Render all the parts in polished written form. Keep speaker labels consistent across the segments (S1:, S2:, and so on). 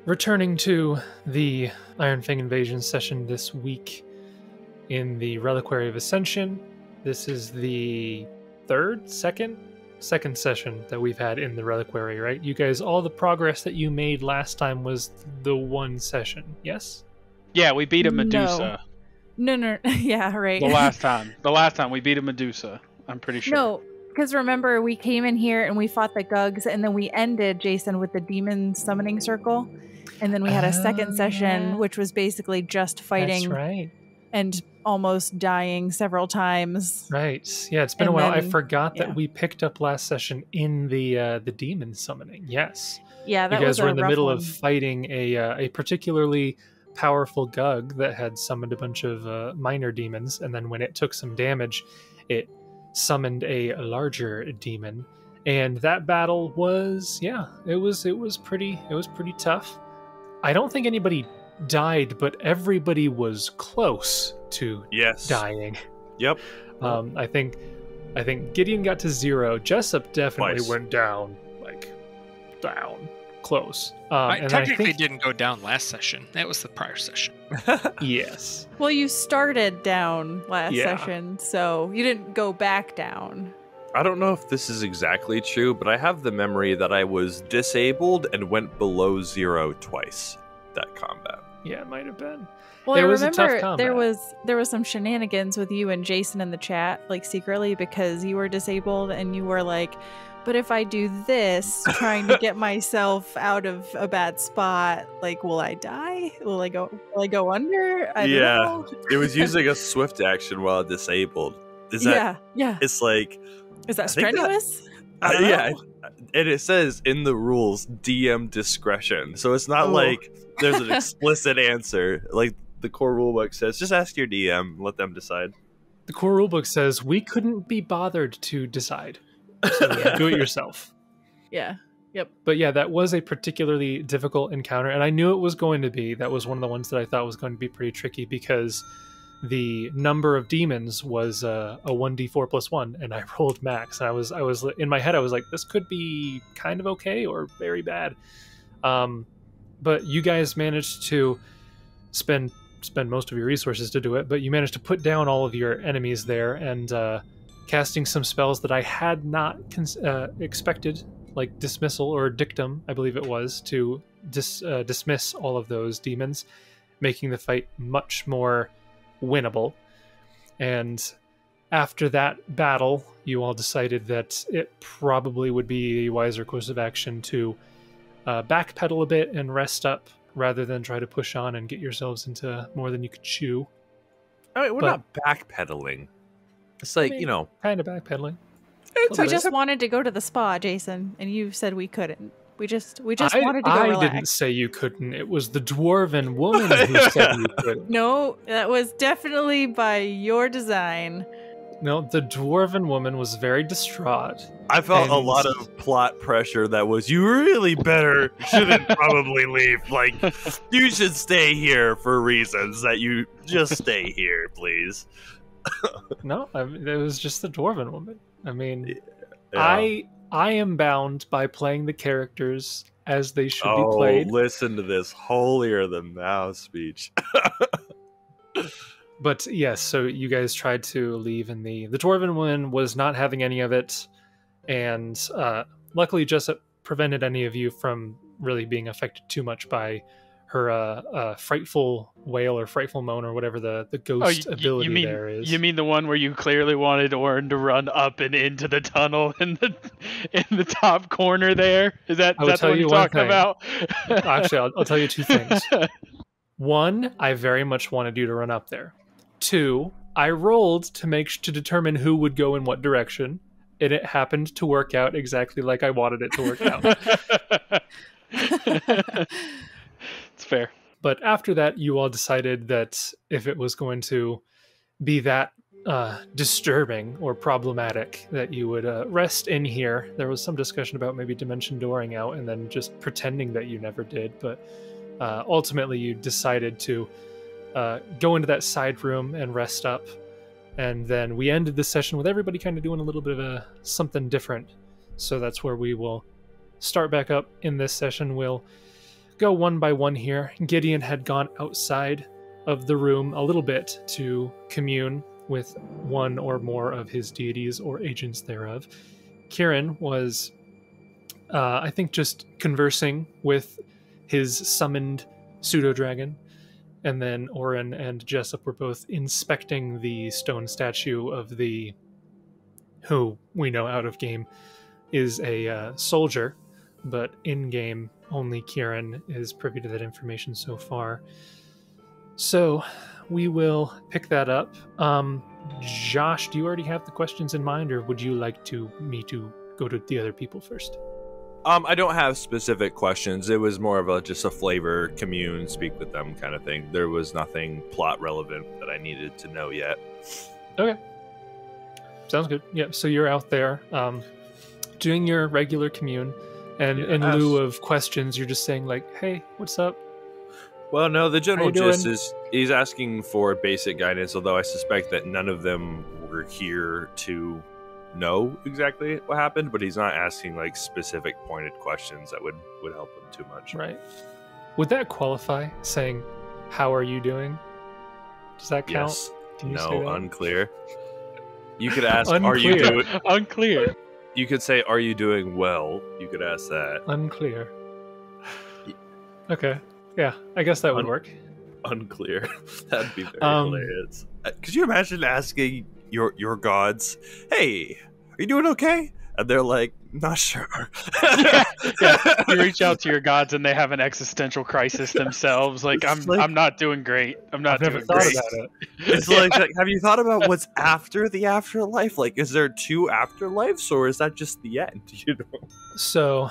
S1: returning to the Iron Fang Invasion session this week in the Reliquary of Ascension. This is the second session that we've had in the Reliquary, right? You guys, all the progress that you made last time was the one session, yes?
S2: Yeah, we beat a Medusa.
S3: No. Yeah, right.
S2: The last time we beat a Medusa, I'm pretty sure.
S3: No, because remember, we came in here and we fought the Gugs, and then we ended, Jason, with the demon summoning circle. And then we had a second session, which was basically just fighting.
S1: That's right.
S3: And almost dying several times.
S1: Right. Yeah, it's been a while. I forgot that we picked up last session in the demon summoning. Yes.
S3: Yeah, that was
S1: you guys were in the middle
S3: of
S1: fighting a particularly powerful Gug that had summoned a bunch of minor demons, and then when it took some damage, it summoned a larger demon. And that battle was, it was pretty tough. I don't think anybody died, but everybody was close to dying.
S4: Yep.
S1: I think Gideon got to 0. Jessup definitely went down, down close.
S5: I technically didn't go down last session. That was the prior session.
S1: Yes.
S3: Well, you started down last session, so you didn't go back down.
S4: I don't know if this is exactly true, but I have the memory that I was disabled and went below 0 twice that combat.
S1: Yeah, it might have been.
S3: Well, I remember there was some shenanigans with you and Jason in the chat, secretly, because you were disabled and you were like, but if I do this, trying to get myself out of a bad spot, will I die? Will I go under? I don't know.
S4: It was using a swift action while disabled. Is that?
S3: Yeah.
S4: It's
S3: is that strenuous?
S4: Yeah. And it says in the rules DM discretion, so it's not like there's an explicit answer. The core rulebook says, just ask your DM, let them decide.
S1: The core rulebook says we couldn't be bothered to decide, so do it yourself.
S3: Yeah. Yep.
S1: But yeah, that was a particularly difficult encounter, and I knew it was going to be. That was one of the ones that I thought was going to be pretty tricky because the number of demons was a 1d4 plus 1, and I rolled max. And I was in my head, I was like, this could be kind of okay or very bad. But you guys managed to spend most of your resources to do it, but you managed to put down all of your enemies there, and casting some spells that I had not expected, like Dismissal or Dictum, I believe it was, to dismiss all of those demons, making the fight much more winnable. And after that battle, you all decided that it probably would be a wiser course of action to backpedal a bit and rest up rather than try to push on and get yourselves into more than you could chew.
S4: I mean, we're not backpedaling. It's
S1: kind of backpedaling.
S3: We just wanted to go to the spa, Jason, and you said we couldn't. We just wanted to go relax.
S1: I didn't say you couldn't. It was the dwarven woman who said you couldn't.
S3: No, that was definitely by your design.
S1: No, the dwarven woman was very distraught.
S4: I felt a lot of plot pressure that was, you really shouldn't probably leave. You should stay here for reasons that you just stay here, please.
S1: No, it was just the dwarven woman. I mean, I am bound by playing the characters as they should be played.
S4: Listen to this holier-than-thou speech.
S1: But yes, so you guys tried to leave, and the dwarven woman was not having any of it, and luckily Jessup prevented any of you from really being affected too much by her frightful wail or frightful moan or whatever the ghost ability there is.
S2: You mean the one where you clearly wanted Oran to run up and into the tunnel in the top corner there? Is that the one you're talking about?
S1: Actually, I'll tell you two things. One, I very much wanted you to run up there. 2, I rolled to determine who would go in what direction, and it happened to work out exactly like I wanted it to work out.
S2: It's fair.
S1: But after that, you all decided that if it was going to be that disturbing or problematic, that you would rest in here. There was some discussion about maybe dimension dooring out and then just pretending that you never did, but ultimately you decided to go into that side room and rest up. And then we ended the session with everybody kind of doing a little bit of something different. So that's where we will start back up in this session. We'll go one by one here. Gideon had gone outside of the room a little bit to commune with one or more of his deities or agents thereof. Kieran was, I think, just conversing with his summoned pseudo-dragon. And then Oran and Jessup were both inspecting the stone statue of the, who we know out of game is a soldier, but in game only Kieran is privy to that information so far. So we will pick that up. Josh, do you already have the questions in mind, or would you like me to go to the other people first?
S4: I don't have specific questions. It was more of just a flavor, commune, speak with them kind of thing. There was nothing plot relevant that I needed to know yet.
S1: Okay. Sounds good. Yeah, so you're out there doing your regular commune, and in lieu of questions, you're just saying like, hey, what's up?
S4: Well, no, the general gist is he's asking for basic guidance, although I suspect that none of them were here to know exactly what happened, but he's not asking like specific pointed questions that would help him too much.
S1: Right. Would that qualify, saying, how are you doing? Does that count?
S4: Yes.
S1: Can you
S4: no,
S1: say that?
S4: Unclear. You could ask, are you doing...
S2: Unclear.
S4: You could say, are you doing well? You could ask that.
S1: Unclear. Okay. Yeah, I guess that would work.
S4: Unclear. That'd be very hilarious. Could you imagine asking your gods, hey, are you doing okay? And they're like, not sure.
S2: yeah. You reach out to your gods and they have an existential crisis themselves. Like, I'm not doing great. I'm not doing great.
S1: About it.
S4: It's like, have you thought about what's after the afterlife? Like, is there 2 afterlives, or is that just the end? You know.
S1: So,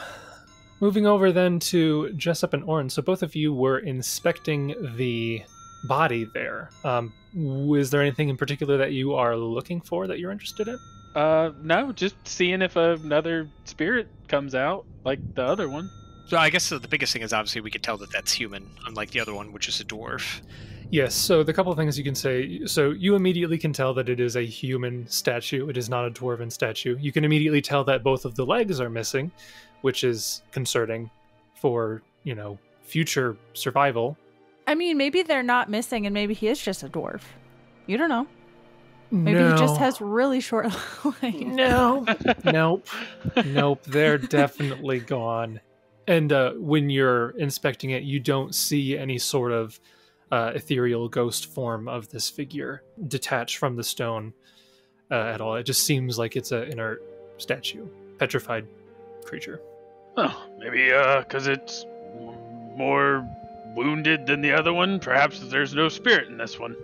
S1: moving over then to Jessup and Oran. So both of you were inspecting the body there. Is there anything in particular that you are looking for that you're interested in?
S2: No, just seeing if another spirit comes out, like the other one.
S5: So I guess the biggest thing is obviously we could tell that that's human, unlike the other one, which is a dwarf.
S1: Yes, so the couple of things you can say. So you immediately can tell that it is a human statue. It is not a dwarven statue. You can immediately tell that both of the legs are missing, which is concerning for, future survival.
S3: I mean, maybe they're not missing and maybe he is just a dwarf. You don't know. Maybe he just has really short legs.
S1: No. Nope. They're definitely gone. And when you're inspecting it, you don't see any sort of ethereal ghost form of this figure detached from the stone at all. It just seems like it's an inert statue, petrified creature.
S2: Oh, maybe because it's more wounded than the other one. Perhaps there's no spirit in this one.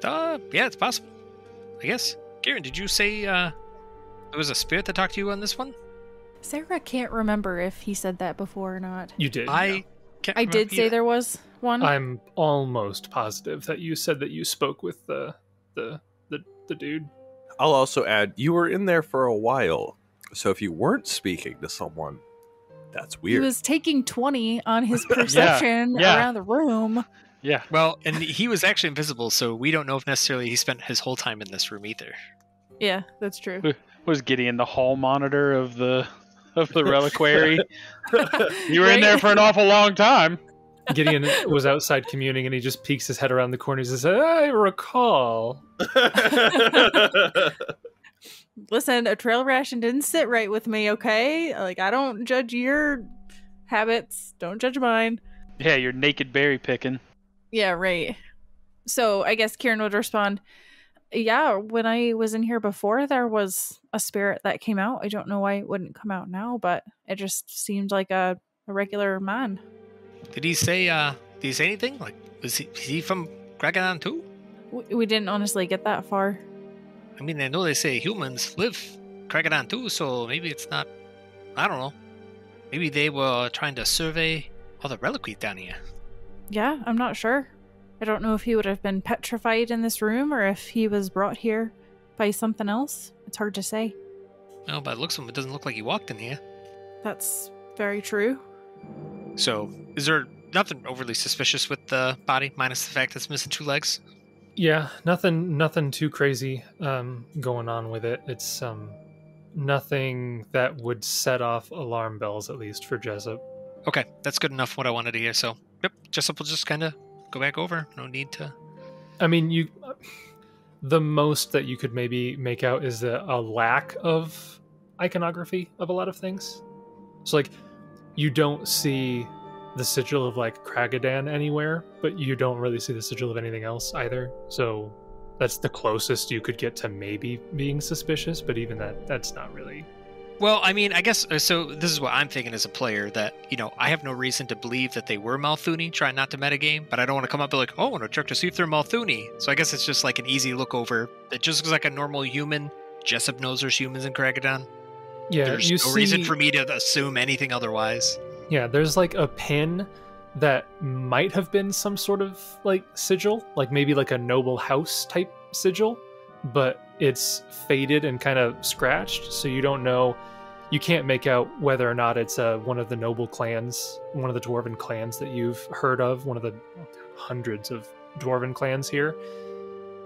S5: Yeah, it's possible. I guess. Kieran, did you say there was a spirit that talked to you on this one?
S3: Sarah can't remember if he said that before or not.
S1: You did.
S5: I
S3: did say there was one.
S1: I'm almost positive that you said that you spoke with the dude.
S4: I'll also add, you were in there for a while, so if you weren't speaking to someone, that's weird.
S3: He was taking 20 on his perception around the room.
S2: Yeah.
S5: Well, and he was actually invisible, so we don't know if necessarily he spent his whole time in this room either.
S3: Yeah, that's true.
S2: Was Gideon the hall monitor of the reliquary? You were in there for an awful long time.
S1: Gideon was outside communing, and he just peeks his head around the corner. He says, I recall.
S3: Listen, a trail ration didn't sit right with me, okay? Like, I don't judge your habits. Don't judge mine.
S2: Yeah, you're naked berry picking.
S3: Yeah, right. So I guess Kieran would respond, yeah, when I was in here before, there was a spirit that came out. I don't know why it wouldn't come out now, but it just seemed like a regular man.
S5: Did he say anything? Like, is he from Kragadan too?
S3: We didn't honestly get that far.
S5: I mean, I know they say humans live Kragadan too, so maybe it's not, I don't know. Maybe they were trying to survey all the reliquaries down here.
S3: Yeah, I'm not sure. I don't know if he would have been petrified in this room or if he was brought here by something else. It's hard to say.
S5: No, by the looks of him, it doesn't look like he walked in here.
S3: That's very true.
S5: So, is there nothing overly suspicious with the body, minus the fact that it's missing 2 legs?
S1: Yeah, nothing too crazy going on with it. It's nothing that would set off alarm bells, at least for Jessup.
S5: Okay, that's good enough what I wanted to hear. So, yep, Jessup will just kind of go back over. No need to...
S1: I mean, the most that you could maybe make out is a lack of iconography of a lot of things. So, like, you don't see the sigil of, like, Kragadan anywhere, but you don't really see the sigil of anything else either. So that's the closest you could get to maybe being suspicious, but even that's not really...
S5: Well, I mean, I guess, so this is what I'm thinking as a player, that, you know, I have no reason to believe that they were Malthuni, trying not to metagame, but I don't want to come up and be like, oh, I want to check to see if they're Malthuni. So I guess it's just like an easy look over. It just looks like a normal human. Jessup knows there's humans in Kragadan.
S1: Yeah,
S5: there's no reason for me to assume anything otherwise.
S1: Yeah, there's like a pin that might have been some sort of like sigil, like maybe like a noble house type sigil, but it's faded and kind of scratched, so you don't know. You can't make out whether or not it's one of the noble clans, one of the dwarven clans that you've heard of, one of the hundreds of dwarven clans here.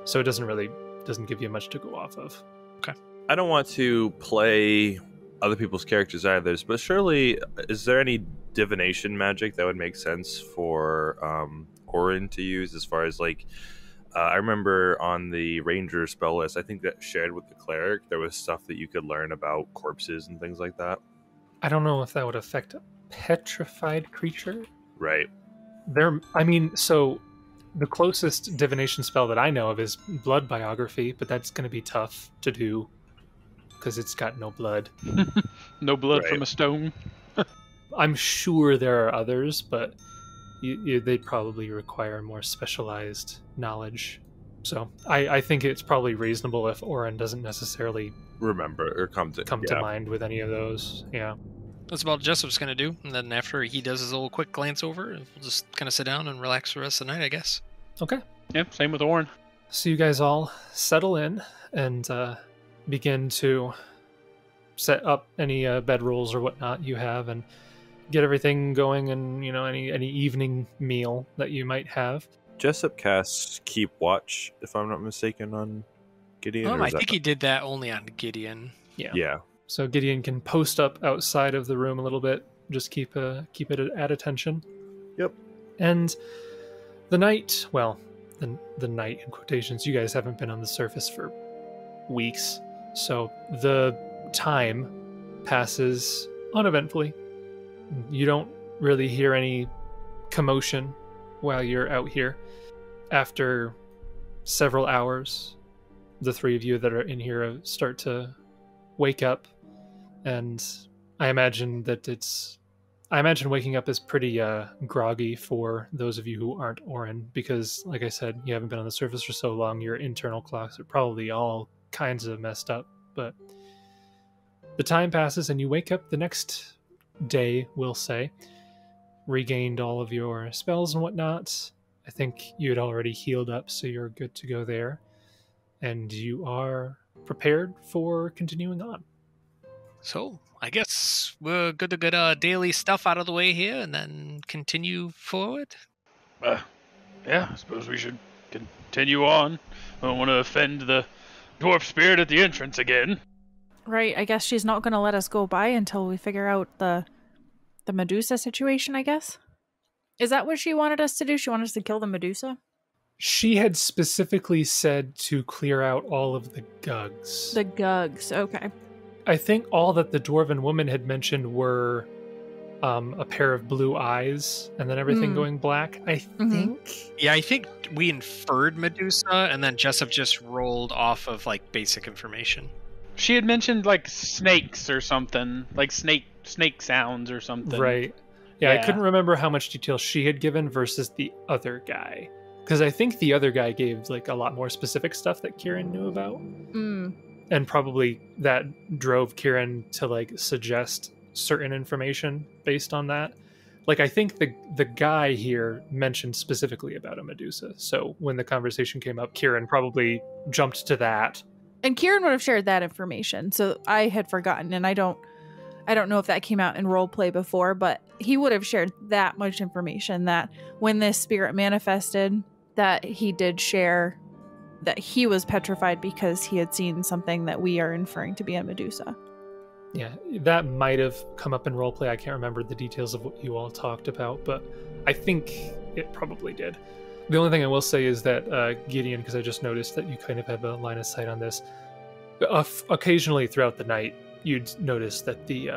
S1: So it doesn't give you much to go off of.
S5: Okay.
S4: I don't want to play other people's characters either, but surely, is there any divination magic that would make sense for Oran to use, as far as like, I remember on the ranger spell list, I think that shared with the cleric, there was stuff that you could learn about corpses and things like that.
S1: I don't know if that would affect a petrified creature.
S4: Right.
S1: So the closest divination spell that I know of is blood biography, but that's going to be tough to do because it's got no blood.
S2: No blood
S4: Right.
S2: from a stone.
S1: I'm sure there are others, but they'd probably require more specialized knowledge. So I think it's probably reasonable if Oran doesn't necessarily
S4: Remember or come to
S1: mind with any of those. Yeah.
S5: That's about what Jessup's going to do. And then after he does his little quick glance over, we'll just kind of sit down and relax the rest of the night, I guess.
S1: Okay.
S2: Yeah, same with Oran.
S1: So you guys all settle in and begin to set up any bedrolls or whatnot you have and get everything going, and any evening meal that you might have.
S4: Jessup casts Keep Watch, if I'm not mistaken, on Gideon.
S5: I think he did that only on Gideon.
S4: Yeah.
S1: So Gideon can post up outside of the room a little bit, just keep it at attention.
S4: Yep.
S1: And the night, well, the night in quotations, you guys haven't been on the surface for weeks, so the time passes uneventfully. You don't really hear any commotion while you're out here. After several hours, the three of you that are in here start to wake up, and I imagine waking up is pretty groggy for those of you who aren't Oran, because, like I said, you haven't been on the surface for so long, your internal clocks are probably all kinds of messed up. But the time passes, and you wake up the next day, we'll say, regained all of your spells and whatnot. I think you had already healed up, so you're good to go there. And you are prepared for continuing on.
S5: So, I guess we're good to get daily stuff out of the way here and then continue forward?
S2: Yeah, I suppose we should continue on. I don't want to offend the dwarf spirit at the entrance again.
S3: Right, I guess she's not going to let us go by until we figure out the Medusa situation, I guess? Is that what she wanted us to do? She wanted us to kill the Medusa?
S1: She had specifically said to clear out all of the gugs.
S3: The gugs, okay.
S1: I think all that the dwarven woman had mentioned were a pair of blue eyes and then everything going black, I think.
S5: Yeah, I think we inferred Medusa and then Jessup just rolled off of like basic information.
S2: She had mentioned like snakes or something, like snake sounds or something.
S1: Right. Yeah, I couldn't remember how much detail she had given versus the other guy. Because I think the other guy gave like a lot more specific stuff that Kieran knew about. And probably that drove Kieran to like suggest certain information based on that. Like, I think the guy here mentioned specifically about a Medusa. So when the conversation came up, Kieran probably jumped to that.
S3: And Kieran would have shared that information. So I had forgotten, and I don't know if that came out in roleplay before, but he would have shared that much information, that when this spirit manifested, that he did share that he was petrified because he had seen something that we are inferring to be a Medusa.
S1: Yeah, that might have come up in roleplay. I can't remember the details of what you all talked about, but I think it probably did. The only thing I will say is that Gideon, because I just noticed that you kind of have a line of sight on this, occasionally throughout the night, you'd notice that the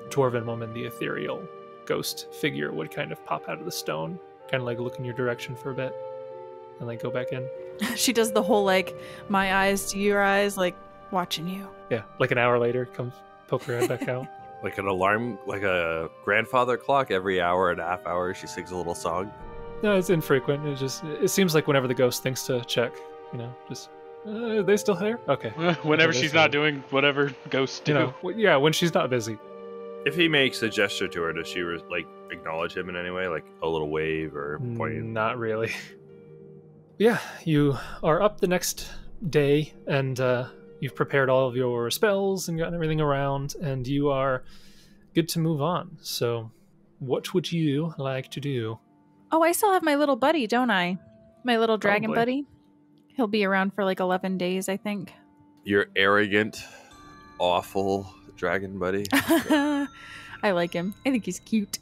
S1: dwarven woman, the ethereal ghost figure, would kind of pop out of the stone, kind of like look in your direction for a bit, and like go back in.
S3: She does the whole like, my eyes to your eyes, like watching you.
S1: Yeah, like an hour later, comes poke her head back out.
S4: Like an alarm, like a grandfather clock. Every hour and a half hour, she sings a little song.
S1: No, it's infrequent. It seems like whenever the ghost thinks to check, just are they still here? Okay.
S2: Whenever she's not doing whatever ghosts do.
S1: Yeah, when she's not busy.
S4: If he makes a gesture to her, does she like acknowledge him in any way, like a little wave or pointing?
S1: Not really. Yeah, you are up the next day, and you've prepared all of your spells and gotten everything around, and you are good to move on. So, what would you like to do?
S3: Oh, I still have my little buddy, don't I? My little dragon buddy. He'll be around for like 11 days, I think.
S4: Your arrogant, awful dragon buddy.
S3: I like him. I think he's cute.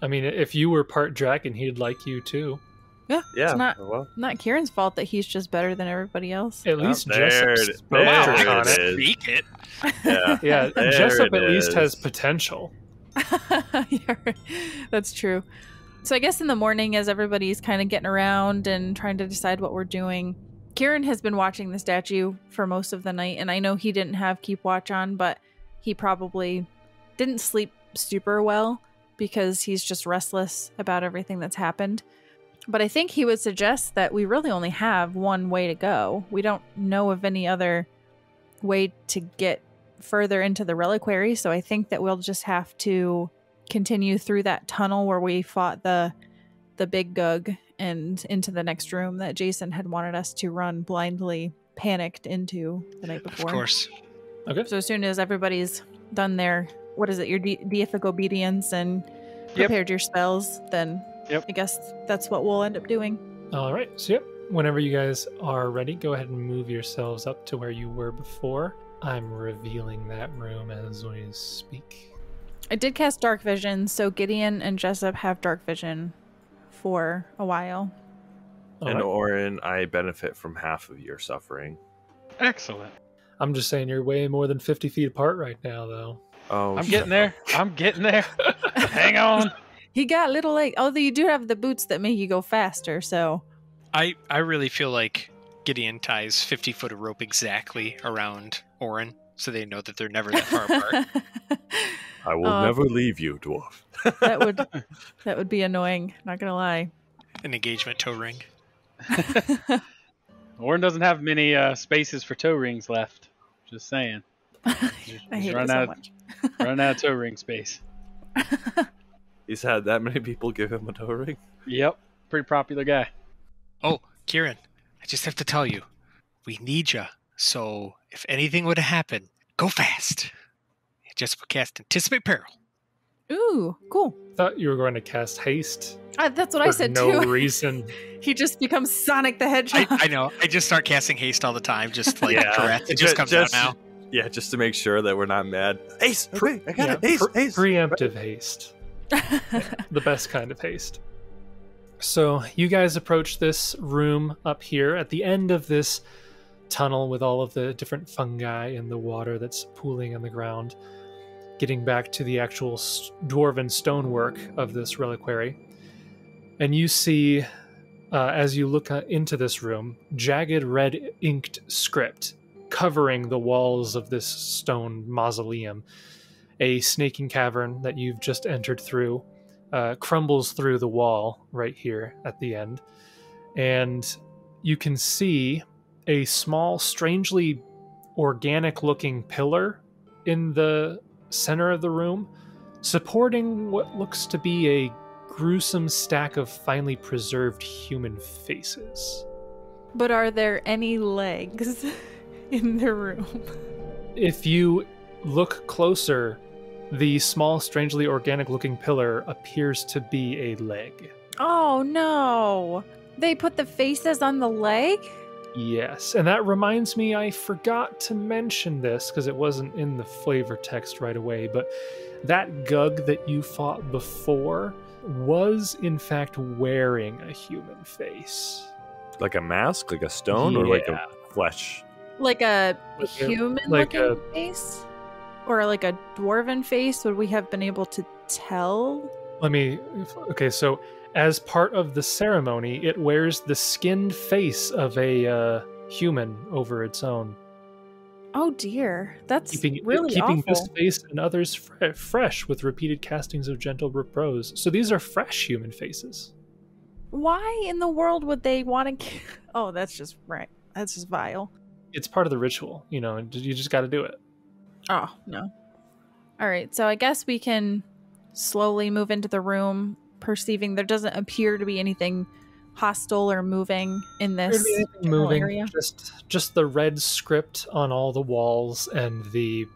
S1: I mean, if you were part dragon, he'd like you too.
S3: Yeah.
S4: Yeah.
S3: It's not Kieran's fault that he's just better than everybody else.
S1: At least
S4: Jessup's
S5: on it. Speak it.
S4: Yeah,
S1: Jessup at least has potential.
S3: Yeah, that's true. So I guess in the morning, as everybody's kind of getting around and trying to decide what we're doing, Kieran has been watching the statue for most of the night, and I know he didn't have keep watch on, but he probably didn't sleep super well because he's just restless about everything that's happened. But I think he would suggest that we really only have one way to go. We don't know of any other way to get further into the reliquary, so I think that we'll just have to continue through that tunnel where we fought the big gug and into the next room that Jason had wanted us to run blindly panicked into the night before.
S5: Of course.
S1: Okay.
S3: So as soon as everybody's done their, what is it, your deific obedience and prepared your spells, then I guess that's what we'll end up doing.
S1: All right. So whenever you guys are ready, go ahead and move yourselves up to where you were before. I'm revealing that room as we speak.
S3: I did cast Dark Vision, so Gideon and Jessup have Dark Vision for a while.
S4: And Oran, I benefit from half of your suffering.
S2: Excellent.
S1: I'm just saying you're way more than 50 feet apart right now, though.
S4: Oh,
S2: I'm getting there. Hang on.
S3: He got little legs, although you do have the boots that make you go faster, so...
S5: I really feel like Gideon ties 50 foot of rope exactly around Oran, so they know that they're never that far apart.
S4: I will never leave you, dwarf.
S3: that would be annoying, not gonna lie.
S5: An engagement toe ring.
S2: Oran doesn't have many spaces for toe rings left. Just saying.
S3: I hate it so much.
S2: Run out of toe ring space.
S4: He's had that many people give him a toe ring?
S2: Yep. Pretty popular guy.
S5: Oh, Kieran, I just have to tell you, we need you. So if anything would happen, go fast. Just cast Anticipate Peril.
S3: Ooh, cool.
S1: Thought you were going to cast Haste.
S3: That's what I said
S1: too.
S3: No
S1: reason.
S3: He just becomes Sonic the Hedgehog.
S5: I know. I just start casting Haste all the time. Just like Tourette. It just comes out now.
S4: Yeah, just to make sure that we're not mad. Haste! Okay, I got it. Haste!
S1: Preemptive haste. The best kind of haste. So you guys approach this room up here at the end of this tunnel with all of the different fungi in the water that's pooling on the ground, getting back to the actual dwarven stonework of this reliquary. And you see, as you look into this room, jagged red inked script covering the walls of this stone mausoleum. A snaking cavern that you've just entered through crumbles through the wall right here at the end. And you can see a small, strangely organic-looking pillar in the center of the room, supporting what looks to be a gruesome stack of finely preserved human faces.
S3: But are there any legs in the room?
S1: If you look closer, the small, strangely organic-looking pillar appears to be a leg.
S3: Oh, no. They put the faces on the leg?
S1: Yes, and that reminds me, I forgot to mention this because it wasn't in the flavor text right away, but that Gug that you fought before was in fact wearing a human face.
S4: Like a mask, like a stone, or like a flesh?
S3: Like a human-looking face? Or like a dwarven face? Would we have been able to tell?
S1: Okay, so as part of the ceremony, it wears the skinned face of a human over its own.
S3: Oh dear, that's keeping
S1: awful. This face and others fresh with repeated castings of gentle repose. So these are fresh human faces.
S3: Why in the world would they want to... Oh, that's just right. That's just vile.
S1: It's part of the ritual, you just got to do it.
S3: Oh, no. All right, so I guess we can slowly move into the room, perceiving there doesn't appear to be anything hostile or moving in this area.
S1: Just the red script on all the walls and the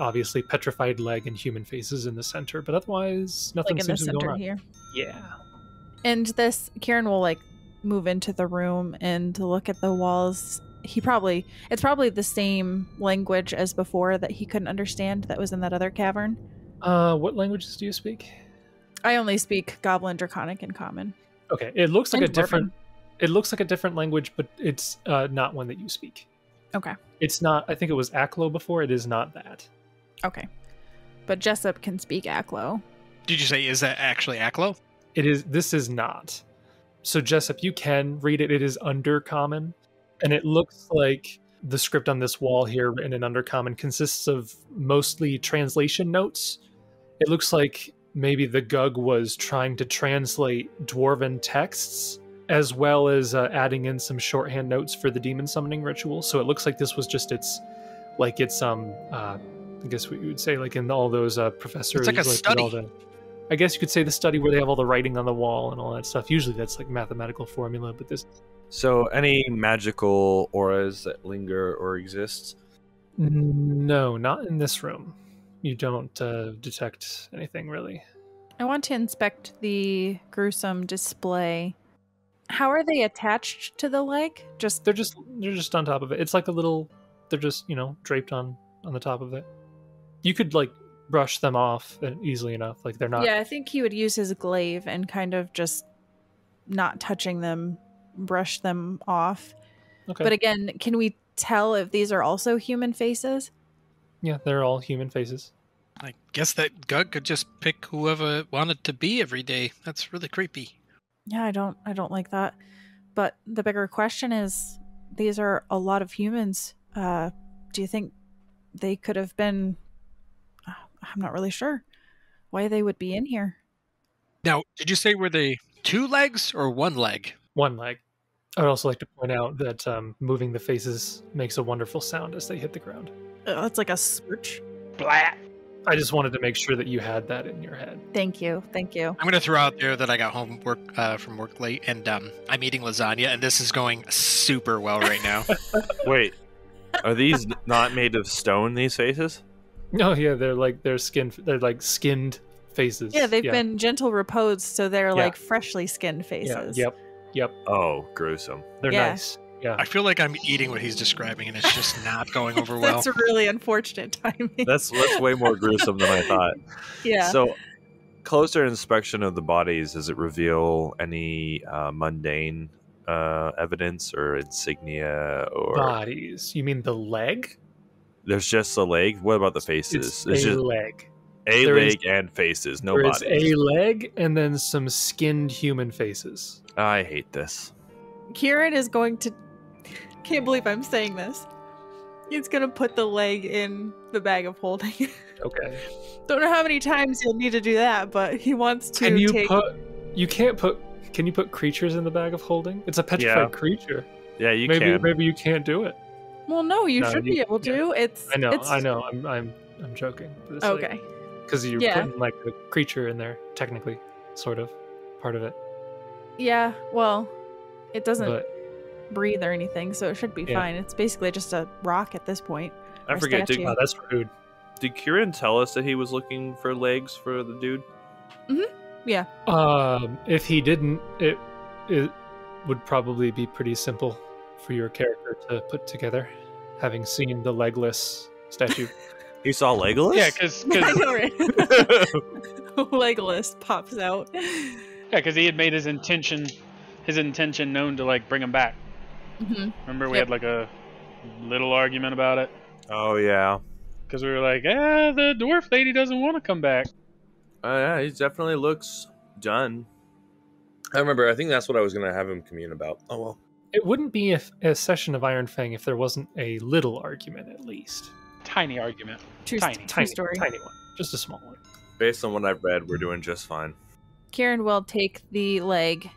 S1: obviously petrified leg and human faces in the center, but otherwise nothing seems to be going on
S3: here.
S1: Yeah.
S3: And Kieran will move into the room and look at the walls. It's probably the same language as before that he couldn't understand that was in that other cavern.
S1: What languages do you speak?
S3: I only speak Goblin, Draconic, and Common.
S1: Okay, it looks like a different language, but it's not one that you speak.
S3: Okay.
S1: It's not. I think it was Aklo before. It is not that.
S3: Okay, but Jessup can speak Aklo.
S5: Did you say is that actually Aklo?
S1: It is. This is not. So Jessup, you can read it. It is Undercommon, and it looks like the script on this wall here written in Undercommon consists of mostly translation notes. It looks like maybe the Gug was trying to translate Dwarven texts, as well as adding in some shorthand notes for the demon summoning ritual. So it looks like this was just I guess what you would say, like in all those professors.
S5: It's like a study.
S1: I guess you could say the study where they have all the writing on the wall and all that stuff. Usually that's like mathematical formula, but this...
S4: So any magical auras that linger or exist?
S1: No, not in this room. You don't detect anything, really.
S3: I want to inspect the gruesome display. How are they attached to the leg?
S1: They're just on top of it. It's like they're just, draped on the top of it. You could brush them off easily enough. They're not...
S3: Yeah, I think he would use his glaive and kind of just not touching them, brush them off. Okay. But again, can we tell if these are also human faces?
S1: Yeah, they're all human faces.
S5: I guess that Gug could just pick whoever wanted to be every day. That's really creepy.
S3: Yeah, I don't like that. But the bigger question is, these are a lot of humans. Do you think they could have been... I'm not really sure why they would be in here.
S5: Now, did you say were they 2 legs or 1 leg?
S1: 1 leg. I would also like to point out that moving the faces makes a wonderful sound as they hit the ground.
S3: It's like a switch.
S2: Blat.
S1: I just wanted to make sure that you had that in your head.
S3: Thank you. I'm
S5: going to throw out there that I got home from work late, and I'm eating lasagna, and this is going super well right now.
S4: Wait, are these not made of stone, these faces?
S1: Oh yeah, they're skinned faces.
S3: Yeah, they've been gentle reposed, so they're freshly skinned faces.
S1: Yeah. Yep.
S4: Oh, gruesome.
S1: They're nice. Yeah.
S5: I feel like I'm eating what he's describing, and it's just not going over well.
S3: That's a really unfortunate timing.
S4: That's way more gruesome than I thought.
S3: Yeah.
S4: So, closer inspection of the bodies, does it reveal any mundane evidence or insignia or
S1: bodies? You mean the leg?
S4: There's just a leg. What about the faces?
S1: It's a leg.
S4: And faces. No bodies.
S1: There is a leg and then some skinned human faces.
S4: I hate this.
S3: Kieran is going to... Can't believe I'm saying this. He's going to put the leg in the bag of holding.
S1: Okay.
S3: Don't know how many times he'll need to do that, but he wants to
S1: Can you put creatures in the bag of holding? It's a petrified creature.
S4: Yeah, you can.
S1: Maybe you can't do it.
S3: Well, no, you should be able to.
S1: I know. I'm joking.
S3: Okay.
S1: Because you're putting a creature in there, technically, sort of, part of it.
S3: Yeah. Well, it doesn't breathe or anything, so it should be fine. It's basically just a rock at this point.
S4: I forget.
S1: That's rude.
S4: Did Kieran tell us that he was looking for legs for the dude?
S3: Mm-hmm. Yeah.
S1: If he didn't, it would probably be pretty simple for your character to put together, having seen the legless statue.
S4: You saw Legolas?
S2: Yeah, because
S3: Legolas pops out.
S2: Yeah, because he had made his intention known to like bring him back.
S3: Mm-hmm.
S2: Remember, we had like a little argument about it.
S4: Oh yeah,
S2: because we were like, the dwarf lady doesn't want to come back.
S4: Yeah, he definitely looks done. I remember. I think that's what I was gonna have him commune about. Oh well.
S1: It wouldn't be a session of Iron Fang if there wasn't a little argument, at least.
S2: Tiny argument.
S3: Tiny story.
S1: Tiny one. Just a small one.
S4: Based on what I've read, we're doing just fine.
S3: Kieran will take the leg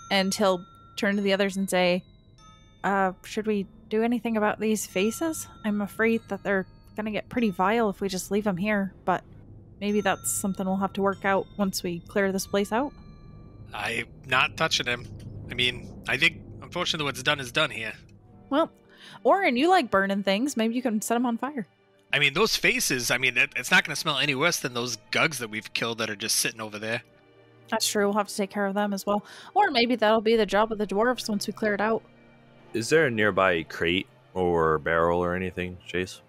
S3: and he'll turn to the others and say, should we do anything about these faces? I'm afraid that they're going to get pretty vile if we just leave them here, but maybe that's something we'll have to work out once we clear this place out.
S5: I'm not touching him. I mean, I think, unfortunately, what's done is done here.
S3: Well, Oran, you like burning things. Maybe you can set them on fire.
S5: I mean, those faces, it's not going to smell any worse than those gugs that we've killed that are just sitting over there.
S3: That's true. We'll have to take care of them as well. Or maybe that'll be the job of the dwarves once we clear it out.
S4: Is there a nearby crate or barrel or anything, Chase?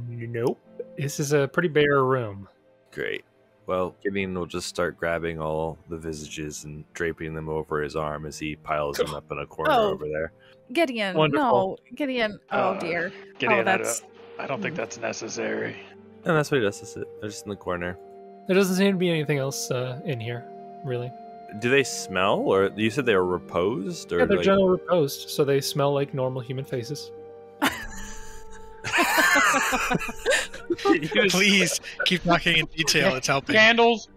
S1: Nope. This is a pretty bare room.
S4: Great. Well, Gideon will just start grabbing all the visages and draping them over his arm as he piles them up in a corner over there.
S3: Gideon,
S1: Wonderful.
S3: No. Gideon, oh dear.
S2: Gideon, I don't think that's necessary.
S4: And that's what he does. They're just in the corner.
S1: There doesn't seem to be anything else in here, really.
S4: Do they smell? Or you said they were reposed? Or
S1: yeah, they're generally reposed, so they smell like normal human faces.
S5: Please keep talking in detail. It's helping.
S2: Candles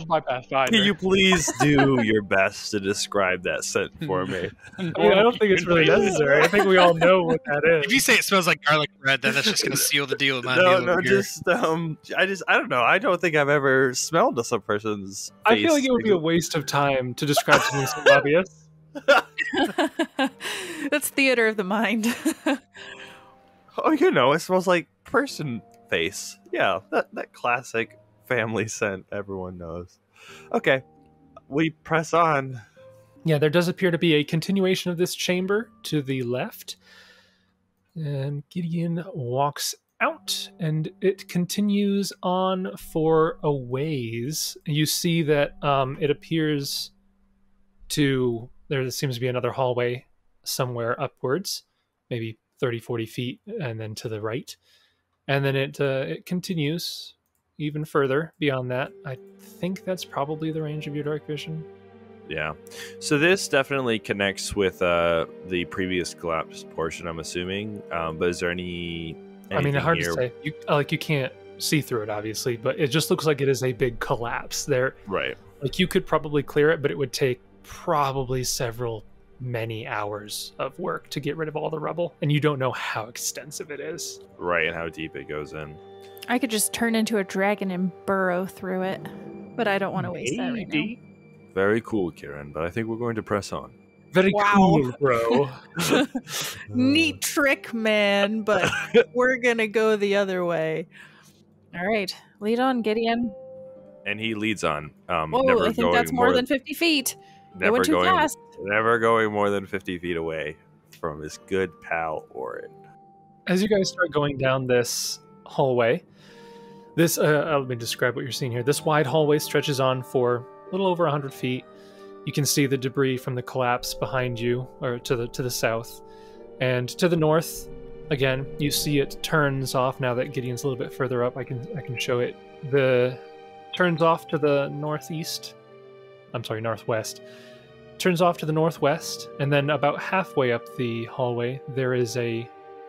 S2: by Pathfinder.
S4: Can you please do your best to describe that scent for me?
S1: I don't think it's really necessary. I think we all know what that is.
S5: If you say it smells like garlic bread, then that's just going to seal the deal with my
S4: I don't know. I don't think I've ever smelled a person's face.
S1: I feel like it would be a waste of time to describe something so obvious.
S3: That's theater of the mind.
S4: Oh, it smells like person face. Yeah, that classic family scent everyone knows. Okay, we press on.
S1: Yeah, there does appear to be a continuation of this chamber to the left. And Gideon walks out, and it continues on for a ways. You see that it appears there seems to be another hallway somewhere upwards, maybe 30-40 feet, and then to the right. And then it continues even further beyond that. I think that's probably the range of your dark vision.
S4: Yeah. So this definitely connects with the previous collapse portion, I'm assuming. But is there any...
S1: I mean, hard to say. You can't see through it, obviously, but it just looks like it is a big collapse there.
S4: Right.
S1: Like, you could probably clear it, but it would take probably many hours of work to get rid of all the rubble, and you don't know how extensive it is.
S4: Right, and how deep it goes in.
S3: I could just turn into a dragon and burrow through it, but I don't want to waste that right now.
S4: Very cool, Kieran, but I think we're going to press on.
S1: Very cool, bro.
S3: Neat trick, man, but we're gonna go the other way. All right, lead on, Gideon.
S4: And he leads on.
S3: Whoa, I think that's more than 50 feet. It went too fast.
S4: Never going more than 50 feet away from his good pal, Oran.
S1: As you guys start going down this hallway, let me describe what you're seeing here. This wide hallway stretches on for a little over 100 feet. You can see the debris from the collapse behind you, or to the south. And to the north, again, you see it turns off now that Gideon's a little bit further up. I can show it. Turns off to the northwest. Turns off to the northwest, and then about halfway up the hallway, there is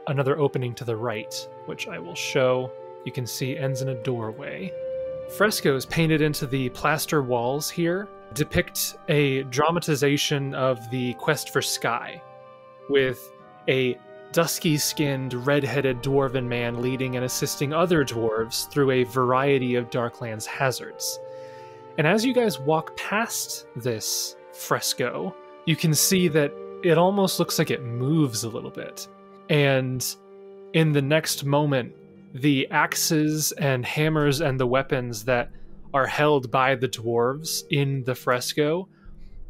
S1: another opening to the right, which I will show. You can see ends in a doorway. Frescoes painted into the plaster walls here depict a dramatization of the quest for Sky, with a dusky-skinned, red-headed dwarven man leading and assisting other dwarves through a variety of Darklands hazards. And as you guys walk past this fresco, you can see that it almost looks like it moves a little bit. And in the next moment, the axes and hammers and the weapons that are held by the dwarves in the fresco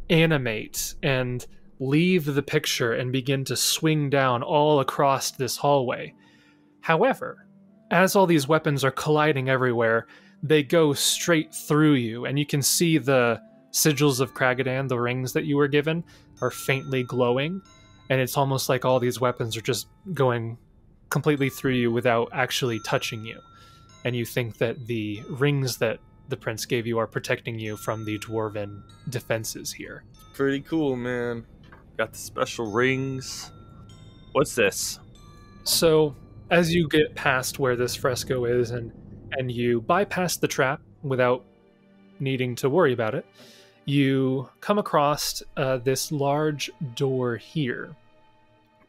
S1: animate and leave the picture and begin to swing down all across this hallway. However, as all these weapons are colliding everywhere, they go straight through you, and you can see the sigils of Kragadan, the rings that you were given, are faintly glowing, and it's almost like all these weapons are just going completely through you without actually touching you. And you think that the rings that the prince gave you are protecting you from the dwarven defenses here.
S4: Pretty cool, man. Got the special rings. What's this?
S1: So, as you get past where this fresco is and you bypass the trap without needing to worry about it, you come across this large door here.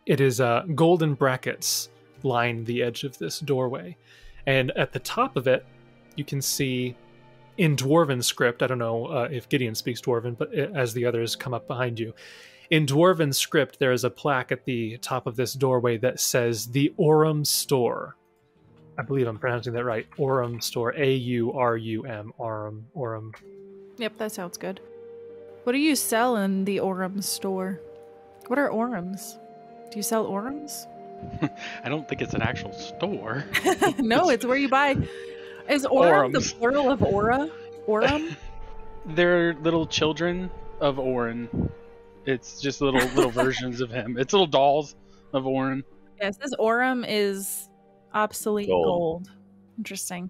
S1: It is golden brackets line the edge of this doorway. And at the top of it, you can see in Dwarven script, I don't know if Gideon speaks Dwarven, but as the others come up behind you, in Dwarven script, there is a plaque at the top of this doorway that says the Oran Store. I believe I'm pronouncing that right. Oran Store. A-U-R-U-M. Oran.
S3: Yep, that sounds good. What do you sell in the Oran Store? What are orams? Do you sell orams?
S2: I don't think it's an actual store.
S3: No, it's where you buy. Is Oran the plural of aura? Oram?
S2: They're little children of Oran. It's just little versions of him. It's little dolls of Oran.
S3: Yes, this Oram is obsolete gold. Interesting.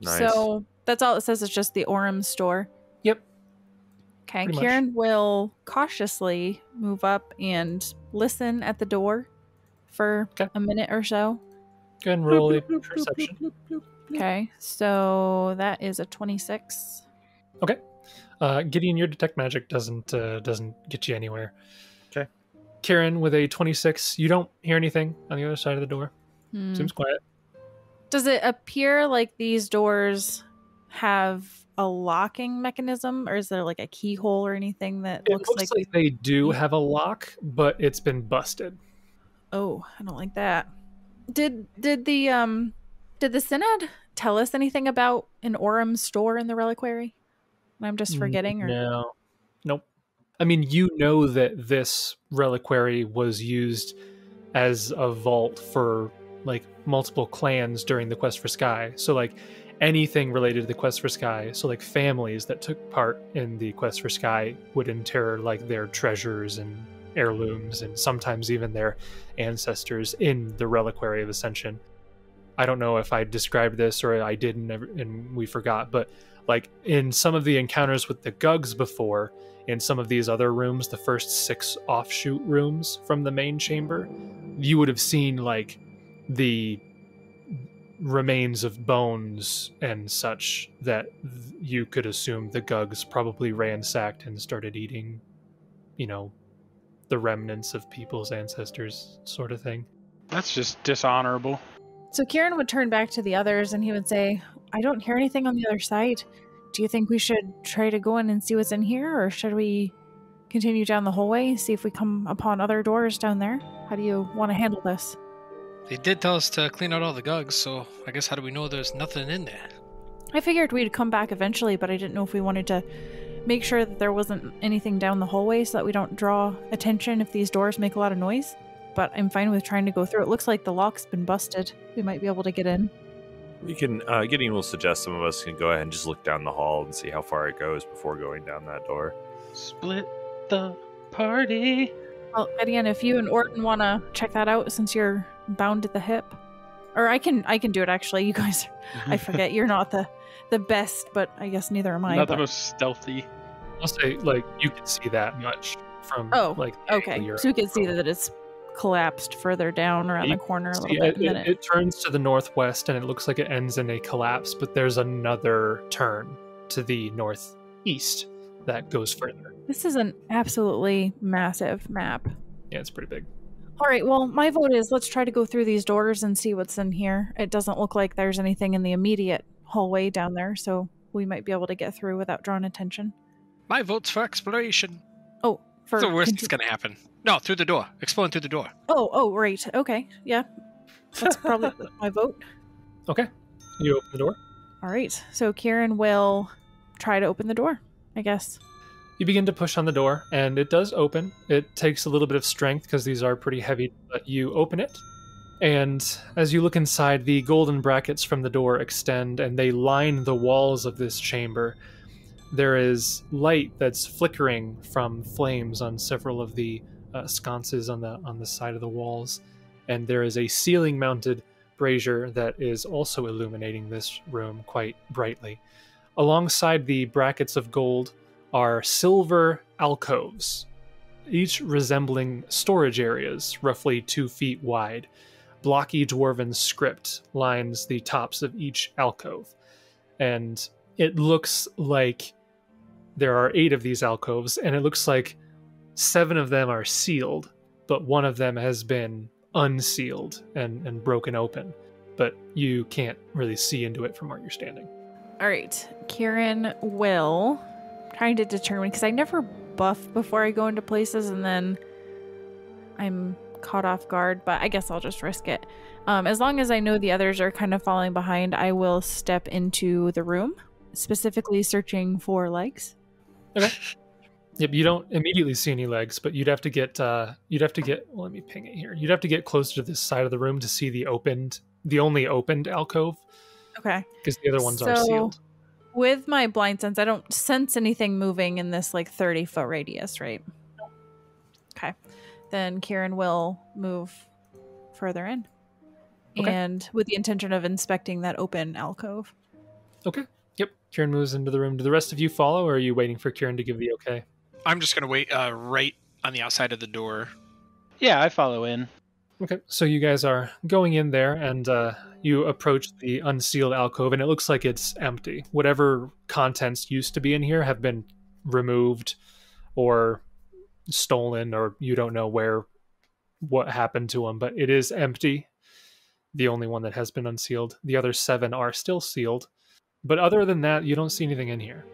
S4: Nice.
S3: So that's all it says. It's just the Oran Store.
S1: Yep.
S3: Okay,
S1: Pretty
S3: Kieran
S1: much.
S3: will cautiously move up and listen at the door for a minute or so.
S1: Go ahead and roll a perception.
S3: Okay, so that is a 26.
S1: Okay. Gideon, your detect magic doesn't get you anywhere.
S4: Okay.
S1: Kieran, with a 26, you don't hear anything on the other side of the door. Seems quiet.
S3: Does it appear like these doors have a locking mechanism, or is there like a keyhole or anything that looks like
S1: they do have a lock, but it's been busted.
S3: Oh, I don't like that. Did the Synod tell us anything about an Oram store in the Reliquary? I'm just forgetting? Or
S1: No. Nope. I mean, you know that this Reliquary was used as a vault for like multiple clans during the Quest for Sky. So like anything related to the Quest for Sky, so like families that took part in the Quest for Sky would inter like their treasures and heirlooms and sometimes even their ancestors in the Reliquary of Ascension. I don't know if I described this or I didn't and we forgot, but like in some of the encounters with the Gugs before, in some of these other rooms, the first 6 offshoot rooms from the main chamber, you would have seen like the remains of bones and such that you could assume the Gugs probably ransacked and started eating, you know, the remnants of people's ancestors sort of thing.
S2: That's just dishonorable.
S3: So Kieran would turn back to the others and he would say, I don't hear anything on the other side. Do you think we should try to go in and see what's in here, or should we continue down the hallway, see if we come upon other doors down there? How do you want to handle this?
S5: They did tell us to clean out all the Gugs, so I guess how do we know there's nothing in there?
S3: I figured we'd come back eventually, but I didn't know if we wanted to make sure that there wasn't anything down the hallway so that we don't draw attention if these doors make a lot of noise. But I'm fine with trying to go through. It looks like the lock's been busted. We might be able to get in.
S4: We can, Gideon will suggest some of us can go ahead and just look down the hall and see how far it goes before going down that door.
S2: Split the party.
S3: Well, Gideon, if you and Orton want to check that out since you're bound at the hip. Or I can do it, actually. You guys, I forget, you're not the best, but I guess neither am I.
S2: Not the most stealthy.
S1: I'll say, like, you can see that much from, like,
S3: okay. So you can see that it's collapsed further down around the corner a little bit.
S1: It turns to the northwest, and it looks like it ends in a collapse, but there's another turn to the northeast that goes further.
S3: This is an absolutely massive map.
S1: Yeah, it's pretty big.
S3: All right, well, my vote is let's try to go through these doors and see what's in here. It doesn't look like there's anything in the immediate hallway down there, so we might be able to get through without drawing attention.
S5: My vote's for exploration.
S3: Oh, for
S5: the worst that's going to happen. No, through the door. Exploring through the door.
S3: Oh, right. Okay, yeah. That's probably my vote.
S1: Okay. You open the door?
S3: All right, so Kieran will try to open the door, I guess.
S1: You begin to push on the door, and it does open. It takes a little bit of strength because these are pretty heavy, but you open it. And as you look inside, the golden brackets from the door extend, and they line the walls of this chamber. There is light that's flickering from flames on several of the sconces on the side of the walls, and there is a ceiling-mounted brazier that is also illuminating this room quite brightly. Alongside the brackets of gold are silver alcoves, each resembling storage areas roughly 2 feet wide. Blocky dwarven script lines the tops of each alcove, and it looks like there are 8 of these alcoves, and it looks like 7 of them are sealed, but one of them has been unsealed and broken open, but you can't really see into it from where you're standing.
S3: All right, Kieran will trying to determine, because I never buff before I go into places, and then I'm caught off guard, but I guess I'll just risk it. As long as I know the others are kind of falling behind, I will step into the room, specifically searching for legs.
S1: Okay. Yep, you don't immediately see any legs, but you'd have to get well, let me ping it here. You'd have to get closer to this side of the room to see the only opened alcove.
S3: Okay.
S1: Because the other ones are sealed.
S3: With my blind sense, I don't sense anything moving in this 30-foot radius, right? Okay. Then Kieran will move further in. Okay. And with the intention of inspecting that open alcove.
S1: Okay. Yep. Kieran moves into the room. Do the rest of you follow, or are you waiting for Kieran to give the okay?
S5: I'm just going to wait right on the outside of the door.
S2: Yeah, I follow in.
S1: Okay. So you guys are going in there, and you approach the unsealed alcove, and it looks like it's empty. Whatever contents used to be in here have been removed or stolen, or you don't know what happened to them, but it is empty. The only one that has been unsealed. The other 7 are still sealed. But other than that, you don't see anything in here.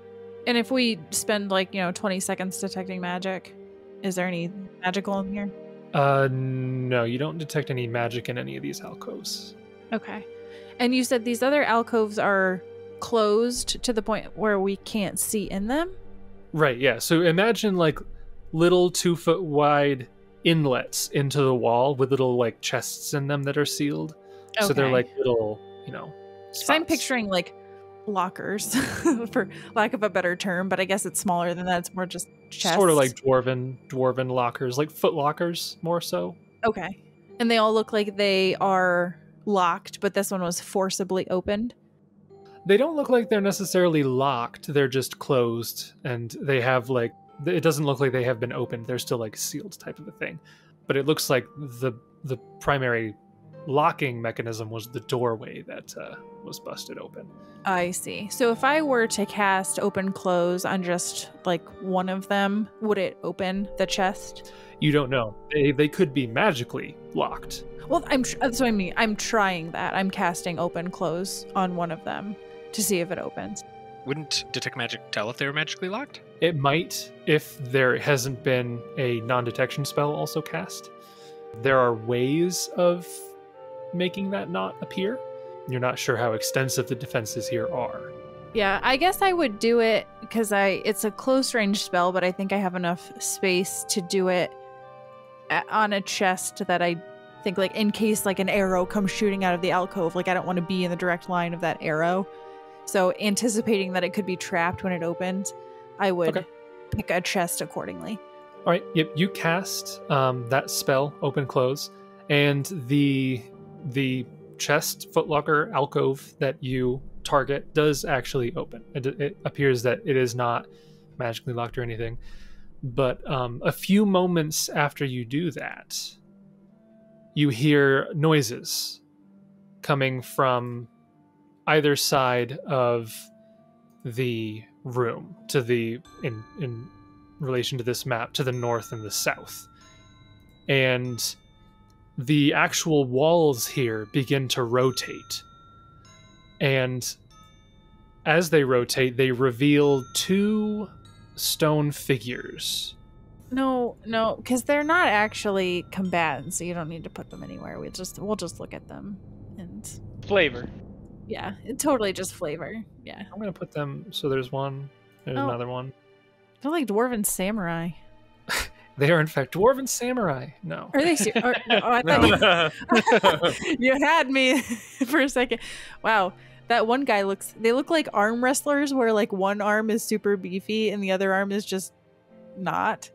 S3: And if we spend 20 seconds detecting magic, is there any magical in here?
S1: No, you don't detect any magic in any of these alcoves.
S3: Okay. And you said these other alcoves are closed to the point where we can't see in them?
S1: Right, yeah. So imagine little 2-foot wide inlets into the wall with little chests in them that are sealed. Okay. So they're little, spots.
S3: So I'm picturing lockers, for lack of a better term, but I guess it's smaller than that. It's more just chests.
S1: Sort of like dwarven lockers, like foot lockers more so.
S3: Okay. And they all look like they are locked, but this one was forcibly opened?
S1: They don't look like they're necessarily locked. They're just closed, and they have it doesn't look like they have been opened. They're still sealed type of a thing. But it looks like the primary locking mechanism was the doorway that was busted open.
S3: I see. So if I were to cast open close on just one of them, would it open the chest?
S1: You don't know. They could be magically locked.
S3: Well, I'm trying that. I'm casting open close on one of them to see if it opens.
S5: Wouldn't detect magic tell if they were magically locked?
S1: It might, if there hasn't been a non-detection spell also cast. There are ways of making that not appear. You're not sure how extensive the defenses here are.
S3: Yeah, I guess I would do it because it's a close range spell, but I think I have enough space to do it on a chest that I think in case an arrow comes shooting out of the alcove, I don't want to be in the direct line of that arrow. So anticipating that it could be trapped when it opens, I would pick a chest accordingly.
S1: All right. Yep. You cast that spell, open close, and the chest footlocker alcove that you target does actually open. It appears that it is not magically locked or anything. But a few moments after you do that, you hear noises coming from either side of the room in relation to this map, to the north and the south. And the actual walls here begin to rotate. And as they rotate, they reveal 2 stone figures.
S3: No, because they're not actually combatants, so you don't need to put them anywhere. We'll just look at them and
S2: flavor.
S3: Yeah, totally just flavor. Yeah.
S1: I'm gonna put them. So there's one. There's another one.
S3: They're like dwarven samurai.
S1: They are, in fact, dwarven samurai. No.
S3: Are they? I thought you had me for a second. Wow. That one guy they look like arm wrestlers where like one arm is super beefy and the other arm is just not.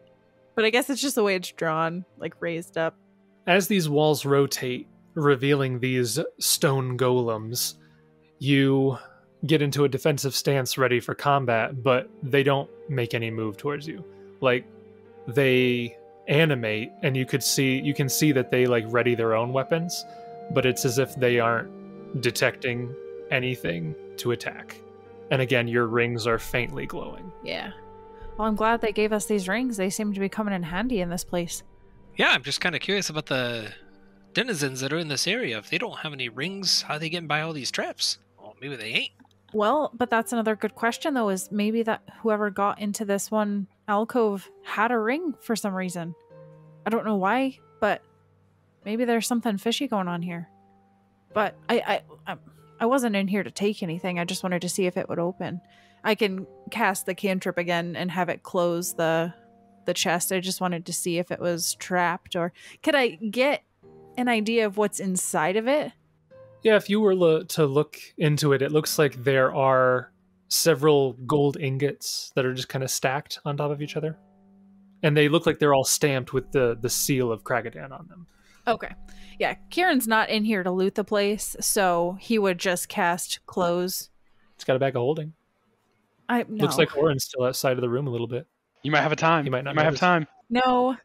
S3: But I guess it's just the way it's drawn, like raised up.
S1: As these walls rotate, revealing these stone golems, you get into a defensive stance ready for combat, but they don't make any move towards you. Like, they animate, and you can see that they like ready their own weapons, but it's as if they aren't detecting anything to attack. And again, your rings are faintly glowing.
S3: Yeah. Well, I'm glad they gave us these rings. They seem to be coming in handy in this place.
S5: Yeah, I'm just kind of curious about the denizens that are in this area. If they don't have any rings, how are they getting by all these traps? Well, maybe they ain't.
S3: Well, but that's another good question, though, is maybe that whoever got into this one alcove had a ring for some reason. I don't know why, but maybe there's something fishy going on here. But I wasn't in here to take anything. I just wanted to see if it would open. I can cast the cantrip again and have it close the chest. I just wanted to see if it was trapped, or could I get an idea of what's inside of it?
S1: Yeah, if you were to look into it, it looks like there are several gold ingots that are just kind of stacked on top of each other. And they look like they're all stamped with the seal of Kragadan on them.
S3: Okay. Yeah, Kieran's not in here to loot the place, so he would just cast close.
S1: It's got a bag of holding.
S3: No.
S1: Looks like Oran's still outside of the room a little bit.
S2: You might have a time.
S1: You might not
S2: have time.
S3: No.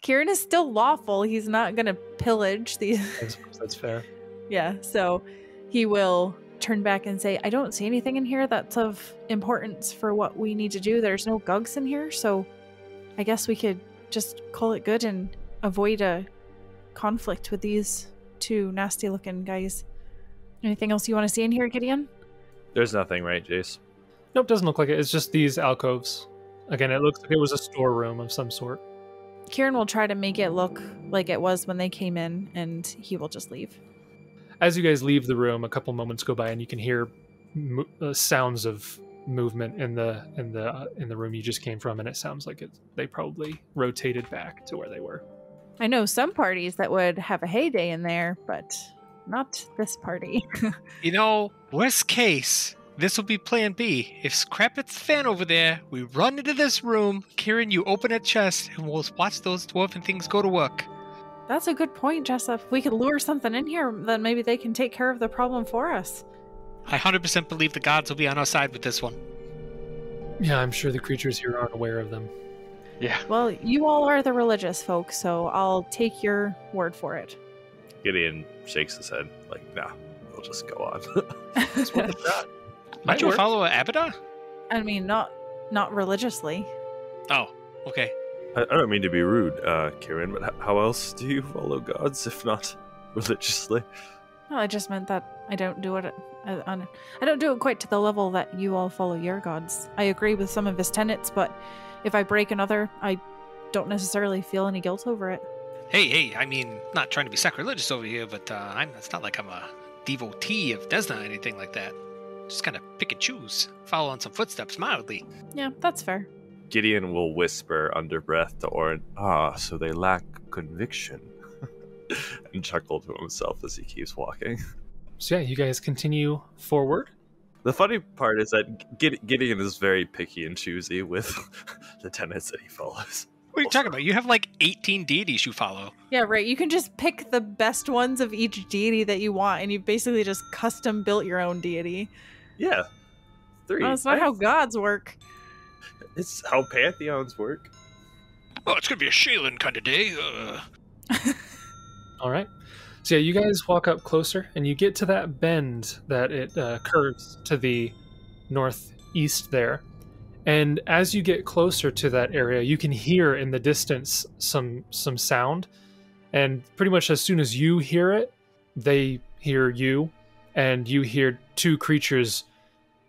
S3: Kieran is still lawful. He's not going to pillage these.
S1: I suppose that's fair.
S3: Yeah, so he will turn back and say, I don't see anything in here that's of importance for what we need to do. There's no gugs in here, so I guess we could just call it good and avoid a conflict with these two nasty-looking guys. Anything else you want to see in here, Gideon?
S4: There's nothing, right, Jace?
S1: Nope, doesn't look like it. It's just these alcoves. Again, it looks like it was a storeroom of some sort.
S3: Kieran will try to make it look like it was when they came in, and he will just leave.
S1: As you guys leave the room, a couple moments go by, and you can hear sounds of movement in the room you just came from, and it sounds like they probably rotated back to where they were.
S3: I know some parties that would have a heyday in there, but not this party.
S5: Worst case, this will be plan B. If crap hits the fan over there, we run into this room, Kieran, you open a chest, and we'll watch those dwarven things go to work.
S3: That's a good point, Jessup. If we could lure something in here, then maybe they can take care of the problem for us.
S5: I 100% believe the gods will be on our side with this one.
S1: Yeah, I'm sure the creatures here aren't aware of them.
S2: Yeah.
S3: Well, you all are the religious folk, so I'll take your word for it.
S4: Gideon shakes his head, like, nah, we'll just go on.
S1: That's what it's got.
S5: Might you follow Abada?
S3: I mean, not religiously.
S5: Oh, okay.
S4: I don't mean to be rude, Kieran, but how else do you follow gods if not religiously?
S3: Well, I just meant that I don't do it. I don't do it quite to the level that you all follow your gods. I agree with some of his tenets, but if I break another, I don't necessarily feel any guilt over it.
S5: Hey, I mean, not trying to be sacrilegious over here, but it's not like I'm a devotee of Desna or anything like that. Just kind of pick and choose, follow on some footsteps mildly.
S3: Yeah, that's fair.
S4: Gideon will whisper under breath to Oran, so they lack conviction, and chuckle to himself as he keeps walking.
S1: So yeah, you guys continue forward.
S4: The funny part is that Gideon is very picky and choosy with the tenets that he follows.
S5: What are you talking about? You have like 18 deities you follow.
S3: Yeah, right. You can just pick the best ones of each deity that you want, and you basically just custom built your own deity.
S4: Yeah. 3.
S3: Well, that's not how gods work.
S4: It's how pantheons work.
S5: Oh, it's going to be a Shaylin kind of day.
S1: All right. So yeah, you guys walk up closer, and you get to that bend that it curves to the northeast there. And as you get closer to that area, you can hear in the distance some sound. And pretty much as soon as you hear it, they hear you. And you hear two creatures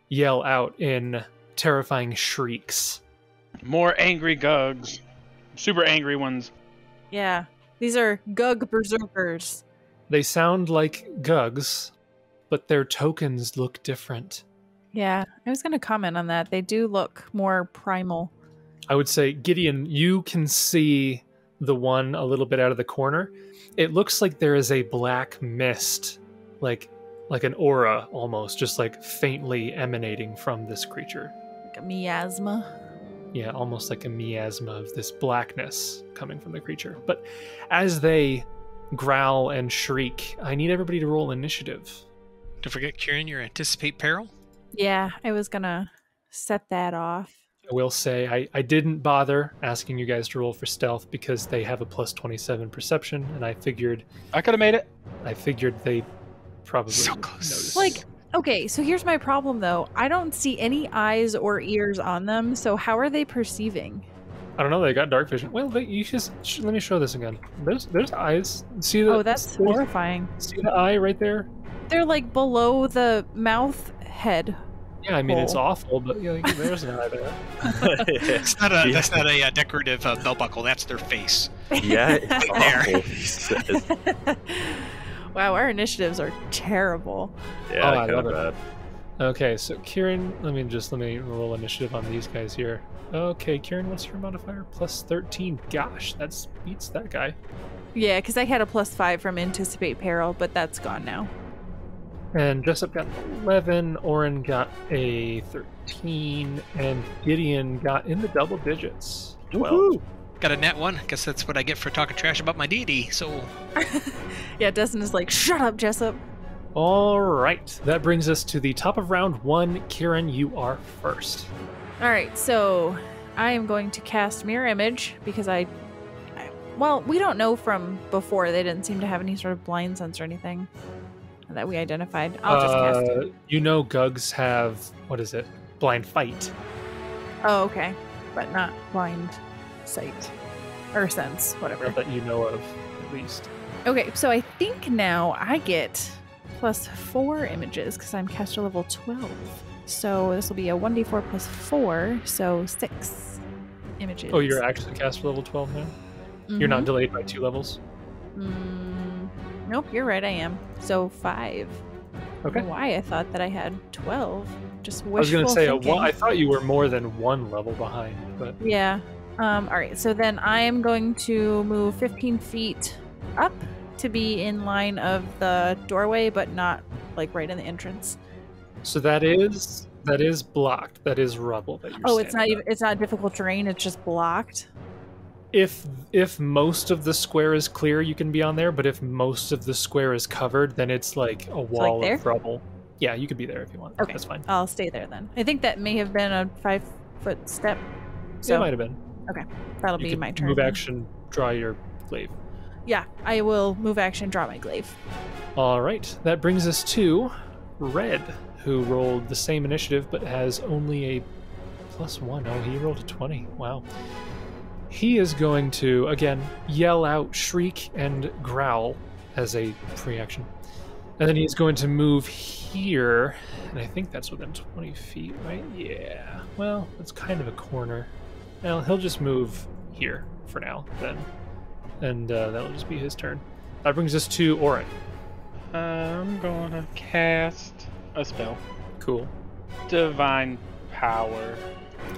S1: yell out in terrifying shrieks.
S2: More angry gugs. Super angry ones.
S3: Yeah. These are Gug berserkers.
S1: They sound like Gugs, but their tokens look different.
S3: Yeah, I was going to comment on that. They do look more primal.
S1: I would say, Gideon, you can see the one a little bit out of the corner. It looks like there is a black mist, like an aura almost, just like faintly emanating from this creature.
S3: Like a miasma.
S1: Yeah, almost like a miasma of this blackness coming from the creature. But as they growl and shriek, I need everybody to roll initiative.
S5: Don't forget, Kieran, your anticipate peril.
S3: Yeah, I was going to set that off.
S1: I will say I didn't bother asking you guys to roll for stealth because they have a plus 27 perception, and I figured...
S2: I could have made it.
S1: I figured they probably
S5: so close.
S1: notice.
S3: Like, okay, so here's my problem, though. I don't see any eyes or ears on them, so how are they perceiving?
S1: I don't know, they got dark vision. Well, you just... Let me show this again. There's eyes. See the...
S3: Oh, that's horrifying.
S1: See the eye right there?
S3: They're, like, below the mouth head.
S1: Yeah, I mean, it's awful, but yeah, there's an eye there.
S5: That's not a decorative belt buckle. That's their face.
S4: Yeah, it's awful.
S3: Wow, our initiatives are terrible.
S4: Yeah, I love it.
S1: Okay, so Kieran, let me roll initiative on these guys here. Okay, Kieran, what's your modifier? Plus 13. Gosh, that beats that guy.
S3: Yeah, because I had a plus 5 from anticipate peril, but that's gone now.
S1: And Jessup got 11, Oran got a 13, and Gideon got in the double digits. 12.
S5: Woo-hoo! Got a net 1. Guess that's what I get for talking trash about my deity, so...
S3: Yeah, Destin is like, shut up, Jessup.
S1: All right, that brings us to the top of round 1. Kieran, you are first.
S3: All right, so I am going to cast Mirror Image because well, we don't know from before. They didn't seem to have any sort of blind sense or anything that we identified. I'll just cast it.
S1: You know Gugs have, what is it? Blind Fight.
S3: Oh, okay. But not blind sight. Or sense, whatever.
S1: Not that you know of, at least.
S3: Okay, so I think now I get plus 4 images because I'm caster level 12. So this will be a 1d4 plus 4, so 6 images.
S1: Oh, you're actually caster level 12 now? Mm-hmm. You're not delayed by 2 levels?
S3: Nope, you're right, I am. So 5.
S1: Okay.
S3: Why I thought that I had 12. Just wishful
S1: I was going to say,
S3: thinking.
S1: I thought you were more than 1 level behind, but...
S3: Yeah. All right, so then I am going to move 15 feet up to be in line of the doorway, but not like right in the entrance.
S1: So that is blocked. That is rubble that you're
S3: it's not difficult terrain, it's just blocked.
S1: If most of the square is clear, you can be on there, but if most of the square is covered, then it's like a wall of rubble. Yeah, you could be there if you want.
S3: Okay.
S1: That's fine.
S3: I'll stay there then. I think that may have been a 5-foot step. So
S1: it might have been.
S3: Okay. That'll be my turn.
S1: Move action, draw your glaive.
S3: Yeah, I will move action, draw my glaive.
S1: All right. That brings us to Red, who rolled the same initiative but has only a +1. Oh, he rolled a 20. Wow. He is going to, again, yell out, shriek, and growl as a pre-action. And then he's going to move here, and I think that's within 20 feet, right? Yeah. Well, it's kind of a corner. Well, he'll just move here for now, then. And that'll just be his turn. That brings us to Oran.
S2: I'm going to cast a spell.
S1: Cool.
S2: Divine Power.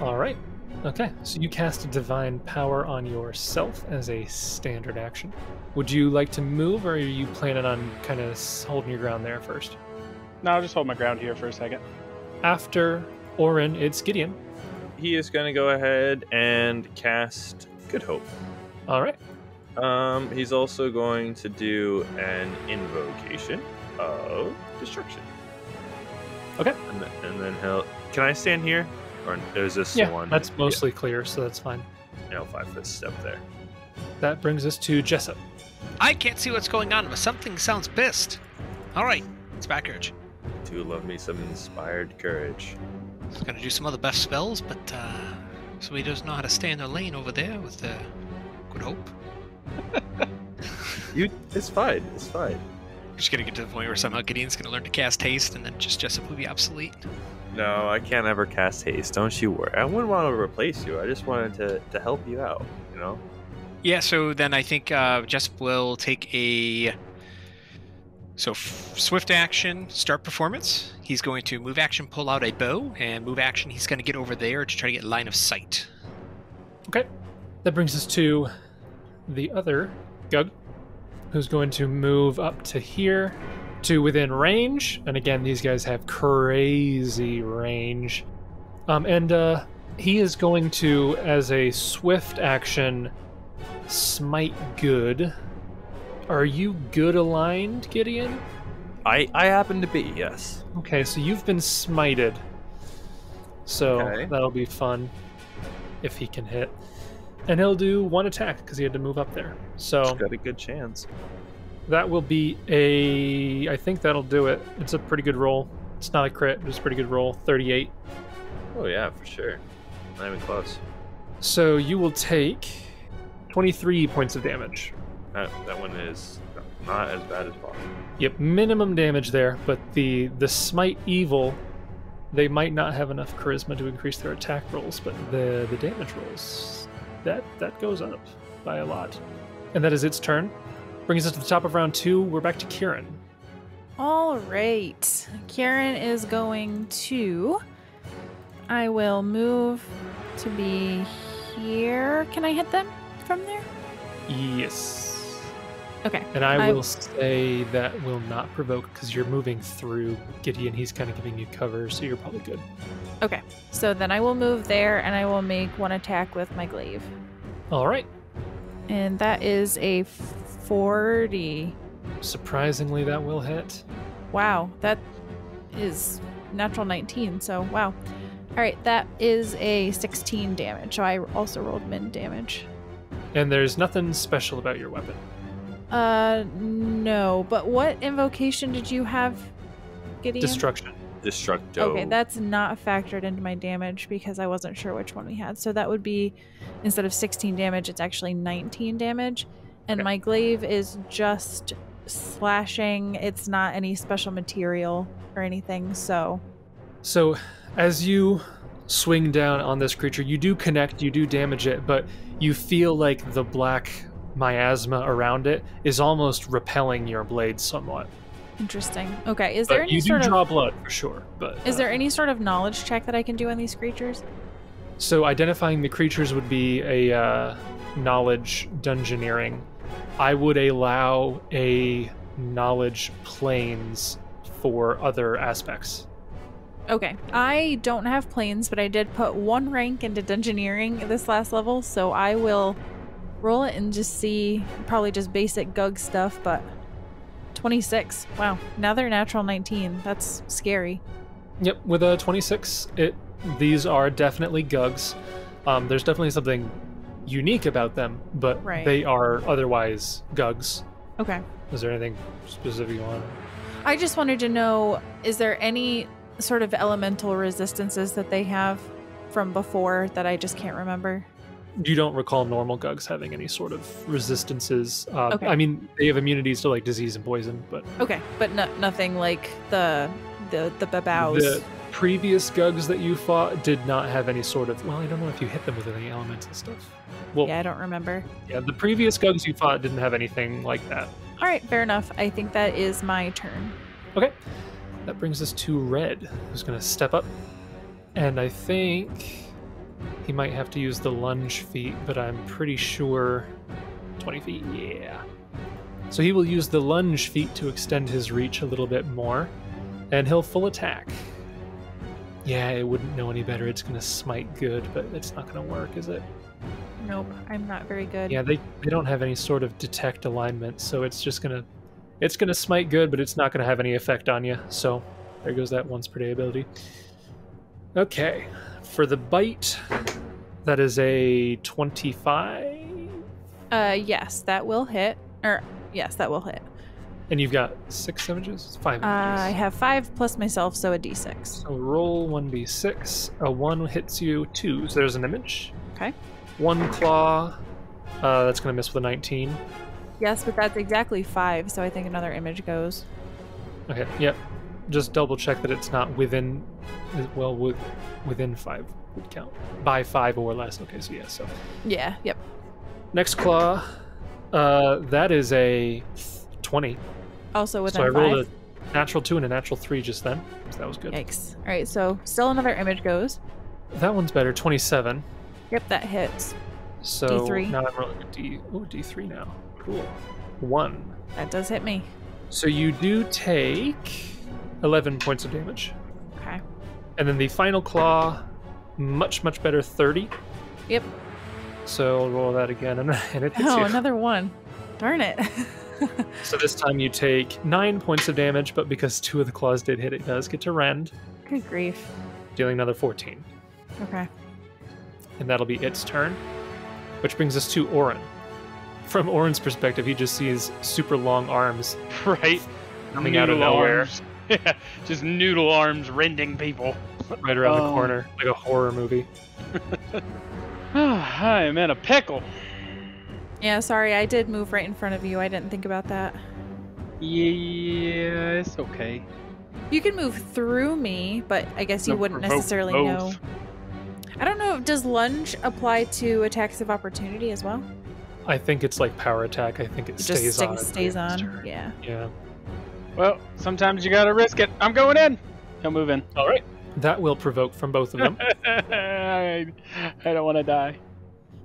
S1: All right. Okay, so you cast a Divine Power on yourself as a standard action. Would you like to move, or are you planning on kind of holding your ground there first?
S2: No, I'll just hold my ground here for a second.
S1: After Oran, it's Gideon.
S4: He is going to go ahead and cast Good Hope.
S1: All right.
S4: He's also going to do an invocation of destruction.
S1: Okay.
S4: And then he'll... Can I stand here? Or is this one?
S1: That's mostly clear, so that's fine.
S4: 5-foot step there.
S1: That brings us to Jessup.
S5: I can't see what's going on, but something sounds pissed. All right, it's back courage.
S4: Do love me some inspired courage.
S5: He's gonna do some other best spells, but so he doesn't know how to stay in their lane over there with the Good Hope.
S4: It's fine. It's fine.
S5: We're just gonna get to the point where somehow Gideon's gonna learn to cast haste, and then just Jessup will be obsolete.
S4: No, I can't ever cast haste. Don't you worry. I wouldn't want to replace you. I just wanted to help you out, you know?
S5: Yeah, so then I think Jessup will take a So swift action, start performance. He's going to move action, pull out a bow, and move action, he's going to get over there to try to get line of sight.
S1: Okay. That brings us to the other Gug, who's going to move up to here to within range. And again, these guys have crazy range. He is going to, as a swift action, smite good. Are you good aligned, Gideon?
S4: I happen to be, yes.
S1: Okay, so you've been smited. So that'll be fun if he can hit. And he'll do one attack because he had to move up there. So
S4: he's got a good chance.
S1: That will be I think that'll do it. It's a pretty good roll. It's not a crit, but it's a pretty good roll. 38.
S4: Oh yeah, for sure. Not even close.
S1: So you will take 23 points of damage.
S4: That one is not as bad as possible.
S1: Yep, minimum damage there, but the smite evil, they might not have enough charisma to increase their attack rolls, but the damage rolls, that goes up by a lot. And that is its turn. Brings us to the top of round 2. We're back to Kieran.
S3: All right. Kieran is going to... I will move to be here. Can I hit them from there?
S1: Yes.
S3: Okay.
S1: And I will say that will not provoke because you're moving through Gideon. He's kind of giving you cover, so you're probably good.
S3: Okay. So then I will move there and I will make one attack with my glaive.
S1: All right.
S3: And that is a 40.
S1: Surprisingly, that will hit.
S3: Wow. That is natural 19, so wow. All right, that is a 16 damage. So I also rolled min damage.
S1: And there's nothing special about your weapon.
S3: No. But what invocation did you have, Gideon?
S1: Destruction.
S4: Destructo.
S3: Okay, that's not factored into my damage because I wasn't sure which one we had. So that would be, instead of 16 damage, it's actually 19 damage. And my glaive is just slashing. It's not any special material or anything, so...
S1: So, as you swing down on this creature, you do connect, you do damage it, but you feel like the black miasma around it is almost repelling your blade somewhat.
S3: Interesting. Okay, is there any
S1: sort of... You do draw blood, for sure, but...
S3: Is there any sort of knowledge check that I can do on these creatures?
S1: So, identifying the creatures would be a knowledge dungeoneering. I would allow a knowledge planes for other aspects.
S3: Okay, I don't have planes, but I did put 1 rank into dungeoneering this last level, so I will roll it and just see, probably just basic Gug stuff, but 26. Wow, now they're natural 19. That's scary.
S1: Yep, with a 26, these are definitely Gugs. There's definitely something unique about them, but they are otherwise Gugs.
S3: Okay.
S1: Is there anything specific you want?
S3: I just wanted to know, is there any sort of elemental resistances that they have from before that I just can't remember?
S1: You don't recall normal Gugs having any sort of resistances.
S3: Okay.
S1: I mean, they have immunities to like disease and poison, but...
S3: Okay, but nothing like the babaus.
S1: The previous Gugs that you fought did not have any sort of... Well, I don't know if you hit them with any elemental stuff. Well,
S3: yeah, I don't remember.
S1: Yeah, the previous Gugs you fought didn't have anything like that.
S3: All right, fair enough. I think that is my turn.
S1: Okay. That brings us to Red, who's going to step up. And I think he might have to use the lunge feat, but I'm pretty sure 20 feet, yeah. So he will use the lunge feat to extend his reach a little bit more, and he'll full attack. Yeah, it wouldn't know any better. It's going to smite good, but it's not going to work, is it?
S3: Nope, I'm not very good.
S1: Yeah, they don't have any sort of detect alignment, so it's just going to... It's going to smite good, but it's not going to have any effect on you. So there goes that once per day ability. Okay. For the bite, that is a 25.
S3: Yes, that will hit. Yes, that will hit.
S1: And you've got 6 images? 5 images.
S3: I have 5 plus myself, so a d6.
S1: So roll 1d6. A 1 hits you 2. So there's an image.
S3: Okay.
S1: 1 claw. That's going to miss with a 19.
S3: Yes, but that's exactly 5, so I think another image goes.
S1: Okay, yep. Just double check that it's not within... Well, within 5 would count. By 5 or less. Okay, so yeah, so...
S3: Yeah, yep.
S1: Next claw. That is a 20.
S3: Also within 5.
S1: So I rolled a natural 2 and a natural 3 just then. So that was good.
S3: Yikes. All right, so still another image goes.
S1: That one's better. 27.
S3: Yep, that hits.
S1: So
S3: D3.
S1: now I'm rolling a D3 now. Cool. 1.
S3: That does hit me.
S1: So you do take 11 points of damage.
S3: Okay.
S1: And then the final claw, much, much better, 30.
S3: Yep.
S1: So I'll roll that again, and it hits you.
S3: Oh, another 1. Darn it.
S1: So this time you take 9 points of damage, but because 2 of the claws did hit, it does get to rend.
S3: Good grief.
S1: Dealing another 14.
S3: Okay.
S1: And that'll be its turn. Which brings us to Oran. From Oran's perspective, he just sees super long arms.
S2: Right.
S1: Coming out of nowhere.
S2: Arms. Yeah, just noodle arms rending people.
S1: Right around the corner, like a horror movie.
S2: I am in a pickle.
S3: Yeah, sorry, I did move right in front of you. I didn't think about that.
S2: Yeah, it's okay.
S3: You can move through me, but I guess you wouldn't necessarily know. I don't know. Does lunge apply to attacks of opportunity as well?
S1: I think it's like power attack. I think it stays on.
S3: Stays on. Yeah.
S1: Yeah.
S2: Well, sometimes you gotta risk it. I'm going in. He'll move in.
S1: All right. That will provoke from both of them.
S2: I don't want to die.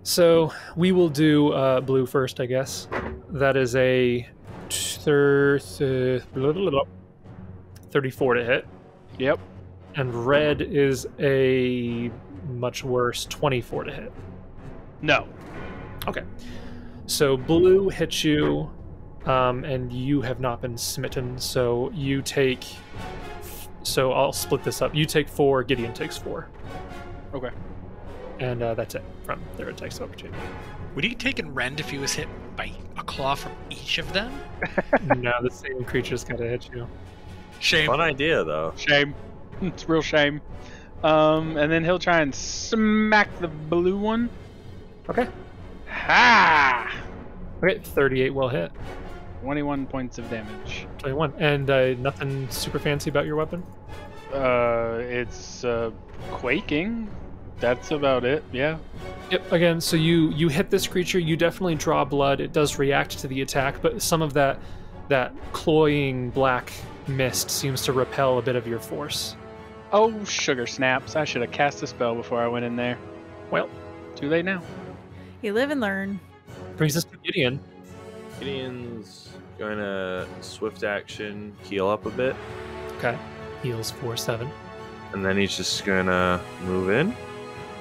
S1: So we will do blue first, I guess. That is a 34 to hit.
S2: Yep.
S1: And red is a much worse 24 to hit.
S2: No.
S1: Okay. So blue hits you, and you have not been smitten. So you take... So I'll split this up. You take 4, Gideon takes 4.
S2: Okay.
S1: And that's it from their attacks of opportunity.
S5: Would he take and rend if he was hit by a claw from each of them?
S1: No, the same creature's got to hit you.
S5: Shame.
S4: Fun idea, though.
S2: Shame. It's real shame. And then he'll try and smack the blue one.
S1: Okay.
S2: Ha!
S1: Okay, 38 will hit.
S2: 21 points of damage.
S1: 21. And nothing super fancy about your weapon?
S2: It's quaking. That's about it, yeah.
S1: Yep, again, so you hit this creature, you definitely draw blood, it does react to the attack, but some of that cloying black mist seems to repel a bit of your force.
S2: Oh, sugar snaps. I should have cast a spell before I went in there.
S1: Well,
S2: too late now.
S3: You live and learn.
S1: Brings us to Gideon.
S4: Gideon's going to swift action, heal up a bit.
S1: Okay, heals 4-7.
S4: And then he's just going to move in.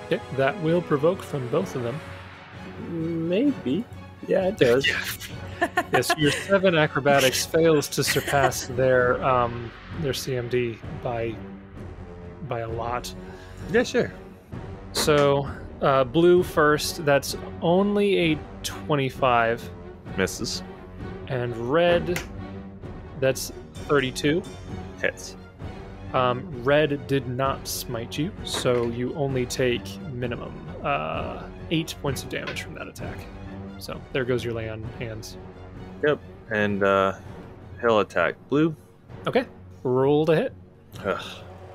S1: Okay, that will provoke from both of them.
S4: Maybe. Yeah, it does.
S1: Yes, your 7 acrobatics fails to surpass their CMD by a lot.
S4: Yeah, sure.
S1: So, blue first, that's only a 25.
S4: Misses.
S1: And red, that's 32.
S4: Hits.
S1: Red did not smite you, so you only take minimum 8 points of damage from that attack. So there goes your lay on hands.
S4: Yep, and he'll attack blue.
S1: Okay, roll to hit.
S4: Ugh.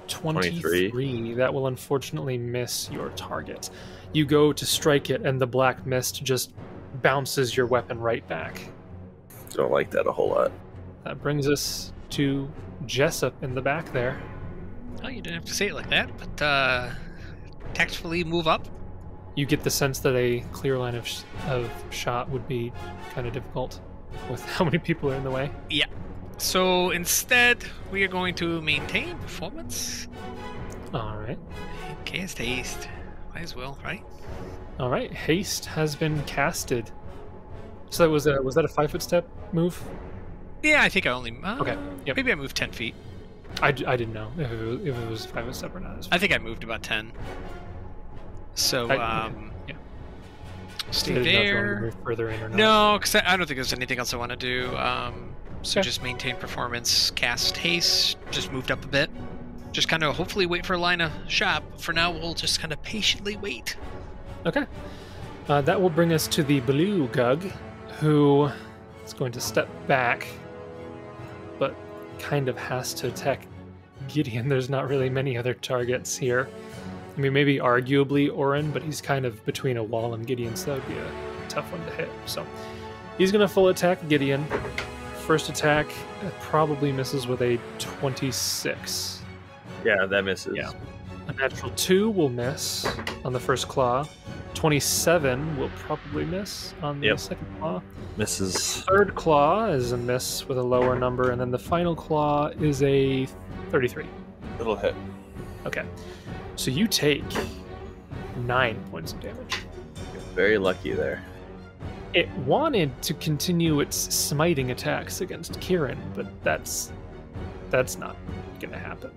S1: 23. That will unfortunately miss your target. You go to strike it, and the black mist just bounces your weapon right back.
S4: Don't like that a whole lot.
S1: That brings us to Jessup in the back there.
S5: Oh, you didn't have to say it like that, but tactfully move up.
S1: You get the sense that a clear line of shot would be kind of difficult with how many people are in the way.
S5: Yeah. So instead, we are going to maintain performance.
S1: All right.
S5: Cast haste. Might as well, right?
S1: All right. Haste has been casted. So was that a 5-foot step move?
S5: Yeah, I think I only...
S1: okay. Yep.
S5: Maybe I moved 10 feet.
S1: I didn't know if it was 5-foot step or not.
S5: I think I moved about 10. So,
S1: yeah.
S5: Stay there.
S1: To move further in or not.
S5: No, because I don't think there's anything else I want to do. So
S1: okay.
S5: Just maintain performance, cast haste, just moved up a bit. Just kind of hopefully wait for a line of shot. For now, we'll just kind of patiently wait.
S1: Okay. That will bring us to the blue Gug, who is going to step back, but kind of has to attack Gideon. There's not really many other targets here. I mean, maybe arguably Oran, but he's kind of between a wall and Gideon, so that would be a tough one to hit. So he's going to full attack Gideon first attack probably misses with a 26.
S4: Yeah, that misses.
S1: Yeah. A natural 2 will miss on the first claw. 27 will probably miss on the second claw.
S4: Misses.
S1: Third claw is a miss with a lower number, and then the final claw is a 33.
S4: It'll hit.
S1: Okay. So you take 9 points of damage.
S4: You're very lucky there.
S1: It wanted to continue its smiting attacks against Kieran, but that's not going to happen.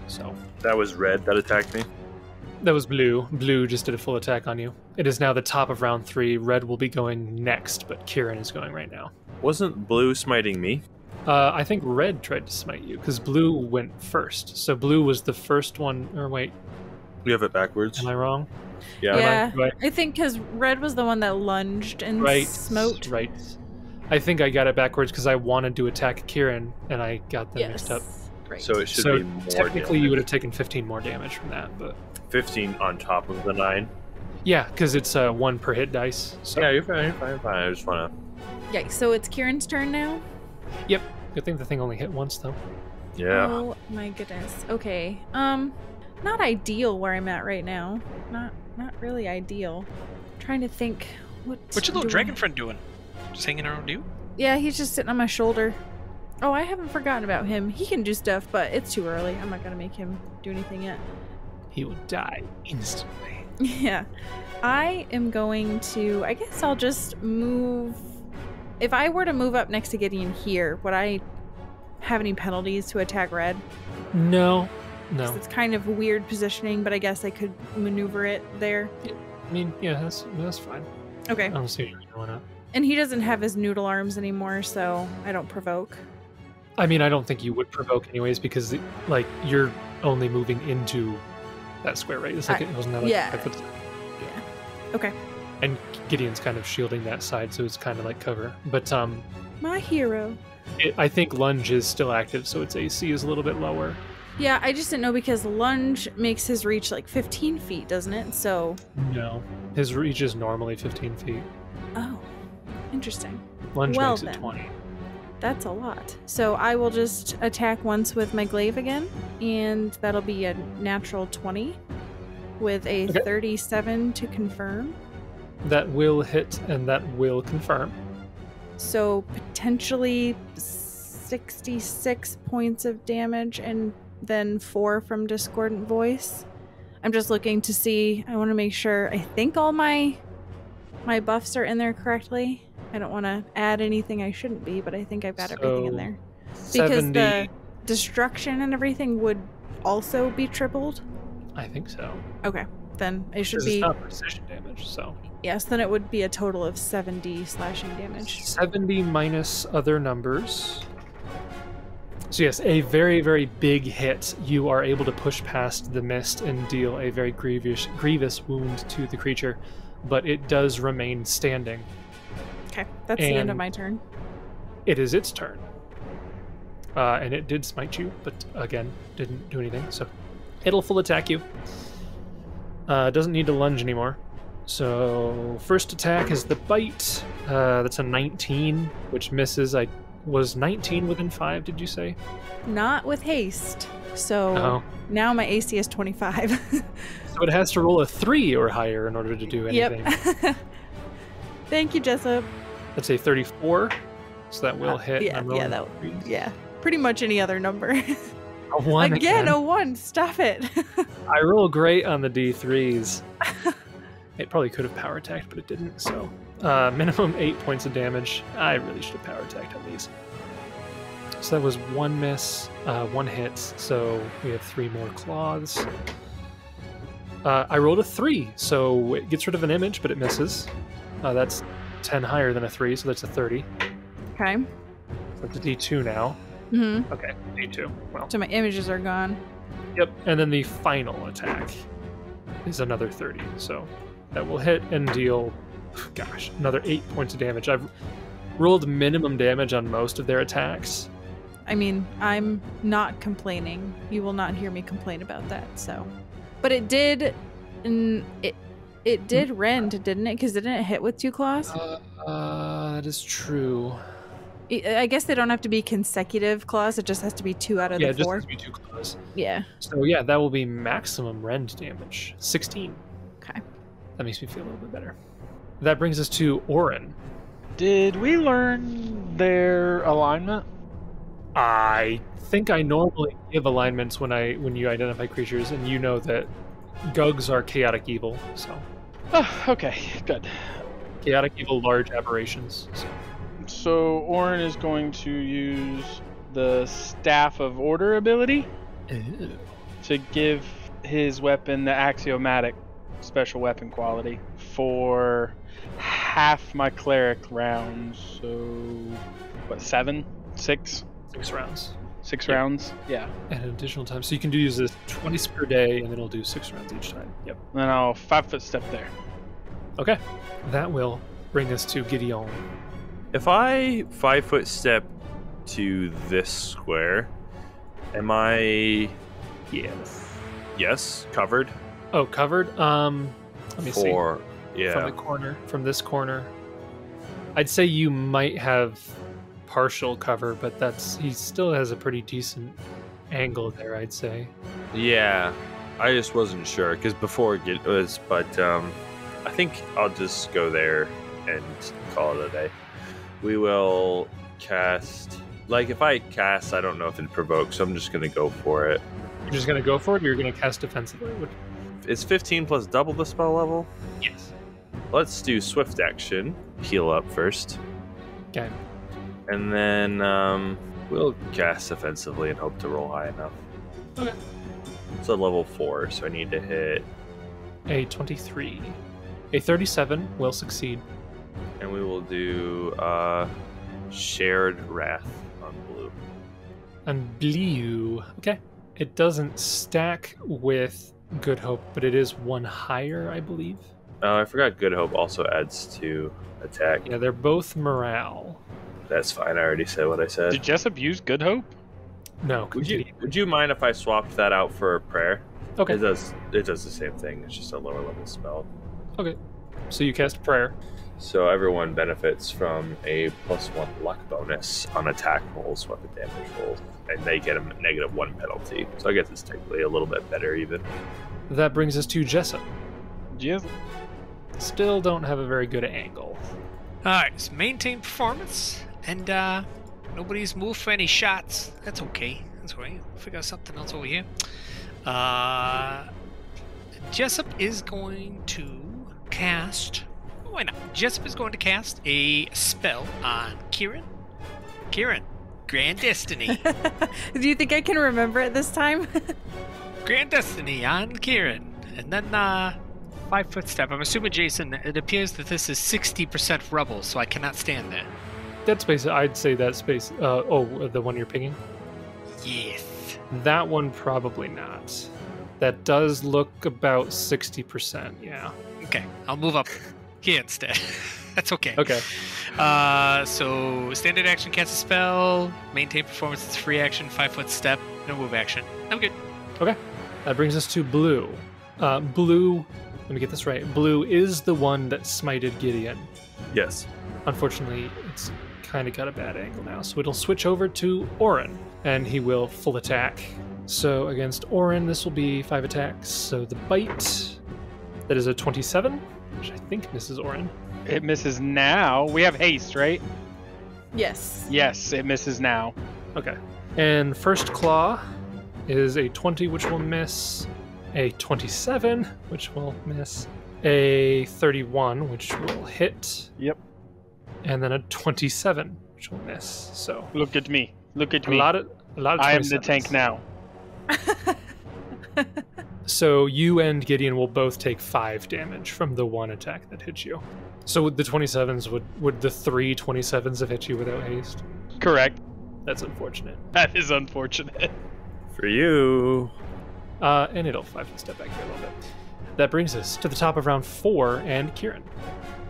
S1: So
S4: that was red that attacked me?
S1: That was blue. Blue just did a full attack on you. It is now the top of round 3. Red will be going next, but Kieran is going right now.
S4: Wasn't blue smiting me?
S1: I think red tried to smite you, because blue went first. So blue was the first one, or wait.
S4: You have it backwards.
S1: Am I wrong?
S3: Yeah. I think because red was the one that lunged and smote.
S1: Right. I think I got it backwards because I wanted to attack Kieran, and I got them mixed up.
S3: Right.
S4: So it should be more
S1: technically
S4: damage.
S1: You would have taken 15 more damage from that, but
S4: 15 on top of the 9.
S1: Yeah, because it's 1 per hit dice. So.
S4: Yeah, you're fine. I just want to.
S3: Yeah. So it's Kieran's turn now.
S1: Yep. Good thing the thing only hit once though.
S4: Yeah.
S3: Oh my goodness. Okay. Not ideal where I'm at right now. Not really ideal. I'm trying to think.
S5: What's your little dragon friend doing? Just hanging around you?
S3: Yeah, he's just sitting on my shoulder. Oh, I haven't forgotten about him. He can do stuff, but it's too early. I'm not gonna make him do anything yet.
S1: He will die instantly.
S3: Yeah. I am going to... I guess I'll just move... If I were to move up next to Gideon here, would I have any penalties to attack red?
S1: No.
S3: It's kind of weird positioning, but I guess I could maneuver it there.
S1: I mean, yeah, that's fine.
S3: Okay.
S1: I don't see why not.
S3: And he doesn't have his noodle arms anymore, so I don't provoke.
S1: I mean, I don't think you would provoke anyways because, like, you're only moving into that square, right? It's like it wasn't that like
S3: yeah.
S1: 5 foot.
S3: Yeah. Okay.
S1: And Gideon's kind of shielding that side, so it's kind of like cover. But
S3: my hero.
S1: I think lunge is still active, so its AC is a little bit lower.
S3: Yeah, I just didn't know because lunge makes his reach like 15 feet, doesn't it? So
S1: no, his reach is normally 15 feet.
S3: Oh, interesting.
S1: Lunge makes it 20.
S3: That's a lot. So I will just attack once with my glaive again, and that'll be a natural 20 with a 37 to confirm.
S1: That will hit, and that will confirm.
S3: So potentially 66 points of damage, and then 4 from Discordant Voice. I'm just looking to see. I want to make sure. I think all my buffs are in there correctly. I don't want to add anything I shouldn't be, but I think I've got everything in there. Because
S1: 70...
S3: the destruction and everything would also be tripled?
S1: I think so.
S3: Okay, then it should be...
S1: It's not precision damage, so...
S3: Yes, then it would be a total of 70 slashing damage.
S1: 70 minus other numbers. So yes, a very, very big hit. You are able to push past the mist and deal a very grievous wound to the creature, but it does remain standing.
S3: Okay, that's the end of my turn.
S1: It is its turn. And it did smite you, but again, didn't do anything, so it'll full attack you. Doesn't need to lunge anymore. So first attack is the bite. That's a 19, which misses. I was 19 within 5, did you say?
S3: Not with haste. So now my AC is 25.
S1: So it has to roll a 3 or higher in order to do anything.
S3: Yep. Thank you, Jessup.
S1: That's a 34, so that will hit.
S3: Yeah, pretty much any other number.
S1: A 1
S3: again. A 1. Stop it.
S1: I roll great on the D3s. It probably could have power attacked, but it didn't. So minimum 8 points of damage. I really should have power attacked at least. So that was 1 miss, 1 hit. So we have 3 more claws. I rolled a 3, so it gets rid of an image, but it misses. That's 10 higher than a 3, so that's a 30.
S3: Okay.
S1: So it's a D2 now.
S3: Mm-hmm.
S1: Okay, D2. Well.
S3: So my images are gone.
S1: Yep, and then the final attack is another 30. So that will hit and deal, gosh, another 8 points of damage. I've rolled minimum damage on most of their attacks.
S3: I mean, I'm not complaining. You will not hear me complain about that. So, but it did, it did rend, didn't it? Because didn't it hit with 2 claws?
S1: That is true.
S3: I guess they don't have to be consecutive claws. It just has to be 2 out of the 4.
S1: Yeah, it just has to be 2 claws.
S3: Yeah.
S1: So yeah, that will be maximum rend damage. 16.
S3: Okay.
S1: That makes me feel a little bit better. That brings us to Oran.
S2: Did we learn their alignment?
S1: I think I normally give alignments when you identify creatures, and you know that Gugs are chaotic evil, so.
S2: Oh, okay, good.
S1: Chaotic evil, large aberrations.
S2: So Oran is going to use the Staff of Order ability to give his weapon the axiomatic special weapon quality for half my cleric rounds. So, what, 7? 6?
S1: 6 rounds.
S2: 6 rounds? Yeah.
S1: And an additional time. So you can use this twice per day, and then it'll do 6 rounds each time. Yep.
S2: Then I'll 5-foot step there.
S1: Okay. That will bring us to Gideon.
S4: If I 5-foot step to this square, am I... Yes, covered?
S1: Oh, covered? Let me see.
S4: Yeah.
S1: From the corner, from this corner. I'd say you might have partial cover, but he still has a pretty decent angle there, I'd say.
S4: Yeah, I just wasn't sure, because before it was, but I think I'll just go there and call it a day. We will cast, like if I cast, I don't know if it provokes, so I'm just going to go for it.
S1: You're just going to go for it, or you're going to cast defensively?
S4: It's 15 plus double the spell level?
S1: Yes.
S4: Let's do swift action, heal up first.
S1: Okay.
S4: And then we'll cast offensively and hope to roll high enough.
S1: Okay.
S4: It's a level 4, so I need to hit
S1: a 23. A 37 will succeed.
S4: And we will do Shared Wrath on blue.
S1: On blue. Okay. It doesn't stack with Good Hope, but it is 1 higher, I believe.
S4: I forgot Good Hope also adds to attack.
S1: Yeah, they're both morale.
S4: That's fine. I already said what I said.
S2: Did Jessup use Good Hope?
S1: No.
S4: Would you mind if I swapped that out for prayer?
S1: Okay.
S4: It does the same thing. It's just a lower level spell.
S1: Okay. So you cast prayer.
S4: So everyone benefits from a +1 luck bonus on attack rolls, weapon damage rolls, and they get a -1 penalty. So I guess it's technically a little bit better even.
S1: That brings us to Jessup.
S2: Jessup.
S1: Still don't have a very good angle.
S5: Alright, so maintain performance, and nobody's moved for any shots. That's okay. That's all right. We'll figure out something else over here. Jessup is going to cast... Why not? Jessup is going to cast a spell on Kieran. Kieran, Grand Destiny.
S3: Do you think I can remember it this time?
S5: Grand Destiny on Kieran. And then 5-foot step. I'm assuming, Jason, it appears that this is 60% rubble, so I cannot stand there.
S1: That space, I'd say that space... the one you're pinging?
S5: Yes.
S1: That one, probably not. That does look about 60%, yeah.
S5: Okay, I'll move up here instead. That's okay.
S1: Okay.
S5: So, standard action, cast a spell, maintain performance, it's free action, 5-foot step, no move action. I'm good.
S1: Okay. That brings us to Blue. Blue, let me get this right. Blue is the one that smited Gideon.
S4: Yes.
S1: Unfortunately, it's kind of got a bad angle now, so it'll switch over to Oran, and he will full attack. So against Oran, this will be 5 attacks. So the bite, that is a 27, which I think misses Oran.
S2: It misses now. We have haste, right?
S3: Yes.
S2: Yes, it misses now.
S1: Okay. And first claw is a 20, which will miss. A 27, which will miss. A 31, which will hit.
S2: Yep.
S1: And then a 27, which will miss. So
S2: look at me. Look at me.
S1: A lot of
S2: I am the tank now.
S1: So you and Gideon will both take 5 damage from the 1 attack that hit you. So with the 27s, would the 3 27s have hit you without haste?
S2: Correct.
S1: That's unfortunate.
S2: That is unfortunate.
S4: For you.
S1: And it'll 5 step back here a little bit. That brings us to the top of round 4 and Kieran.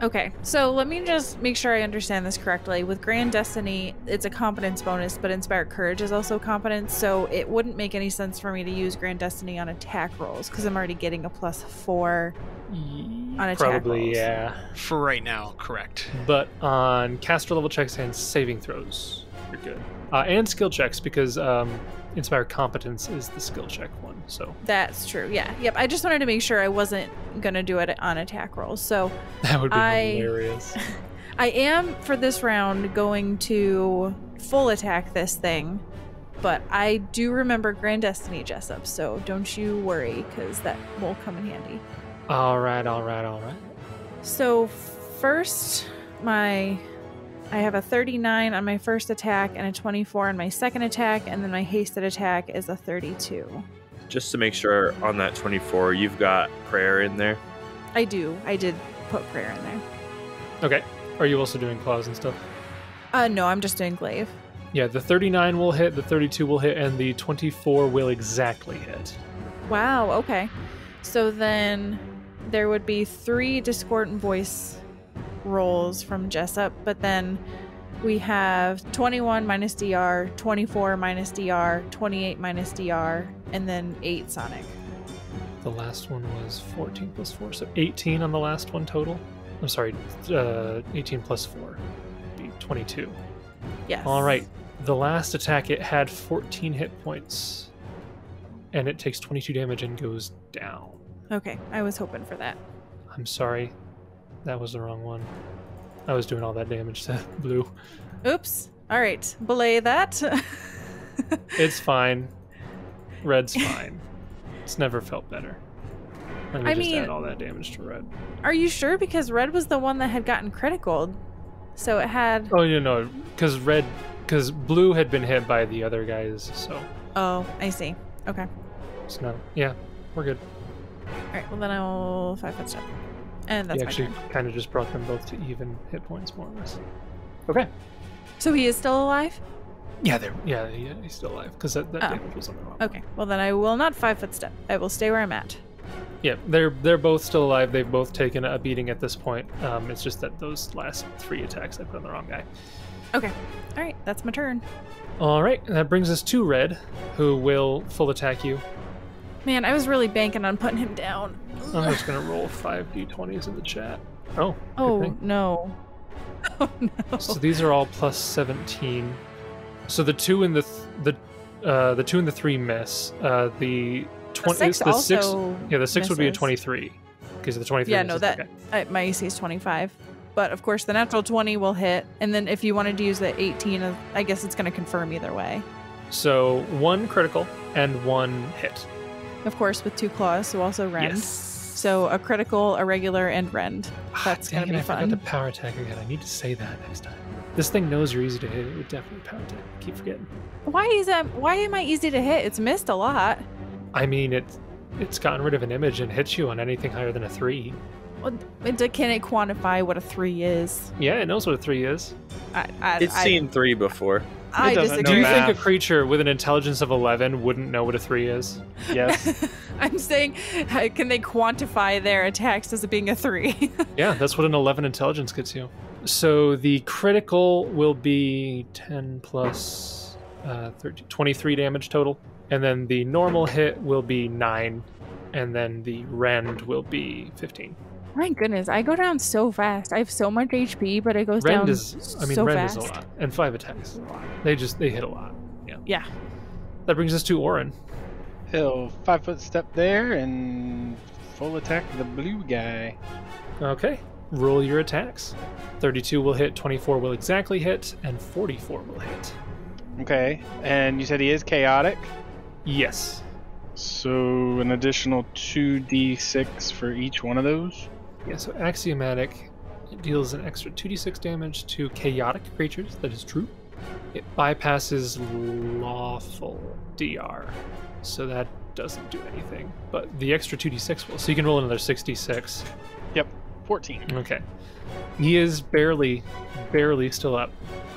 S3: Okay, so let me just make sure I understand this correctly. With Grand Destiny, it's a competence bonus, but Inspired Courage is also competence, so it wouldn't make any sense for me to use Grand Destiny on attack rolls, because I'm already getting a +4 on attack
S1: Probably,
S3: rolls.
S1: yeah.
S5: For right now, correct.
S1: But on caster level checks and saving throws, you're good. And skill checks, because Inspired Competence is the skill check one, so.
S3: That's true, yeah. Yep, I just wanted to make sure I wasn't going to do it on attack rolls, so.
S1: That would be hilarious.
S3: I am, for this round, going to full attack this thing, but I do remember Grand Destiny, Jessup, so don't you worry, because that will come in handy.
S1: All right.
S3: So first, I have a 39 on my first attack and a 24 on my second attack, and then my hasted attack is a 32.
S4: Just to make sure, on that 24, you've got prayer in there?
S3: I do. I did put prayer in there.
S1: Okay. Are you also doing claws and stuff?
S3: No, I'm just doing glaive.
S1: Yeah, the 39 will hit, the 32 will hit, and the 24 will exactly hit.
S3: Wow, okay. So then there would be 3 discordant voice rolls from Jessup, but then we have 21 minus DR, 24 minus DR, 28 minus DR, and then 8 sonic.
S1: The last one was 14 plus 4, so 18 on the last one total. I'm sorry, 18 plus 4 would be 22.
S3: Yes.
S1: All right, the last attack, it had 14 hit points, and it takes 22 damage and goes down.
S3: Okay, I was hoping for that.
S1: I'm sorry, that was the wrong one. I was doing all that damage to blue.
S3: Oops. All right, belay that.
S1: It's fine. Red's fine. It's never felt better. Let me just add all that damage to red.
S3: Are you sure? Because red was the one that had gotten critical, so it had.
S1: Oh, because blue had been hit by the other guys, so.
S3: Oh, I see. Okay.
S1: So no, yeah, we're good.
S3: All right. Well, then I'll 5-foot step, and that's
S1: He
S3: my
S1: actually
S3: turn.
S1: kind of just brought them both to even hit points, more or less. Okay.
S3: So he is still alive?
S1: Yeah, he's still alive because that damage was on the wrong.
S3: Okay. Well, then I will not 5-foot step. I will stay where I'm at.
S1: Yeah, they're both still alive. They've both taken a beating at this point. It's just that those last 3 attacks I put on the wrong guy. Okay.
S3: All right. That's my turn.
S1: All right, and that brings us to Red, who will full attack you.
S3: Man, I was really banking on putting him down.
S1: I'm just gonna roll 5 d20s in the chat. Oh.
S3: No. Oh no.
S1: So these are all plus 17. So the 2 and the 2 and the 3 miss. The 20
S3: 6
S1: the 6. Yeah, the 6
S3: misses.
S1: would be a 23 because of the 23.
S3: Yeah, no,
S1: misses.
S3: that my AC is 25. But of course, the natural 20 will hit, and then if you wanted to use the 18, I guess it's going to confirm either way.
S1: So 1 critical and 1 hit.
S3: Of course, with 2 claws, so also rend.
S1: Yes.
S3: So a critical, a regular, and rend. That's going to be fun.
S1: I forgot to power attack again. I need to say that next time. This thing knows you're easy to hit. It would definitely power attack. I keep forgetting.
S3: Why am I easy to hit? It's missed a lot.
S1: I mean, it's gotten rid of an image and hits you on anything higher than a 3.
S3: Well, can it quantify what a 3 is?
S1: Yeah, it knows what a 3 is.
S4: It's seen 3 before.
S3: I disagree.
S1: Do you think a creature with an intelligence of 11 wouldn't know what a 3 is?
S2: Yes.
S3: I'm saying, can they quantify their attacks as it being a 3?
S1: Yeah, that's what an 11 intelligence gets you. So the critical will be 10 plus 13, 23 damage total. And then the normal hit will be 9. And then the rend will be 15.
S3: My goodness, I go down so fast. I have so much HP, but it goes down so fast.
S1: Rend is a lot. And 5 attacks is a lot. They hit a lot. Yeah.
S3: Yeah.
S1: That brings us to Oran.
S2: He'll 5-foot step there and full attack the blue guy.
S1: Okay. Roll your attacks. 32 will hit, 24 will exactly hit, and 44 will hit.
S2: Okay. And you said he is chaotic?
S1: Yes.
S2: So an additional 2d6 for each one of those?
S1: Yeah, so axiomatic, it deals an extra 2d6 damage to chaotic creatures. That is true. It bypasses lawful DR, so that doesn't do anything. But the extra 2d6 will, so you can roll another 6d6.
S2: Yep, 14.
S1: Okay. He is barely still up.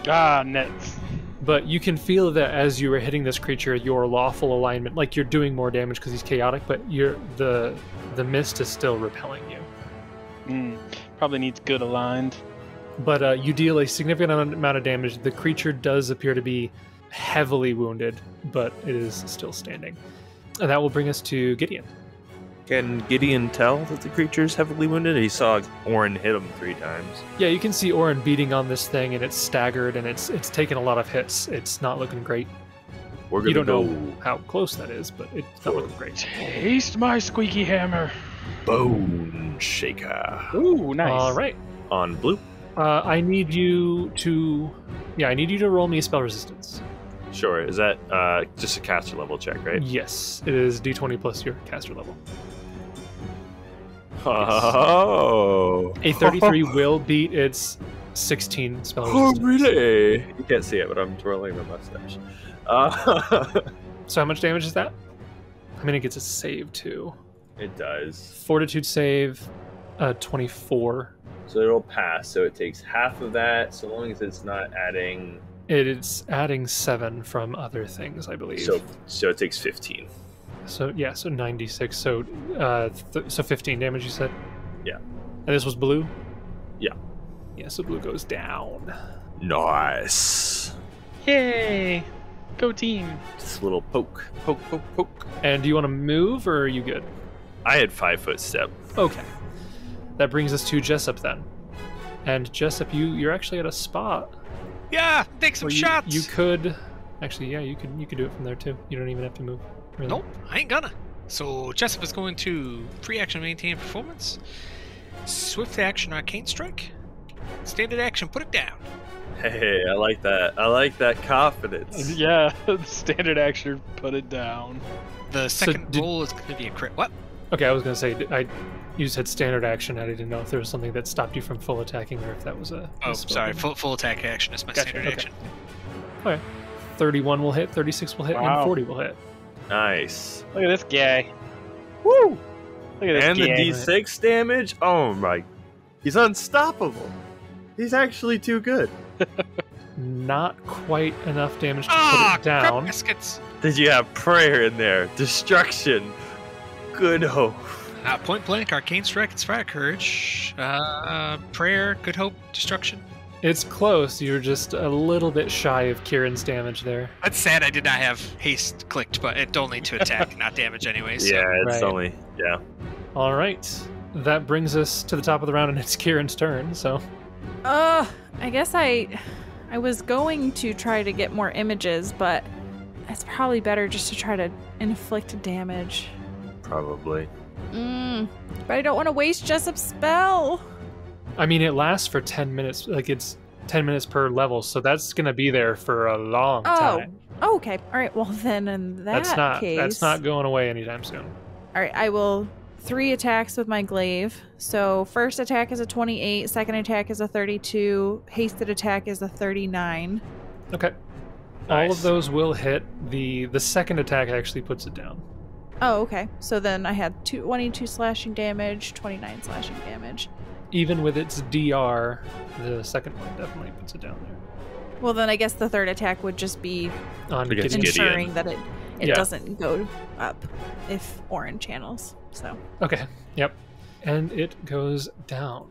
S2: Ah, nets.
S1: But you can feel that as you are hitting this creature, your lawful alignment, like you're doing more damage because he's chaotic, but the mist is still repelling you.
S2: Probably needs good aligned.
S1: But you deal a significant amount of damage. The creature does appear to be heavily wounded, but it is still standing. And that will bring us to Gideon.
S4: Can Gideon tell that the creature is heavily wounded? He saw Oran hit him 3 times.
S1: Yeah, you can see Oran beating on this thing, and it's staggered, and it's taken a lot of hits. It's not looking great. You don't know how close that is, but it's not looking great.
S2: Taste my squeaky hammer.
S4: Bone shaker.
S2: Ooh, nice.
S1: All right.
S4: On blue.
S1: I need you to roll me a spell resistance.
S4: Sure. Is that just a caster level check, right?
S1: Yes, it is D20 plus your caster level.
S4: Oh.
S1: A 33 will beat its 16 spell resistance.
S4: Oh, really? You can't see it, but I'm twirling my mustache.
S1: So how much damage is that? I mean, it gets a save too.
S4: It does.
S1: Fortitude save, 24.
S4: So it'll pass, so it takes half of that, so long as it's not adding...
S1: It is adding 7 from other things, I believe.
S4: So it takes 15.
S1: So, yeah, so 96. So, so 15 damage, you said?
S4: Yeah.
S1: And this was blue?
S4: Yeah.
S1: Yeah, so blue goes down.
S4: Nice.
S2: Yay! Go team.
S4: Just a little poke. Poke.
S1: And do you want to move, or are you good?
S4: I had 5-foot step.
S1: Okay. That brings us to Jessup then. And Jessup, you're actually at a spot.
S5: Yeah, take some shots.
S1: You could actually, yeah, you could do it from there too. You don't even have to move. Really.
S5: Nope, I ain't gonna. So Jessup is going to free action maintain performance, swift action arcane strike, standard action put it down.
S4: Hey, I like that. I like that confidence.
S2: Yeah, standard action put it down.
S5: The second roll is going to be a crit. What?
S1: Okay, I was going to say, you said standard action. I didn't know if there was something that stopped you from full attacking or if that was a...
S5: Oh, sorry. Full attack action is my standard action.
S1: Okay. 31 will hit, 36 will hit, and 40 will hit.
S4: Nice.
S2: Look at this guy. Woo! Look at this
S4: and
S2: guy.
S4: And the D6 damage? Oh my... He's unstoppable. He's actually too good.
S1: Not quite enough damage to put it down.
S5: Biscuits.
S4: Did you have prayer in there? Destruction. Good hope.
S5: Point blank, arcane strike, it's fire courage. Prayer, good hope, destruction.
S1: It's close. You're just a little bit shy of Kieran's damage there.
S5: That's sad I did not have haste clicked, but it's only to attack, not damage anyway. So.
S4: Yeah, it's only, yeah.
S1: All right. That brings us to the top of the round, and it's Kieran's turn, so...
S3: I guess I was going to try to get more images, but it's probably better just to try to inflict damage.
S4: Probably.
S3: But I don't want to waste Jessup's spell.
S1: I mean, it lasts for 10 minutes. Like, it's 10 minutes per level, so that's going to be there for a long time.
S3: Oh, okay. All right, well then in that case...
S1: That's not going away anytime soon.
S3: All right, I will... 3 attacks with my glaive. So first attack is a 28, second attack is a 32, hasted attack is a 39.
S1: Okay. Nice. All of those will hit. The second attack actually puts it down.
S3: Oh, okay. So then I had 22 slashing damage, 29 slashing damage.
S1: Even with its DR, the second one definitely puts it down there.
S3: Well, then I guess the third attack would just be
S1: on
S3: ensuring that it doesn't go up if Oran channels. So
S1: okay, yep, and it goes down.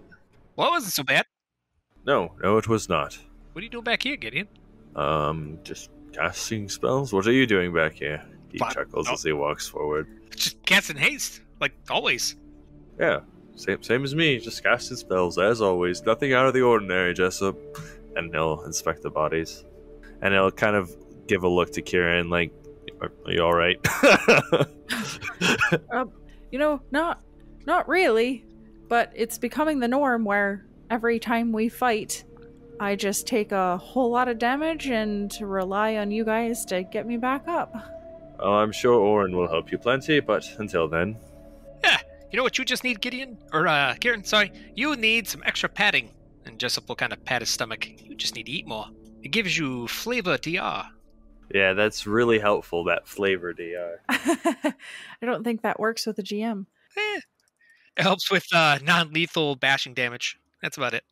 S5: Well, wasn't so bad.
S4: No, it was not.
S5: What are you doing back here, Gideon?
S4: Just casting spells. What are you doing back here? He chuckles as he walks forward.
S5: Just casting haste, like always.
S4: Yeah, same as me. Just casting spells as always. Nothing out of the ordinary, Jessup. And he'll inspect the bodies, and he'll kind of give a look to Kieran, like, "Are you all right?"
S3: Not really, but it's becoming the norm where every time we fight, I just take a whole lot of damage and rely on you guys to get me back up.
S4: Oh, I'm sure Oran will help you plenty, but until then...
S5: Yeah, you know what you just need, Gideon? Or, Kieran, sorry. You need some extra padding. And Jessup will kind of pat his stomach. You just need to eat more. It gives you flavor DR.
S4: Yeah, that's really helpful, that flavor DR.
S3: I don't think that works with the GM.
S5: It helps with non-lethal bashing damage. That's about it.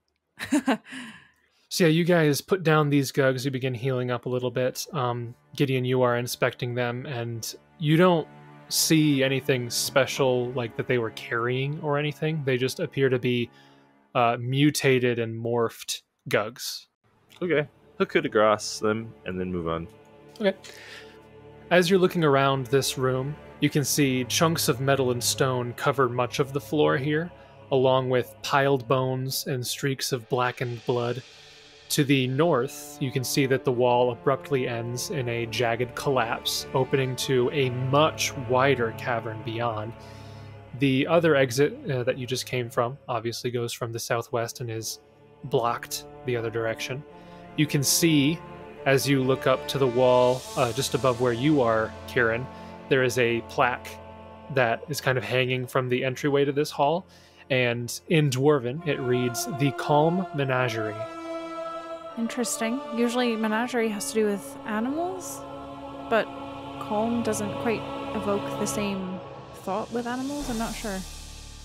S1: So yeah, you guys put down these gugs. You begin healing up a little bit. Gideon, you are inspecting them, and you don't see anything special like that they were carrying or anything. They just appear to be mutated and morphed Gugs.
S4: Okay. Hook it across them and then move on.
S1: Okay. As you're looking around this room, you can see chunks of metal and stone cover much of the floor here, along with piled bones and streaks of blackened blood. To the north, you can see that the wall abruptly ends in a jagged collapse, opening to a much wider cavern beyond. The other exit that you just came from obviously goes from the southwest and is blocked the other direction. You can see, as you look up to the wall just above where you are, Kieran, there is a plaque that is kind of hanging from the entryway to this hall, and in Dwarven it reads, "The Calm Menagerie."
S3: Interesting. Usually menagerie has to do with animals, but calm doesn't quite evoke the same thought with animals. I'm not sure.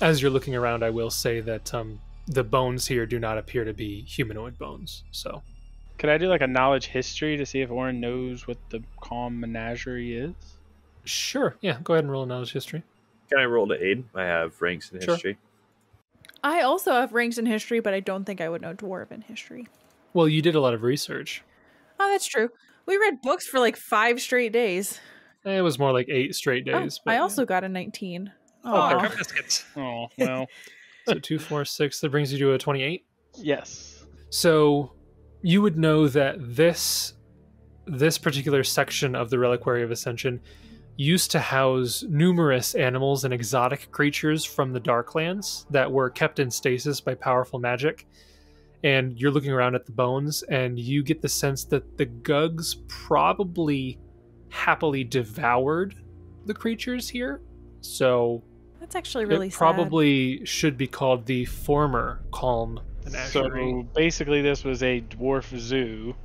S1: As you're looking around, I will say that the bones here do not appear to be humanoid bones. So,
S2: could I do like a knowledge history to see if Oran knows what the calm menagerie is?
S1: Sure. Yeah, go ahead and roll a knowledge history.
S4: Can I roll to aid? I have ranks in history.
S3: I also have ranks in history, but I don't think I would know Dwarven history.
S1: Well, you did a lot of research.
S3: Oh, that's true. We read books for like 5 straight days.
S1: It was more like 8 straight days.
S3: I also got a 19.
S5: Oh, biscuits.
S2: Oh, well.
S1: So 2, 4, 6. That brings you to a 28?
S2: Yes.
S1: So you would know that this particular section of the Reliquary of Ascension used to house numerous animals and exotic creatures from the Darklands that were kept in stasis by powerful magic. And you're looking around at the bones, and you get the sense that the Gugs probably happily devoured the creatures here. So
S3: that's actually really sad.
S1: Probably should be called the former Calm Menagerie.
S2: So basically this was a dwarf zoo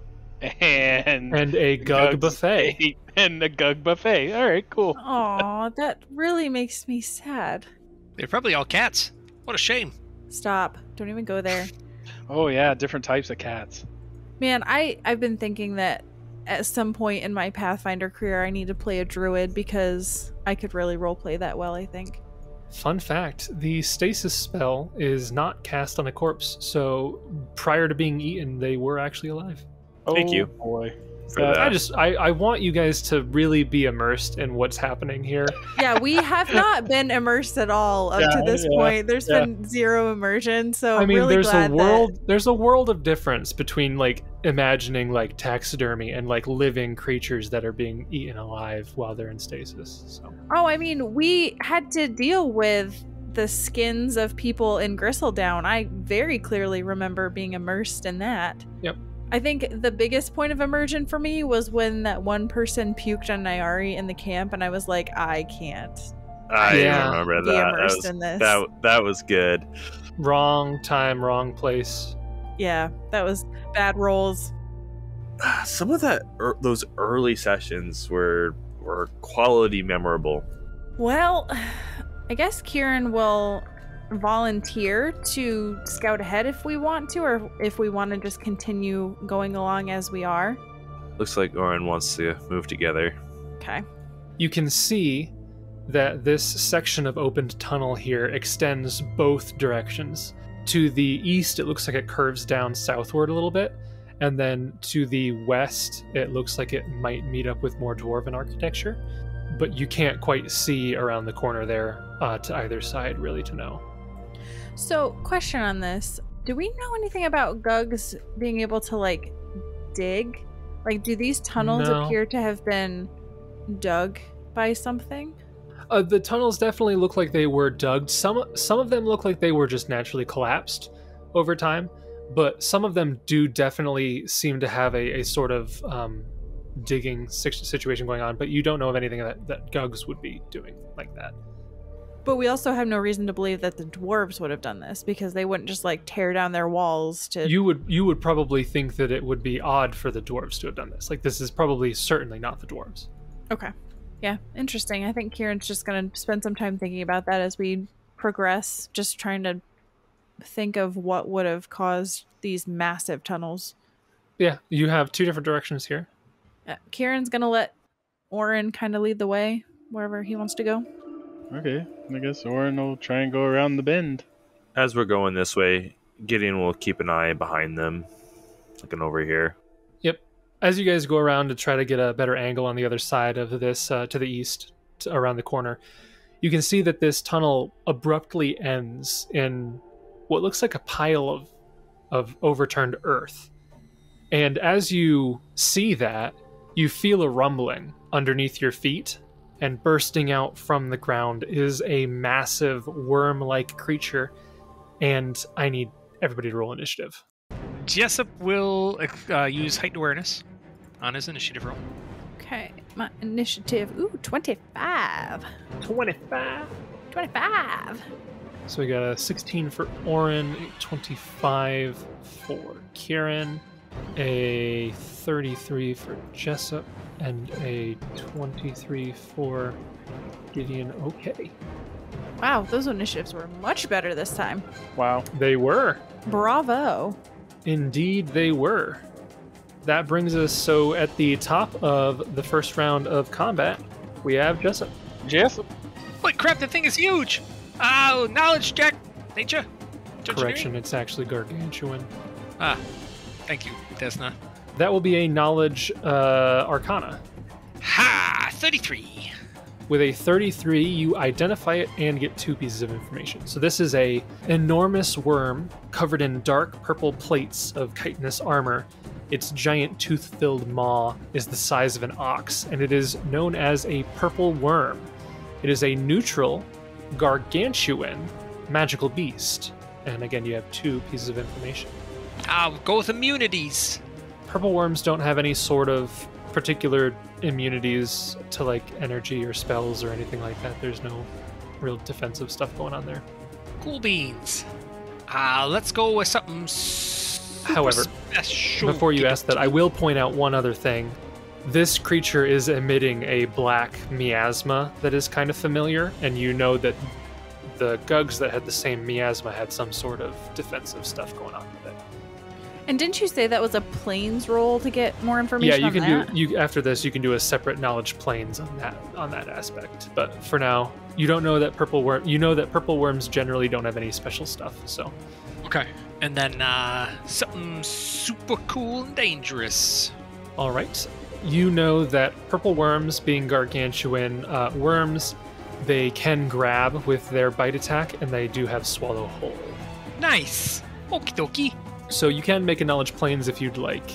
S2: and
S1: a Gug buffet.
S2: And a Gug buffet. All right, cool.
S3: Aw, that really makes me sad.
S5: They're probably all cats. What a shame.
S3: Stop. Don't even go there.
S2: Oh yeah, different types of cats.
S3: Man, I've been thinking that at some point in my Pathfinder career I need to play a druid because I could really roleplay that well, I think.
S1: Fun fact, the stasis spell is not cast on a corpse, so prior to being eaten, they were actually alive.
S4: Thank you.
S2: Boy.
S4: For that.
S1: I want you guys to really be immersed in what's happening here.
S3: Yeah, we have not been immersed at all up to this point. There's been zero immersion, so I'm really glad
S1: there's a world of difference between like imagining like taxidermy and like living creatures that are being eaten alive while they're in stasis. So.
S3: Oh, I mean, we had to deal with the skins of people in Gristledown. I very clearly remember being immersed in that.
S1: Yep.
S3: I think the biggest point of immersion for me was when that one person puked on Nyari in the camp, and I was like, I can't.
S4: I remember that. That was good.
S1: Wrong time, wrong place.
S3: Yeah, that was bad rolls.
S4: Some of those early sessions were quality memorable.
S3: Well, I guess Kieran will volunteer to scout ahead if we want to, or if we want to just continue going along as we are.
S4: Looks like Oran wants to move together.
S3: Okay.
S1: You can see that this section of opened tunnel here extends both directions. To the east, it looks like it curves down southward a little bit, and then to the west, it looks like it might meet up with more dwarven architecture, but you can't quite see around the corner there to either side really to know.
S3: So, question on this. Do we know anything about Gugs being able to, like, dig? Like, do these tunnels appear to have been dug by something?
S1: The tunnels definitely look like they were dug. Some of them look like they were just naturally collapsed over time, but some of them do definitely seem to have a sort of digging situation going on, but you don't know of anything that Gugs would be doing like that.
S3: But we also have no reason to believe that the dwarves would have done this, because they wouldn't just like tear down their walls to...
S1: You would probably think that it would be odd for the dwarves to have done this. Like, this is probably certainly not the dwarves.
S3: Okay. Yeah, interesting. I think Kieran's just going to spend some time thinking about that as we progress, just trying to think of what would have caused these massive tunnels.
S1: Yeah, you have 2 different directions here.
S3: Kieran's going to let Oran kind of lead the way. wherever he wants to go.
S2: Okay, I guess Oran will try and go around the bend.
S4: As we're going this way, Gideon will keep an eye behind them, looking over here.
S1: Yep. As you guys go around to try to get a better angle on the other side of this, to the east, around the corner, you can see that this tunnel abruptly ends in what looks like a pile of overturned earth. And as you see that, you feel a rumbling underneath your feet, and bursting out from the ground is a massive worm-like creature, and I need everybody to roll initiative.
S5: Jessup will use heightened awareness on his initiative roll.
S3: Okay, my initiative. Ooh, 25.
S1: 25.
S3: 25.
S1: So we got a 16 for Oran, a 25 for Kieran, a 33 for Jessup, and a 23 for Gideon. Okay.
S3: Wow, those initiatives were much better this time.
S2: Wow.
S1: They were.
S3: Bravo.
S1: Indeed, they were. That brings us, so at the top of the first round of combat, we have Jessup.
S2: Jessup?
S5: Holy crap, that thing is huge! Oh, knowledge check! Nature?
S1: Correction, it's actually gargantuan.
S5: Ah, thank you, Desna.
S1: That will be a knowledge arcana.
S5: Ha! 33!
S1: With a 33, you identify it and get 2 pieces of information. So this is a enormous worm covered in dark purple plates of chitinous armor. Its giant tooth-filled maw is the size of an ox, and it is known as a purple worm. It is a neutral, gargantuan, magical beast. And again, you have 2 pieces of information.
S5: I'll go with immunities.
S1: Purple worms don't have any sort of particular immunities to like energy or spells or anything like that. There's no real defensive stuff going on there.
S5: Cool beans. Let's go with something
S1: However,
S5: special.
S1: Before you ask that, I will point out one other thing. This creature is emitting a black miasma that is kind of familiar, and you know that the Gugs that had the same miasma had some sort of defensive stuff going on with it.
S3: And didn't you say that was a planes roll to get more information?
S1: Yeah, you
S3: on
S1: can do. After this, you can do a separate knowledge planes on that aspect. But for now, you don't know that purple worm. You know that purple worms generally don't have any special stuff. So.
S5: Okay, and then something super cool and dangerous.
S1: All right, you know that purple worms, being gargantuan worms, they can grab with their bite attack, and they do have swallow whole.
S5: Nice. Okie dokie.
S1: So you can make a knowledge planes if you'd like,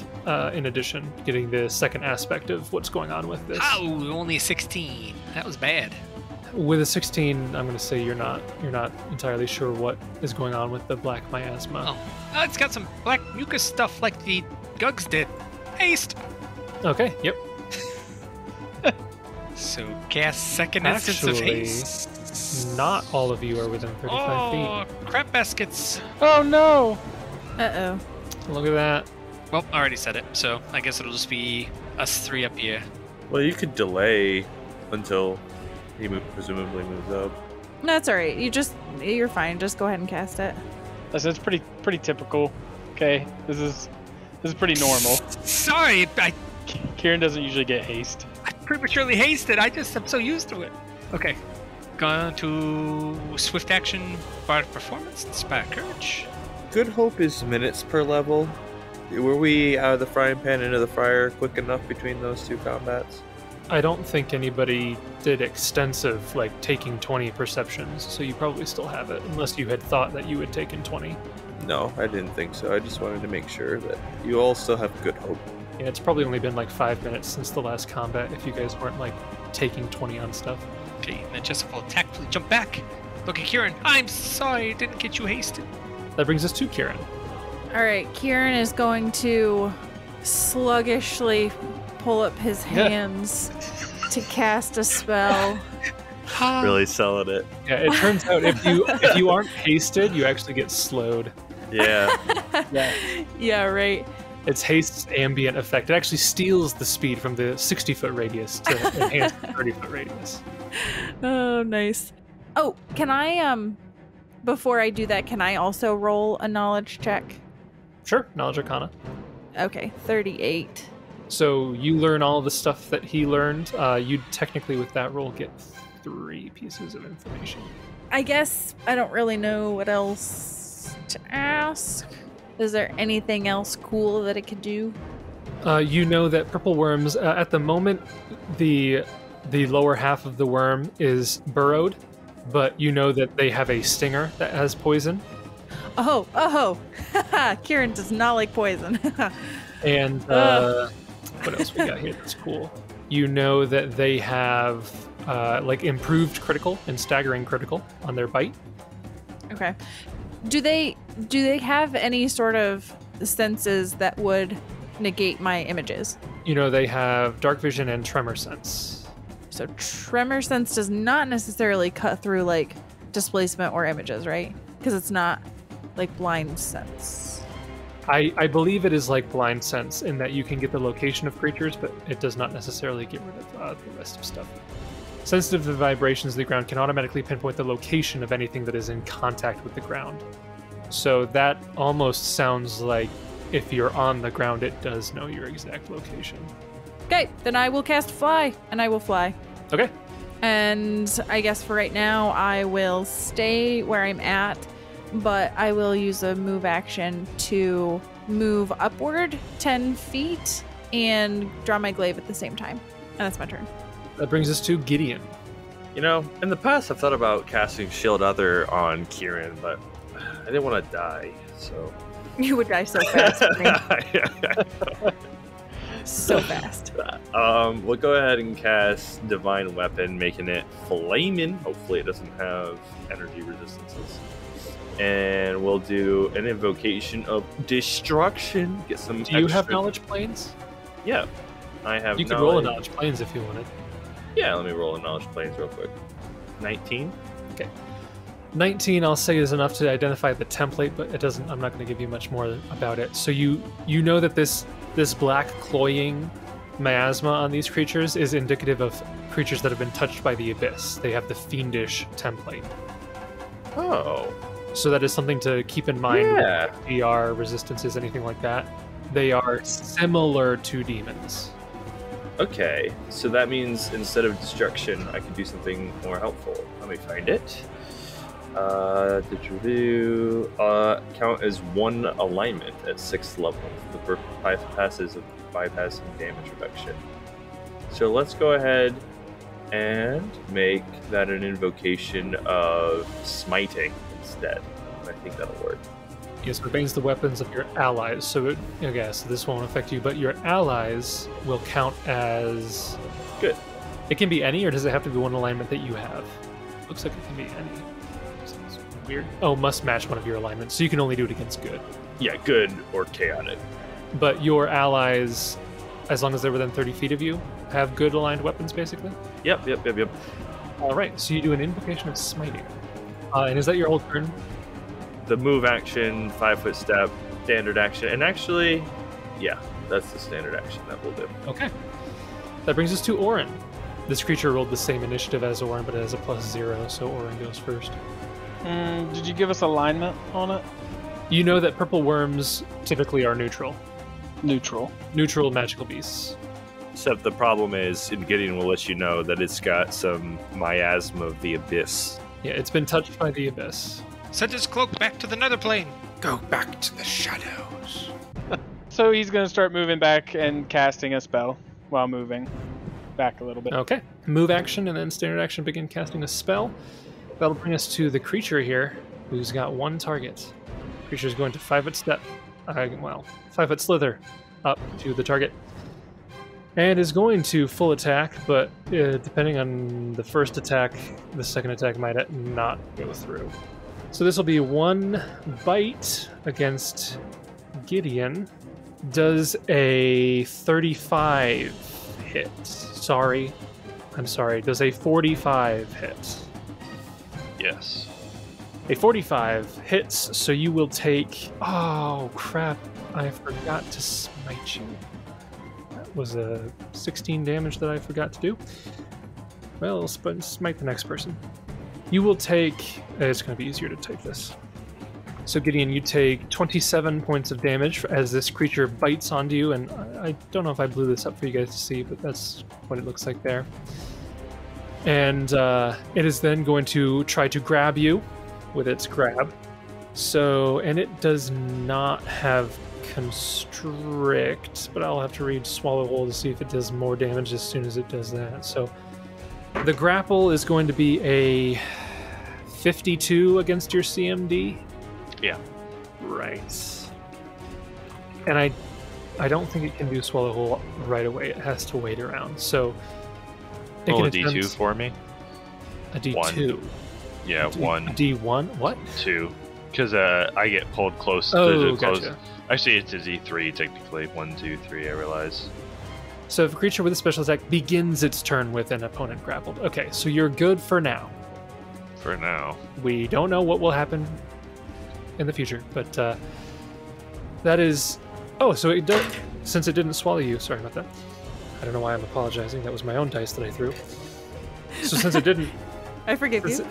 S1: in addition, getting the second aspect of what's going on with this.
S5: Oh, only 16. That was bad.
S1: With a 16, I'm going to say you're not entirely sure what is going on with the black miasma.
S5: Oh, it's got some black mucus stuff like the Gugs did. Haste.
S1: Okay, yep.
S5: So cast second instance of haste.
S1: Not all of you are within 35 feet.
S5: Oh, crap baskets.
S2: Oh no!
S3: Uh-oh.
S1: Look at that.
S5: Well, I already said it, so I guess it'll just be us 3 up here.
S4: Well, you could delay until he presumably moves up.
S3: No, it's all right. You're fine. Just go ahead and cast it.
S2: That's pretty typical. Okay, this is pretty normal.
S5: Sorry,
S2: Kieran doesn't usually get haste.
S5: I prematurely hasted. I'm so used to it. Okay, going to swift action, bard performance, inspire courage.
S4: Good Hope is minutes per level. Were we out of the frying pan into the fryer quick enough between those 2 combats?
S1: I don't think anybody did extensive, like, taking 20 perceptions, so you probably still have it, unless you had thought that you had taken 20.
S4: No, I didn't think so. I just wanted to make sure that you all still have Good Hope.
S1: Yeah, it's probably only been like 5 minutes since the last combat if you guys weren't, like, taking 20 on stuff.
S5: Okay, and then Jessup will tactfully jump back. Look at Kieran. I'm sorry I didn't get you hasted.
S1: That brings us to Kieran.
S3: All right, Kieran is going to sluggishly pull up his hands to cast a spell.
S4: Really selling it.
S1: Yeah, it turns out if you aren't hasted, you actually get slowed.
S4: Yeah.
S3: Yeah, right.
S1: It's haste's ambient effect. It actually steals the speed from the 60-foot radius to enhance the 30-foot radius.
S3: Oh, nice. Oh, can I, before I do that, can I also roll a knowledge check?
S1: Sure, knowledge arcana.
S3: Okay, 38.
S1: So you learn all the stuff that he learned. You'd technically, with that roll, get 3 pieces of information.
S3: I guess I don't really know what else to ask. Is there anything else cool that it could do?
S1: You know that purple worms, at the moment, the lower half of the worm is burrowed, but you know that they have a stinger that has poison.
S3: Oh. Kieran does not like poison.
S1: And what else we got here that's cool? You know that they have like improved critical and staggering critical on their bite.
S3: Okay. Do they have any sort of senses that would negate my images?
S1: You know, they have dark vision and tremor sense.
S3: So tremor sense does not necessarily cut through like displacement or images, right? Because it's not like blind sense.
S1: I believe it is like blind sense in that you can get the location of creatures, but it does not necessarily get rid of the rest of stuff. Sensitive to vibrations of the ground can automatically pinpoint the location of anything that is in contact with the ground. So that almost sounds like if you're on the ground, it does know your exact location.
S3: Okay, then I will cast Fly, and I will fly.
S1: Okay.
S3: And I guess for right now, I will stay where I'm at, but I will use a move action to move upward 10 feet and draw my glaive at the same time. And that's my turn.
S1: That brings us to Gideon.
S4: You know, in the past I've thought about casting Shield Other on Kieran, but I didn't want to die, so...
S3: You would die so fast. So fast.
S4: We'll go ahead and cast Divine Weapon, making it flaming. Hopefully it doesn't have energy resistances. And we'll do an invocation of destruction. Get some.
S1: Do you have knowledge planes?
S4: Yeah, I have.
S1: You could roll a knowledge planes if you wanted.
S4: Yeah, let me roll a knowledge planes real quick. 19.
S1: Okay. 19, I'll say, is enough to identify the template, but it doesn't. I'm not going to give you much more about it. So you know that this black cloying miasma on these creatures is indicative of creatures that have been touched by the abyss. They have the fiendish template.
S4: Oh.
S1: So that is something to keep in mind.
S4: Yeah.
S1: With VR resistances, anything like that. They are similar to demons.
S4: Okay, so that means instead of destruction, I can do something more helpful. Let me find it. Count as 1 alignment at 6th level. The first 5 passes of bypassing damage reduction. So let's go ahead and make that an invocation of smiting instead. I think that'll work.
S1: Yes, it banes the weapons of your allies. So, so this won't affect you, but your allies will count as...
S4: Good.
S1: It can be any, or does it have to be 1 alignment that you have? Looks like it can be any. Sounds weird. Oh, must match one of your alignments, so you can only do it against good.
S4: Yeah, good or chaotic.
S1: But your allies, as long as they're within 30 feet of you, have good aligned weapons, basically?
S4: Yep.
S1: All right, so you do an invocation of smiting. And is that your whole turn?
S4: The move action, 5-foot step, standard action, and actually, yeah, that's the standard action that we'll do.
S1: Okay. That brings us to Oran. This creature rolled the same initiative as Oran, but it has a +0, so Oran goes first.
S2: Did you give us alignment on it?
S1: You know that purple worms typically are neutral. Neutral magical beasts.
S4: Except the problem is, and Gideon will let you know, that it's got some miasma of the abyss.
S1: Yeah, it's been touched by the abyss.
S5: Send his cloak back to the nether plane.
S6: Go back to the shadows.
S2: So he's going to start moving back and casting a spell while moving back a little bit.
S1: Okay. Move action and then standard action begin casting a spell. That'll bring us to the creature here, who's got 1 target. Creature's going to 5-foot step. 5-foot slither up to the target. And is going to full attack, but depending on the first attack, the second attack might not go through. So this will be 1 bite against Gideon. Does a 35 hit? I'm sorry. Does a 45 hit?
S4: Yes.
S1: A 45 hits, so you will take... Oh, crap. I forgot to smite you. That was a 16 damage that I forgot to do. Well, smite the next person. You will take... It's going to be easier to type this. So Gideon, you take 27 points of damage as this creature bites onto you, and I don't know if I blew this up for you guys to see, but that's what it looks like there. And it is then going to try to grab you with its grab. So, and it does not have constrict, but I'll have to read Swallow Whole to see if it does more damage as soon as it does that. So the grapple is going to be a 52 against your CMD.
S7: Yeah.
S1: Right. And I don't think it can do Swallow Whole right away. It has to wait around. So
S7: roll a D2 for me.
S1: A D2.
S7: One. Yeah, one.
S1: D1? What?
S7: 2. Because I get pulled close
S1: to
S7: close.
S1: Gotcha.
S7: Actually, it's a D3 technically. 1, 2, 3. I realize.
S1: So if a creature with a special attack begins its turn with an opponent grappled. Okay, so you're good for now.
S7: For now.
S1: We don't know what will happen in the future, but that is... Oh, so it does... Since it didn't swallow you... Sorry about that. I don't know why I'm apologizing. That was my own dice that I threw. So since it didn't...
S3: I forgive you.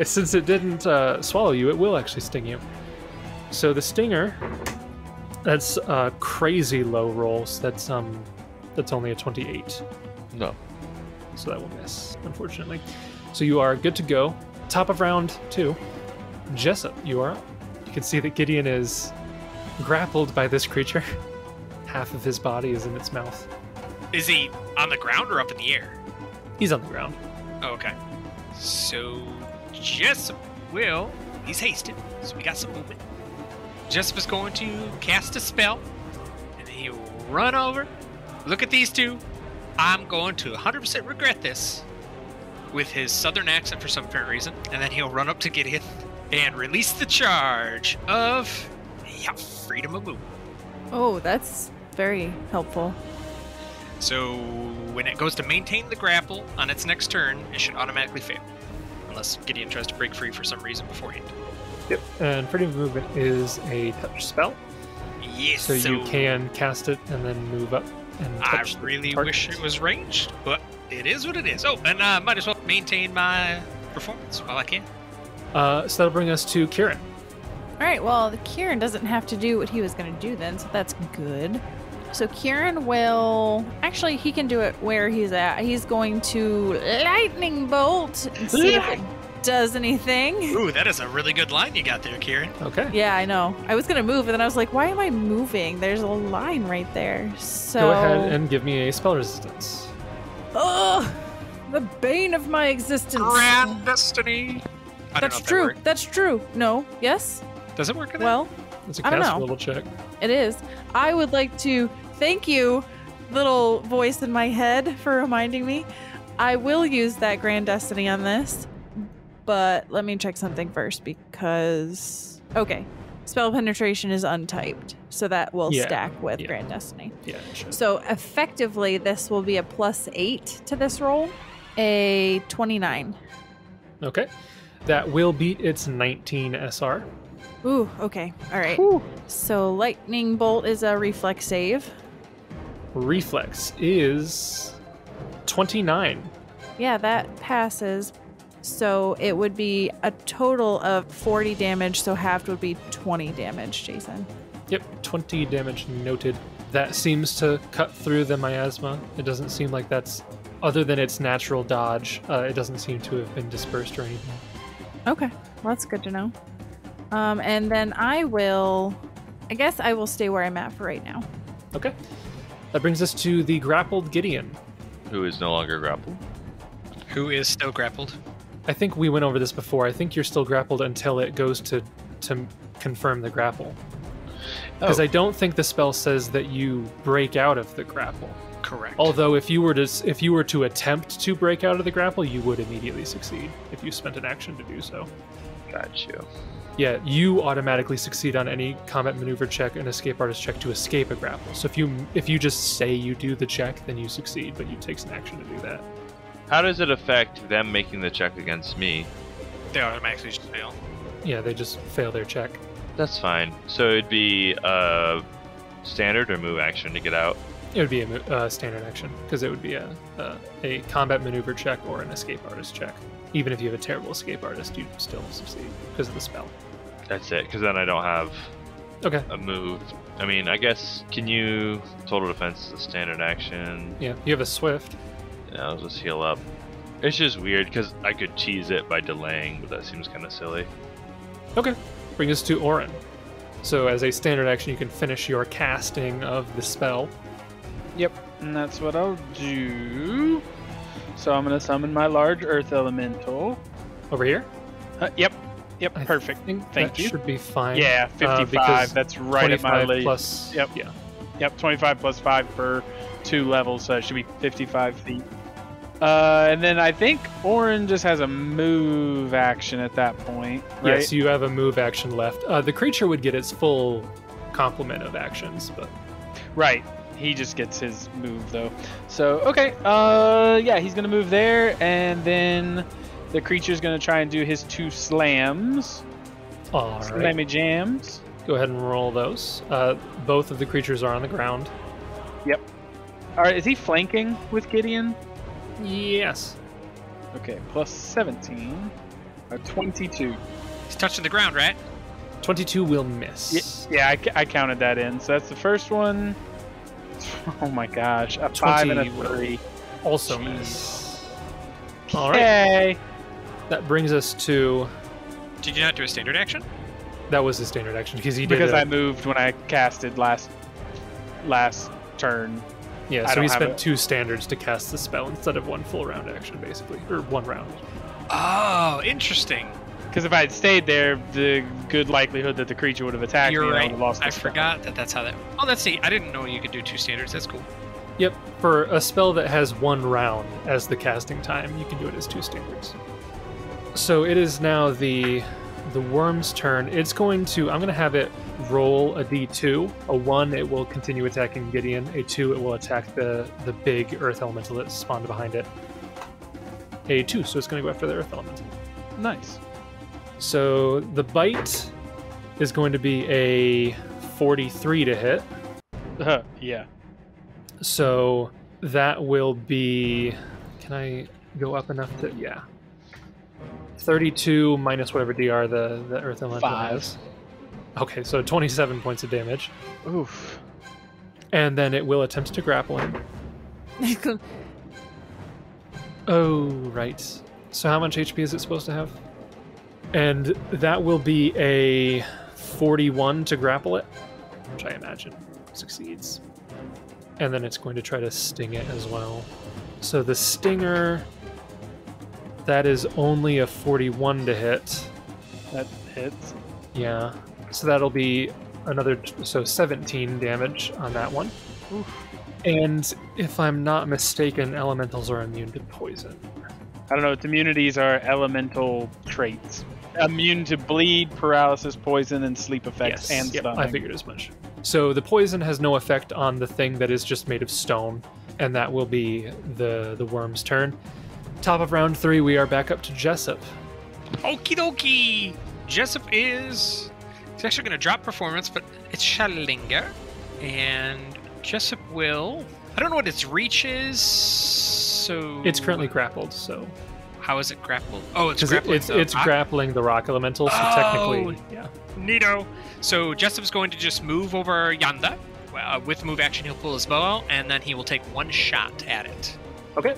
S1: Since it didn't swallow you, it will actually sting you. So the stinger... That's crazy low rolls. That's only a 28.
S7: No.
S1: So that will miss, unfortunately. So you are good to go. Top of round 2. Jessup, you are up. You can see that Gideon is grappled by this creature. Half of his body is in its mouth.
S5: Is he on the ground or up in the air?
S1: He's on the ground.
S5: Oh, okay. So Jessup he's hasted, so we got some movement. Jessup is going to cast a spell, and then he'll run over. Look at these two. I'm going to 100% regret this with his southern accent for some apparent reason. And then he'll run up to Gideon and release the charge of freedom of movement.
S3: Oh, that's very helpful.
S5: So when it goes to maintain the grapple on its next turn, it should automatically fail. Unless Gideon tries to break free for some reason beforehand.
S1: Yep, and freedom of movement is a touch spell.
S5: Yes,
S1: so you can cast it and then move up and touch.
S5: I really wish it was ranged, but it is what it is. Oh, and I might as well maintain my performance while I can.
S1: So that'll bring us to Kieran.
S3: All right, well, Kieran doesn't have to do what he was going to do then, so that's good. So Kieran will... Actually, he can do it where he's at. He's going to lightning bolt and see if it does anything.
S5: Ooh, that is a really good line you got there, Kieran.
S1: Okay.
S3: Yeah, I know. I was going to move, and then I was like, why am I moving? There's a line right there. So
S1: go ahead and give me a spell resistance.
S3: Ugh! The bane of my existence.
S5: Grand destiny.
S3: That's true. That's true. No. Yes?
S5: Does it work in
S3: Well,
S1: it's a
S3: I don't
S1: cast
S3: know.
S1: level check.
S3: It is. I would like to thank you, little voice in my head, for reminding me. I will use that Grand Destiny on this, but let me check something first because... Okay. Spell penetration is untyped, so that will stack with Grand Destiny.
S1: Yeah, sure.
S3: So effectively, this will be a +8 to this roll, a 29.
S1: Okay. That will beat its 19 SR.
S3: Ooh, okay. All right.
S1: Whew.
S3: So lightning bolt is a reflex save.
S1: Reflex is 29.
S3: Yeah, that passes. So it would be a total of 40 damage, so halved would be 20 damage, Jason.
S1: Yep, 20 damage noted. That seems to cut through the miasma. It doesn't seem like that's, other than its natural dodge, it doesn't seem to have been dispersed or anything.
S3: Okay, well, that's good to know. And then I guess I will stay where I'm at for right now.
S1: Okay. That brings us to the grappled Gideon.
S7: Who is no longer grappled?
S5: Who is still grappled?
S1: I think we went over this before. I think you're still grappled until it goes to confirm the grapple. Because I don't think the spell says that you break out of the grapple.
S5: Correct.
S1: Although if you were to attempt to break out of the grapple, you would immediately succeed if you spent an action to do so.
S7: Got you.
S1: Yeah, you automatically succeed on any combat maneuver check and escape artist check to escape a grapple. So if you just say you do the check, then you succeed, but you take some action to do that.
S7: How does it affect them making the check against me?
S5: They automatically just fail.
S1: Yeah, they just fail their check.
S7: That's fine. So it'd be standard or move action to get out?
S1: It would be a standard action, because it would be a combat maneuver check or an escape artist check. Even if you have a terrible escape artist, you'd still succeed because of the spell.
S7: That's it, because then I don't have a move. I mean, I guess, can you... Total defense is a standard action.
S1: Yeah, you have a swift.
S7: Yeah, I'll just heal up. It's just weird, because I could cheese it by delaying, but that seems kind of silly.
S1: Okay, bring us to Oran. So as a standard action, you can finish your casting of the spell.
S2: Yep, and that's what I'll do. So I'm going to summon my large earth elemental.
S1: Over here?
S2: Yep, perfect. Thank you.
S1: Should be fine.
S2: Yeah, 55. That's right at my lead.
S1: Plus,
S2: yep.
S1: Yeah.
S2: Yep, 25 plus 5 per 2 levels, so it should be 55 feet. And then I think Oran just has a move action at that point, right?
S1: Yes, you have a move action left. The creature would get its full complement of actions, but...
S2: Right. He just gets his move, though. So, okay. Yeah, he's going to move there, and then the creature's going to try and do his 2 slams.
S1: All right.
S2: Slammy jams.
S1: Go ahead and roll those. Both of the creatures are on the ground.
S2: Yep. All right, is he flanking with Gideon?
S1: Yes.
S2: Okay, plus 17. 22.
S5: He's touching the ground, right?
S1: 22 will miss.
S2: Yeah, I counted that in. So that's the first one. Oh my gosh. A 5 and a 3.
S1: Also
S2: Jeez.
S1: miss. All right.
S2: Okay.
S1: That brings us to...
S5: Did you not do a standard action?
S1: That was a standard action because he did.
S2: Because I moved when I casted last turn.
S1: Yeah, so he spent 2 standards to cast the spell instead of 1 full round action, basically, or 1 round.
S5: Oh, interesting.
S2: Because if I had stayed there, the good likelihood that the creature would have attacked me,
S5: You're
S2: and I
S5: right.
S2: would have lost the
S5: I
S2: spell.
S5: forgot that's how that. Oh, that's neat. I didn't know you could do 2 standards. That's cool.
S1: Yep, for a spell that has 1 round as the casting time, you can do it as 2 standards. So it is now the worm's turn. It's going to... I'm going to have it roll a d2. A 1, it will continue attacking Gideon. A 2, it will attack the big earth elemental that spawned behind it. A 2, so it's going to go after the earth elemental.
S2: Nice.
S1: So the bite is going to be a 43 to hit.
S2: Yeah.
S1: So that will be... Can I go up enough to... Yeah. 32 minus whatever DR the earth elemental
S2: 5.
S1: has. Okay, so 27 points of damage.
S2: Oof.
S1: And then it will attempt to grapple him. Oh, right. So how much HP is it supposed to have? And that will be a 41 to grapple it, which I imagine succeeds. And then it's going to try to sting it as well. So the stinger, that is only a 41 to hit.
S2: That hits.
S1: Yeah. So that'll be another, so 17 damage on that one.
S2: Oof.
S1: And if I'm not mistaken, elementals are immune to poison.
S2: I don't know. Its immunities are elemental traits. Immune to bleed, paralysis, poison, and sleep effects, and stunning.
S1: I figured as much. So the poison has no effect on the thing that is just made of stone, and that will be the worm's turn. Top of round 3, we are back up to Jessup.
S5: Okie dokie! Jessup is... He's actually going to drop performance, but it's shall linger. And Jessup will... I don't know what its reach is, so...
S1: It's currently grappled, so...
S5: How is it grappled? Oh, it's grappling
S1: it's grappling the rock elemental, so technically, yeah.
S5: Neato. So Jessup's going to just move over yonder. With the move action, he'll pull his bow out, and then he will take 1 shot at it.
S1: Okay.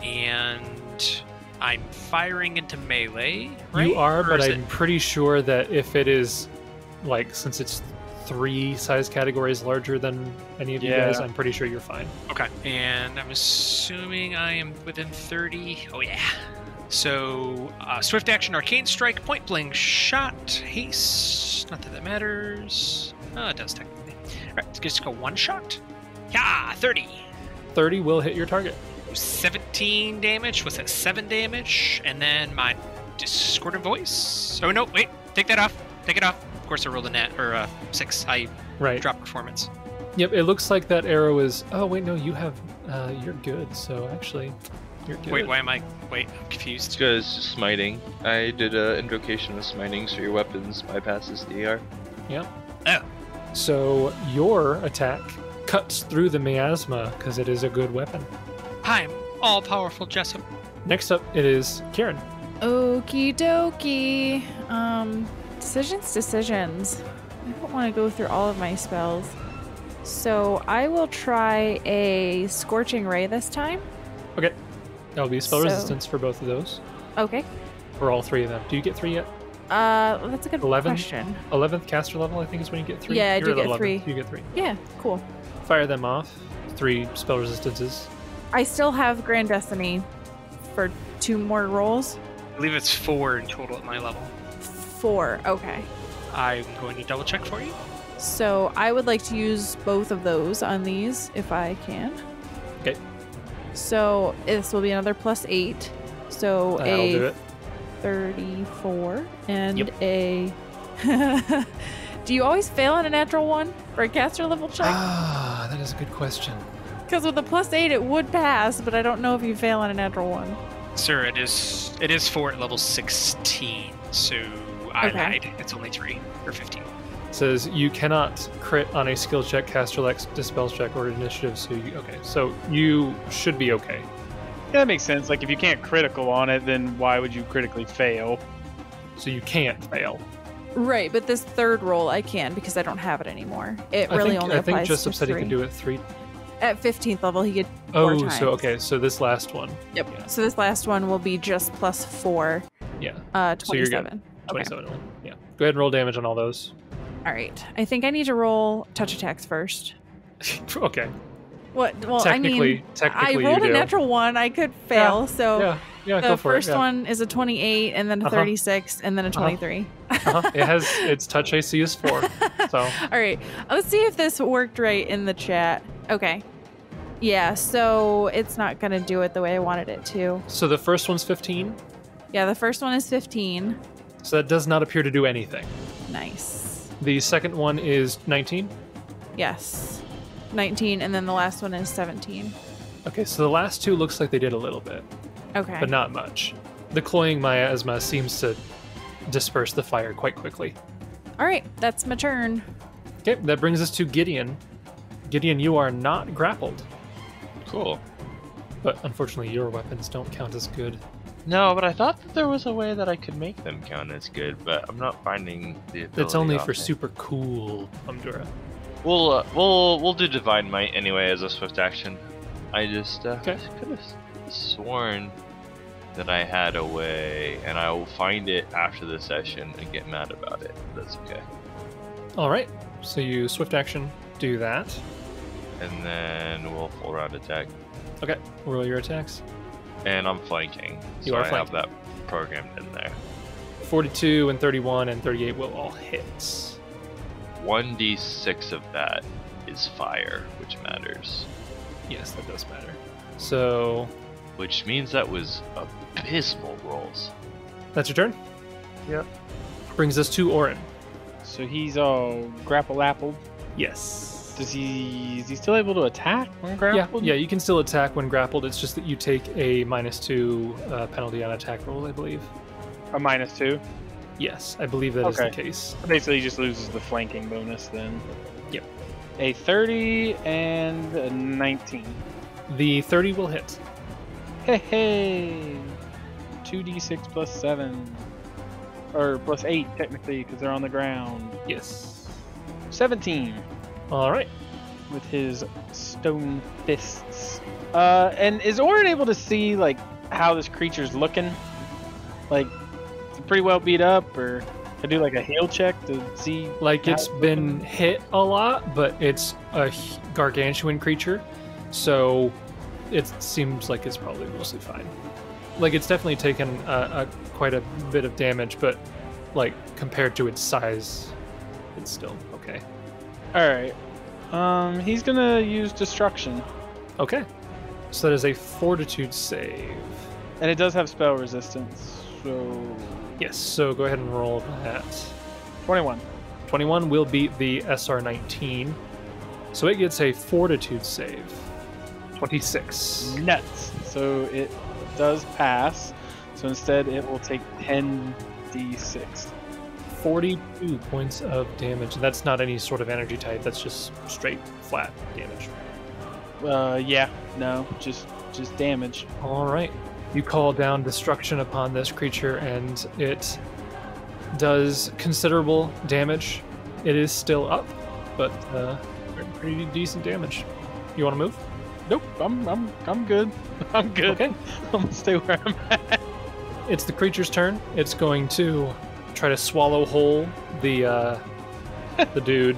S5: And I'm firing into melee, right?
S1: You are, but I'm pretty sure that if it is, like, since it's 3 size categories larger than any of you guys, I'm pretty sure you're fine.
S5: Okay. And I'm assuming I am within 30. Oh, yeah. So, swift action, arcane strike, point blank shot, haste. Not that that matters. Oh, it does technically. All right, let's just go 1 shot. Yeah, 30.
S1: 30 will hit your target.
S5: 17 damage. What's that? 7 damage. And then my discordant voice. Oh, no, wait. Take that off. Take it off. Of course, I rolled a net, or a 6. I dropped performance.
S1: Yep, it looks like that arrow is... Oh, wait, no, you have... you're good, so actually... You're good.
S5: Wait, why am I... Wait, I'm confused.
S7: It's because smiting. I did an invocation of smiting, so your weapons bypasses DR.
S1: Yep.
S5: Oh.
S1: So your attack cuts through the miasma, because it is a good weapon.
S5: I'm all-powerful Jessup.
S1: Next up, it is Kieran.
S3: Okie dokie. Decisions. I don't want to go through all of my spells. So I will try a Scorching Ray this time.
S1: Okay. That'll be spell resistance for both of those.
S3: Okay.
S1: For all 3 of them. Do you get 3 yet?
S3: That's a good
S1: 11?
S3: question.
S1: 11th caster level, I think, is when you get 3.
S3: Yeah, I do get
S1: 11th.
S3: 3.
S1: You get 3.
S3: Yeah, cool.
S1: Fire them off. 3 spell resistances.
S3: I still have Grand Destiny for 2 more rolls.
S5: I believe it's 4 in total at my level.
S3: 4, okay.
S5: I'm going to double check for you.
S3: So I would like to use both of those on these if I can.
S1: Okay.
S3: So this will be another +8. So
S1: That'll do it.
S3: 34 and a... Do you always fail on a natural 1 for a caster level check?
S1: Ah, that is a good question.
S3: Because with a +8 it would pass, but I don't know if you fail on a natural 1.
S5: Sir, it is 4 at level 16, so I lied. It's only 3 or 15.
S1: It says you cannot crit on a skill check, caster lex, dispel check, or initiative. So you should be okay.
S2: Yeah, that makes sense. Like if you can't critical on it, then why would you critically fail?
S1: So you can't fail.
S3: Right, but this 3rd roll I can because I don't have it anymore. It really only applies to 3.
S1: I think Jessup said he could do it 3.
S3: At 15th level, he could 4 times.
S1: So this last one.
S3: Yep.
S1: Yeah.
S3: So this last one will be just +4.
S1: Yeah.
S3: 27.
S1: So you're good. 27. Okay. Yeah. Go ahead and roll damage on all those.
S3: All right. I think I need to roll touch attacks first.
S1: Okay.
S3: What? Well,
S1: technically,
S3: I rolled a natural 1. I could fail.
S1: Yeah.
S3: So
S1: yeah,
S3: the first one is a 28, and then a 36, and then a 23.
S1: Its touch AC is 4. So.
S3: All right. Let's see if this worked right in the chat. Okay. Yeah. So it's not gonna do it the way I wanted it to.
S1: So the first one's 15.
S3: Yeah, the first one is 15.
S1: So that does not appear to do anything.
S3: Nice.
S1: The second one is 19.
S3: Yes. 19, and then the last one is 17.
S1: Okay, so the last 2 looks like they did a little bit.
S3: Okay.
S1: But not much. The cloying miasma seems to disperse the fire quite quickly.
S3: All right, that's my turn.
S1: Okay, that brings us to Gideon. Gideon, you are not grappled.
S7: Cool.
S1: But unfortunately, your weapons don't count as good.
S7: No, but I thought that there was a way that I could make them count as good, but I'm not finding the ability.
S1: It's only for super cool omdura.
S7: We'll do Divine Might anyway as a swift action. I just could have sworn that I had a way, and I will find it after the session and get mad about it. That's okay.
S1: All right, so you swift action, do that,
S7: and then we'll full round attack.
S1: Okay, roll your attacks.
S7: And I'm flanking, so I have that programmed in there.
S1: 42 and 31 and 38 will all hit.
S7: 1d6 of that is fire, which matters.
S1: Yes, that does matter. So...
S7: Which means that was abysmal rolls.
S1: That's your turn?
S2: Yep.
S1: Brings us to Oran.
S2: So he's all grapple-appled?
S1: Yes.
S2: Is he still able to attack when grappled?
S1: Yeah, you can still attack when grappled. It's just that you take a -2 penalty on attack rolls, I believe.
S2: A -2?
S1: Yes, I believe that is the case.
S2: Basically, he just loses the flanking bonus then.
S1: Yep.
S2: A 30 and a 19.
S1: The 30 will hit.
S2: Hey! 2d6 plus 7. Or plus 8, technically, because they're on the ground.
S1: Yes.
S2: 17.
S1: All right.
S2: With his stone fists. And is Oran able to see, like, how this creature's looking? Like, is it pretty well beat up, or I do, like, a heal check to see?
S1: Like, it's been hit a lot, but it's a gargantuan creature, so it seems like it's probably mostly fine. Like, it's definitely taken quite a bit of damage, but, like, compared to its size, it's still okay.
S2: Alright. He's gonna use Destruction.
S1: Okay. So that is a Fortitude save.
S2: And it does have spell resistance, so...
S1: Yes, so go ahead and roll that.
S2: 21.
S1: 21 will beat the SR19. So it gets a Fortitude save. 26.
S2: Nuts. So it does pass. So instead it will take 10d6.
S1: 42 points of damage. That's not any sort of energy type. That's just straight, flat damage.
S2: Yeah. No. Just damage.
S1: All right. You call down destruction upon this creature, and it does considerable damage. It is still up, but pretty decent damage. You want to move?
S2: Nope, I'm good. I'm good.
S1: Okay.
S2: I'm gonna stay where I'm at.
S1: It's the creature's turn. It's going to try to swallow whole the dude.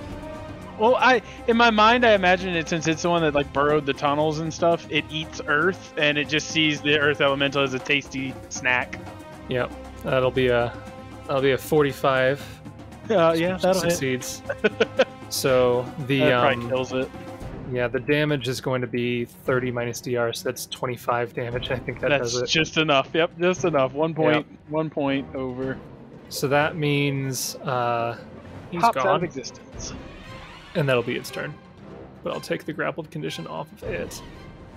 S2: Well, in my mind, I imagine it, since it's the one that like burrowed the tunnels and stuff, it eats earth, and it just sees the earth elemental as a tasty snack.
S1: Yep, that'll be a 45.
S2: Yeah, that'll
S1: succeeds. So the
S2: that probably kills it.
S1: Yeah, the damage is going to be 30 minus DR, so that's 25 damage. I think that's does it.
S2: Just enough. Yep, just enough. 1 point.
S1: Yep.
S2: 1 point over.
S1: So that means he's
S2: pops
S1: gone.
S2: out of existence.
S1: And that'll be its turn. But I'll take the grappled condition off of it.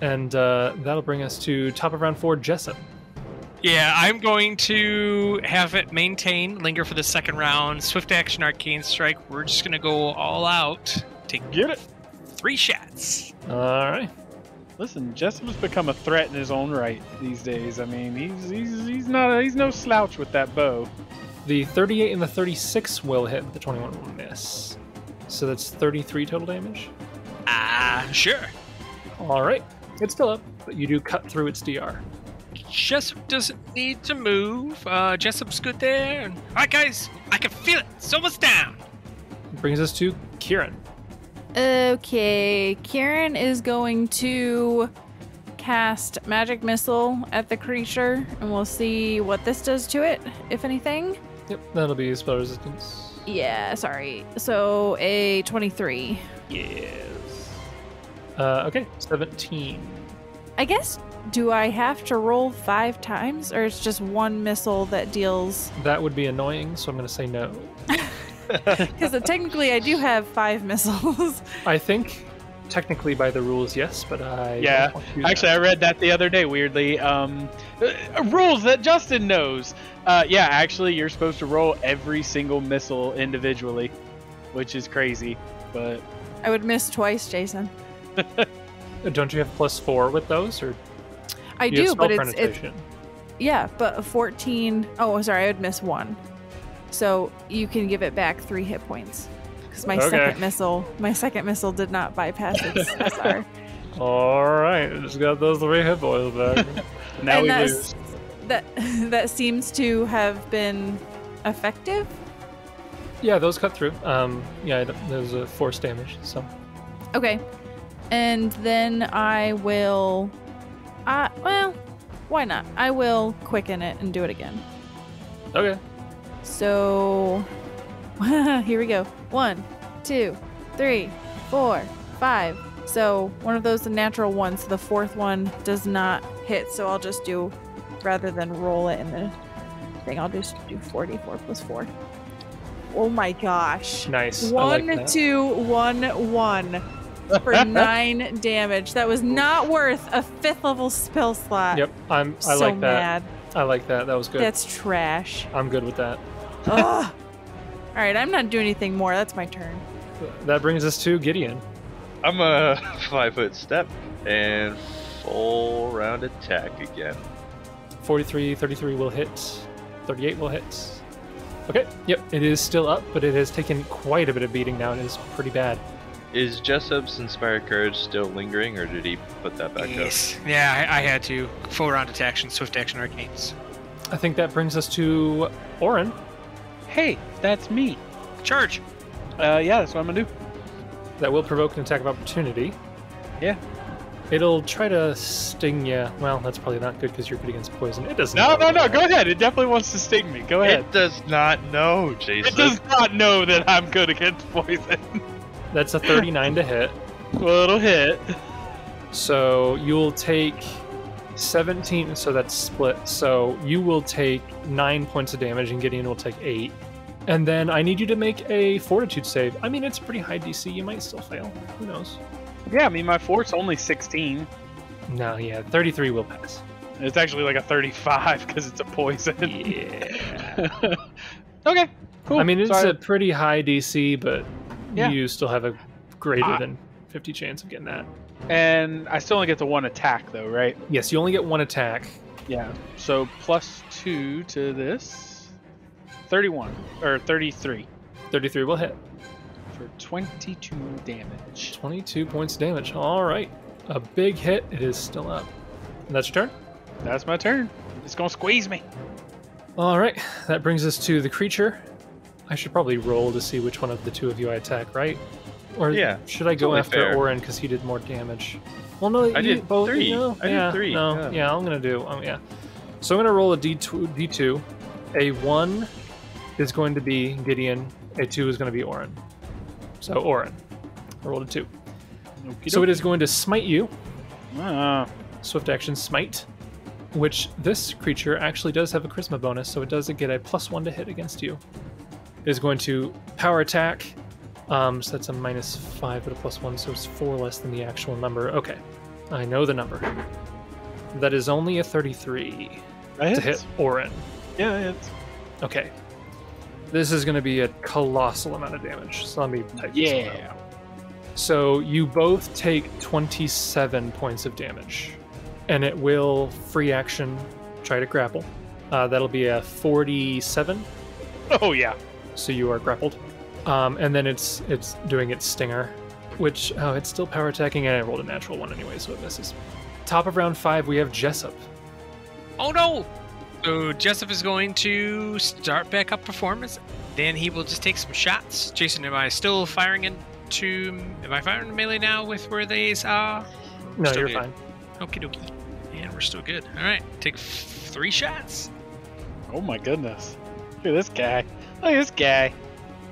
S1: And that'll bring us to top of round 4, Jessup.
S5: Yeah, I'm going to have it maintain, linger for the second round. Swift action, arcane strike. We're just going to go all out.
S2: Get it.
S5: 3 shots.
S1: All right.
S2: Listen, Jessup's become a threat in his own right these days. I mean, he's no slouch with that bow.
S1: The 38 and the 36 will hit, but the 21 will miss. So that's 33 total damage.
S5: Sure.
S1: All right. It's still up, but you do cut through its DR.
S5: Jessup doesn't need to move. Jessup's good there. All right, guys, I can feel it. It's almost down.
S1: Brings us to Kieran.
S3: Okay, Kieran is going to cast Magic Missile at the creature, and we'll see what this does to it, if anything.
S1: Yep, that'll be spell resistance.
S3: Yeah, sorry. So a 23.
S1: Yes. Okay, 17.
S3: I guess, do I have to roll 5 times, or it's just one missile that deals?
S1: That would be annoying, so I'm going to say no.
S3: Because technically I do have 5 missiles.
S1: I think technically by the rules, yes, but
S2: Yeah, actually I read that the other day, weirdly. Rules that Justin knows. Yeah, actually you're supposed to roll every single missile individually, which is crazy, but...
S3: I would miss twice, Jason.
S1: Don't you have +4 with those, or?
S3: I do, but it's yeah, but 14. Oh, sorry, I would miss 1. So you can give it back 3 hit points because my second missile did not bypass its SR.
S1: All right, I just got those 3 hit points back.
S2: Now
S3: and
S2: we lose.
S3: That seems to have been effective.
S1: Yeah, those cut through. Yeah, there's a force damage. So.
S3: Okay, and then I will. Well, why not? I will quicken it and do it again.
S1: Okay.
S3: So, here we go. 1, 2, 3, 4, 5. So one of those is a natural 1. So the 4th one does not hit. So I'll just do, rather than roll it in the thing, I'll just do 44 plus 4. Oh my gosh!
S1: Nice.
S3: 1, 2, 1, 1 for 9 damage. That was not worth a 5th level spell slot.
S1: Yep, I
S3: so
S1: like that.
S3: Mad.
S1: I like that. That was good.
S3: That's trash.
S1: I'm good with that.
S3: Ugh. All right, I'm not doing anything more. That's my turn.
S1: That brings us to Gideon.
S7: I'm a 5-foot step and full round attack again.
S1: 43, 33 will hit. 38 will hit. Okay, yep, it is still up, but it has taken quite a bit of beating now. It is pretty bad.
S7: Is Jessup's Inspired Courage still lingering, or did he put that back up?
S5: Yeah, I had to. Full round action, swift action, arcanes.
S1: I think that brings us to Oran.
S2: Hey, that's me.
S5: Charge.
S2: Yeah, that's what I'm gonna do.
S1: That will provoke an attack of opportunity.
S2: Yeah.
S1: It'll try to sting you. Well, that's probably not good because you're good against poison. It doesn't.
S2: No. Go ahead. It definitely wants to sting me. Go ahead.
S7: It does not know, Jason.
S2: It does not know that I'm good against poison.
S1: That's a 39 to hit.
S2: Well, it'll hit.
S1: So you'll take 17. So that's split. So you will take 9 points of damage, and Gideon will take 8. And then I need you to make a Fortitude save. I mean, it's pretty high DC. You might still fail. Who knows?
S2: Yeah, I mean, my fort's only 16.
S1: No, yeah, 33 will pass.
S2: It's actually like a 35 because it's a poison.
S1: Yeah.
S2: Okay, cool.
S1: I mean, it's a pretty high DC, but
S2: yeah.
S1: You still have a greater than 50 chance of getting that.
S2: And I still only get the 1 attack, though, right?
S1: Yes, you only get 1 attack.
S2: Yeah. So +2 to this. 31 or 33.
S1: 33 will hit.
S2: For 22 damage.
S1: 22 points of damage. All right. A big hit. It is still up. And that's your turn?
S2: That's my turn. It's going to squeeze me.
S1: All right. That brings us to the creature. I should probably roll to see which one of the two of you I attack, right? Or should I go after
S7: fair.
S1: Oran because he did more damage? Well, no,
S7: I did
S1: both.
S7: 3.
S1: You know,
S7: I did 3.
S1: No, yeah, I'm going to do. So I'm going to roll a D2. A 1 is going to be Gideon. A 2 is going to be Oran. So Oran. I rolled a 2. So it is going to smite you. Swift action smite, which this creature actually does have a charisma bonus, so it does get a +1 to hit against you. It is going to power attack. So that's a -5 but a +1, so it's 4 less than the actual number. Okay, I know the number. That is only a 33 to hit Oran.
S2: Yeah, it hits.
S1: Okay. This is going to be a colossal amount of damage, so let me type this one out. So you both take 27 points of damage, and it will free action try to grapple. That'll be a 47.
S2: Oh yeah.
S1: So you are grappled. And then it's doing its stinger, which it's still power attacking, and I rolled a natural 1 anyway, so it misses. Top of round 5, we have Jessup.
S5: Oh no! So Jessup is going to start back up performance. Then he will just take some shots. Jason, am I still firing into? Am I firing melee now with where these are?
S1: No,
S5: still
S1: you're
S5: good.
S1: fine.
S5: Okie dokie. And we're still good. All right, take 3 shots.
S2: Oh my goodness. Look at this guy. Look at this guy.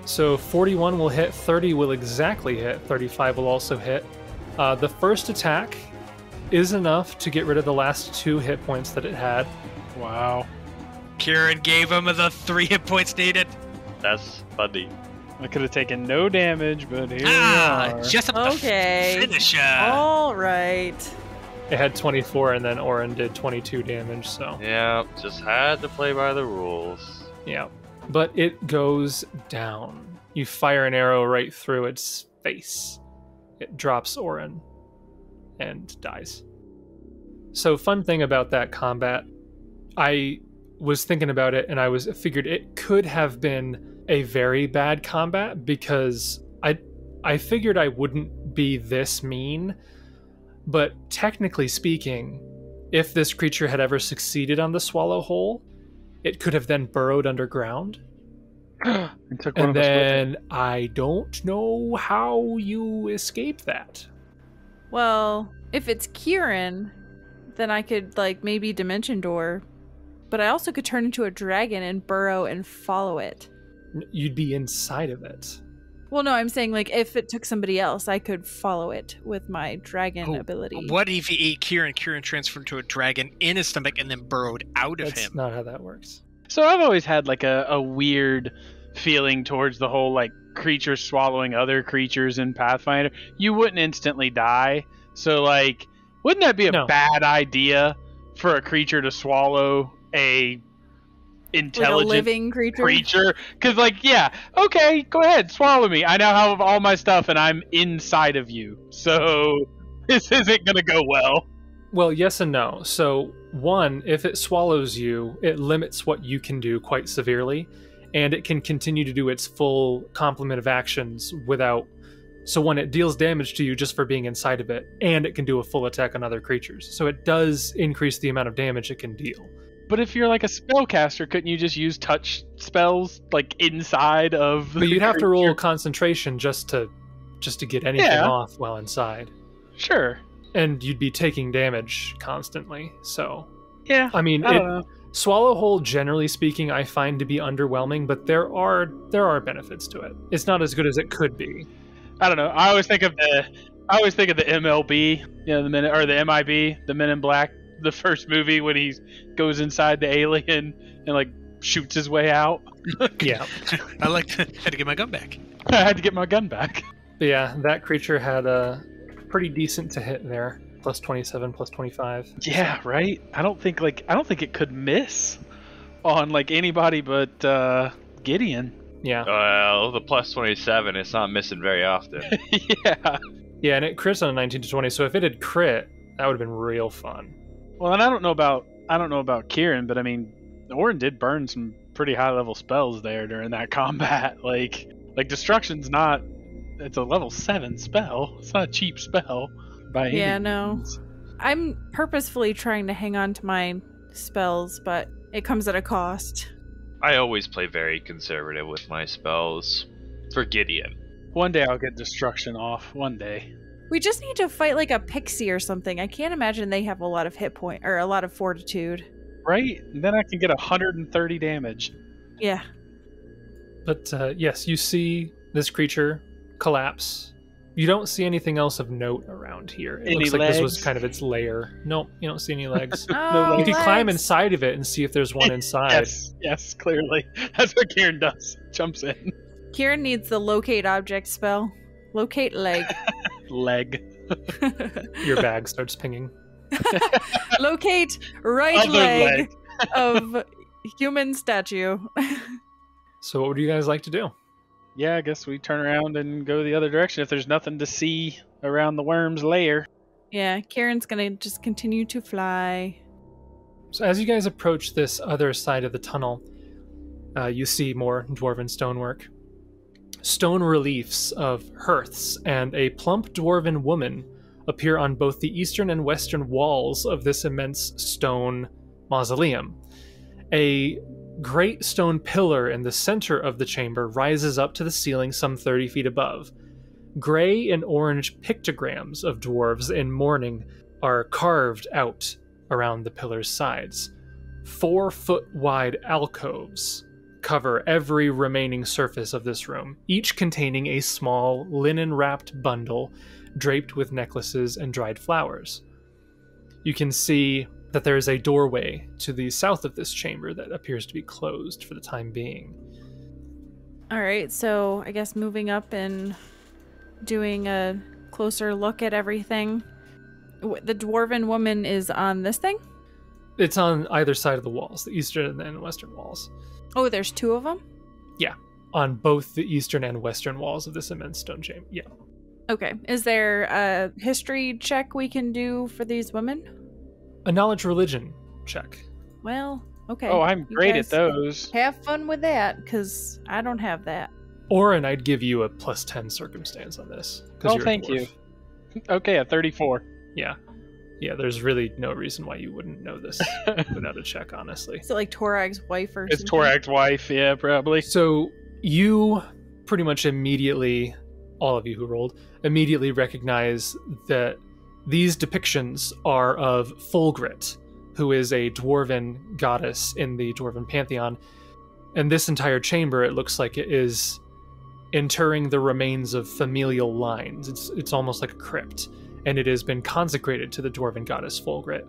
S1: So 41 will hit, 30 will exactly hit, 35 will also hit. The first attack is enough to get rid of the last 2 hit points that it had.
S2: Wow.
S5: Kieran gave him the 3 hit points needed.
S7: That's funny.
S2: I could have taken no damage, but here we are.
S5: Jessup the finisher.
S3: All right.
S1: It had 24, and then Oran did 22 damage, so...
S7: Yeah, just had to play by the rules.
S1: Yeah. But it goes down. You fire an arrow right through its face. It drops Oran and dies. So, fun thing about that combat, I was thinking about it, and I figured it could have been a very bad combat because I figured I wouldn't be this mean, but technically speaking, if this creature had ever succeeded on the swallow hole, it could have then burrowed underground. And then I don't know how you escape that.
S3: Well, if it's Kieran, then I could maybe dimension door, but I also could turn into a dragon and burrow and follow it.
S1: You'd be inside of it.
S3: Well, no, I'm saying if it took somebody else, I could follow it with my dragon ability.
S5: What if he ate Kieran? Kieran transferred to a dragon in his stomach and then burrowed out of him.
S1: That's not how that works.
S2: So I've always had a weird feeling towards the whole creatures swallowing other creatures in Pathfinder. You wouldn't instantly die. So wouldn't that be a bad idea for a creature to swallow a intelligent
S3: a living creature?
S2: Because okay, go ahead, swallow me. I now have all my stuff and I'm inside of you. So this isn't gonna go well.
S1: Well, yes and no. So, 1, if it swallows you, it limits what you can do quite severely, and it can continue to do its full complement of actions without... So 1, it deals damage to you just for being inside of it, and it can do a full attack on other creatures. So it does increase the amount of damage it can deal.
S2: But if you're a spellcaster, couldn't you just use touch spells inside of the
S1: But you'd have
S2: creature?
S1: to roll concentration just to get anything off while inside.
S2: Sure.
S1: And you'd be taking damage constantly, so...
S2: Yeah,
S1: I mean,
S2: I don't know.
S1: Swallow Hole, generally speaking, I find to be underwhelming, but there are benefits to it. It's not as good as it could be.
S2: I don't know. I always think of the MLB, the MIB, the Men in Black, the first movie when he goes inside the alien and shoots his way out.
S1: Yeah.
S5: I had to get my gun back.
S2: I had to get my gun back.
S1: But yeah, that creature had a pretty decent to hit there. Plus 27, plus 25.
S2: Yeah, right? I don't think it could miss on anybody but Gideon.
S1: Yeah.
S7: Well, the plus 27, it's not missing very often.
S2: Yeah.
S1: Yeah, and it crits on a 19 to 20, so if it had crit, that would have been real fun.
S2: Well, and I don't know about Kieran, but I mean, Oran did burn some pretty high level spells there during that combat. Like destruction's not. It's a level 7 spell. It's not a cheap spell by any means.
S3: No. I'm purposefully trying to hang on to my spells, but it comes at a cost.
S7: I always play very conservative with my spells. For Gideon.
S2: One day I'll get destruction off. One day.
S3: We just need to fight like a pixie or something. I can't imagine they have a lot of hit point or a lot of fortitude.
S2: Right? And then I can get 130 damage.
S3: Yeah.
S1: But yes, you see this creature collapse. You don't see anything else of note around here. It looks like this was kind of its lair. Nope, you don't see any legs. You could climb inside of it and see if there's one inside.
S2: Yes, clearly. That's what Kieran does. Jumps in.
S3: Kieran needs the locate object spell. Locate leg.
S2: Leg.
S1: Your bag starts pinging.
S3: Locate right leg of human statue.
S1: So what would you guys like to do?
S2: Yeah, I guess we turn around and go the other direction if there's nothing to see around the worm's lair.
S3: Yeah, Kieran's gonna just continue to fly.
S1: So as you guys approach this other side of the tunnel, you see more dwarven stonework. Stone reliefs of hearths and a plump dwarven woman appear on both the eastern and western walls of this immense stone mausoleum. A great stone pillar in the center of the chamber rises up to the ceiling some 30 feet above. Gray and orange pictograms of dwarves in mourning are carved out around the pillar's sides. 4-foot-wide alcoves cover every remaining surface of this room, each containing a small linen-wrapped bundle draped with necklaces and dried flowers. You can see that there is a doorway to the south of this chamber that appears to be closed for the time being.
S3: All right, so I guess moving up and doing a closer look at everything. The dwarven woman is on this thing?
S1: It's on either side of the walls, the eastern and western walls.
S3: Oh, there's two of them?
S1: Yeah, on both the eastern and western walls of this immense stone chamber. Yeah.
S3: Okay. Is there a history check we can do for these women?
S1: A knowledge religion check.
S3: Well, okay.
S2: Oh, I'm great at those.
S3: Have fun with that, because I don't have that.
S1: Oran, I'd give you a +10 circumstance on this.
S2: Oh, thank you. Okay, a 34.
S1: Yeah. Yeah, there's really no reason why you wouldn't know this without a check, honestly.
S3: Is it like Torag's wife or something?
S2: It's Torag's wife, yeah, probably.
S1: So you pretty much immediately, all of you who rolled, immediately recognize that these depictions are of Fulgrit, who is a dwarven goddess in the dwarven pantheon. And this entire chamber, it looks like it is interring the remains of familial lines. It's almost like a crypt. And it has been consecrated to the dwarven goddess Fulgrit.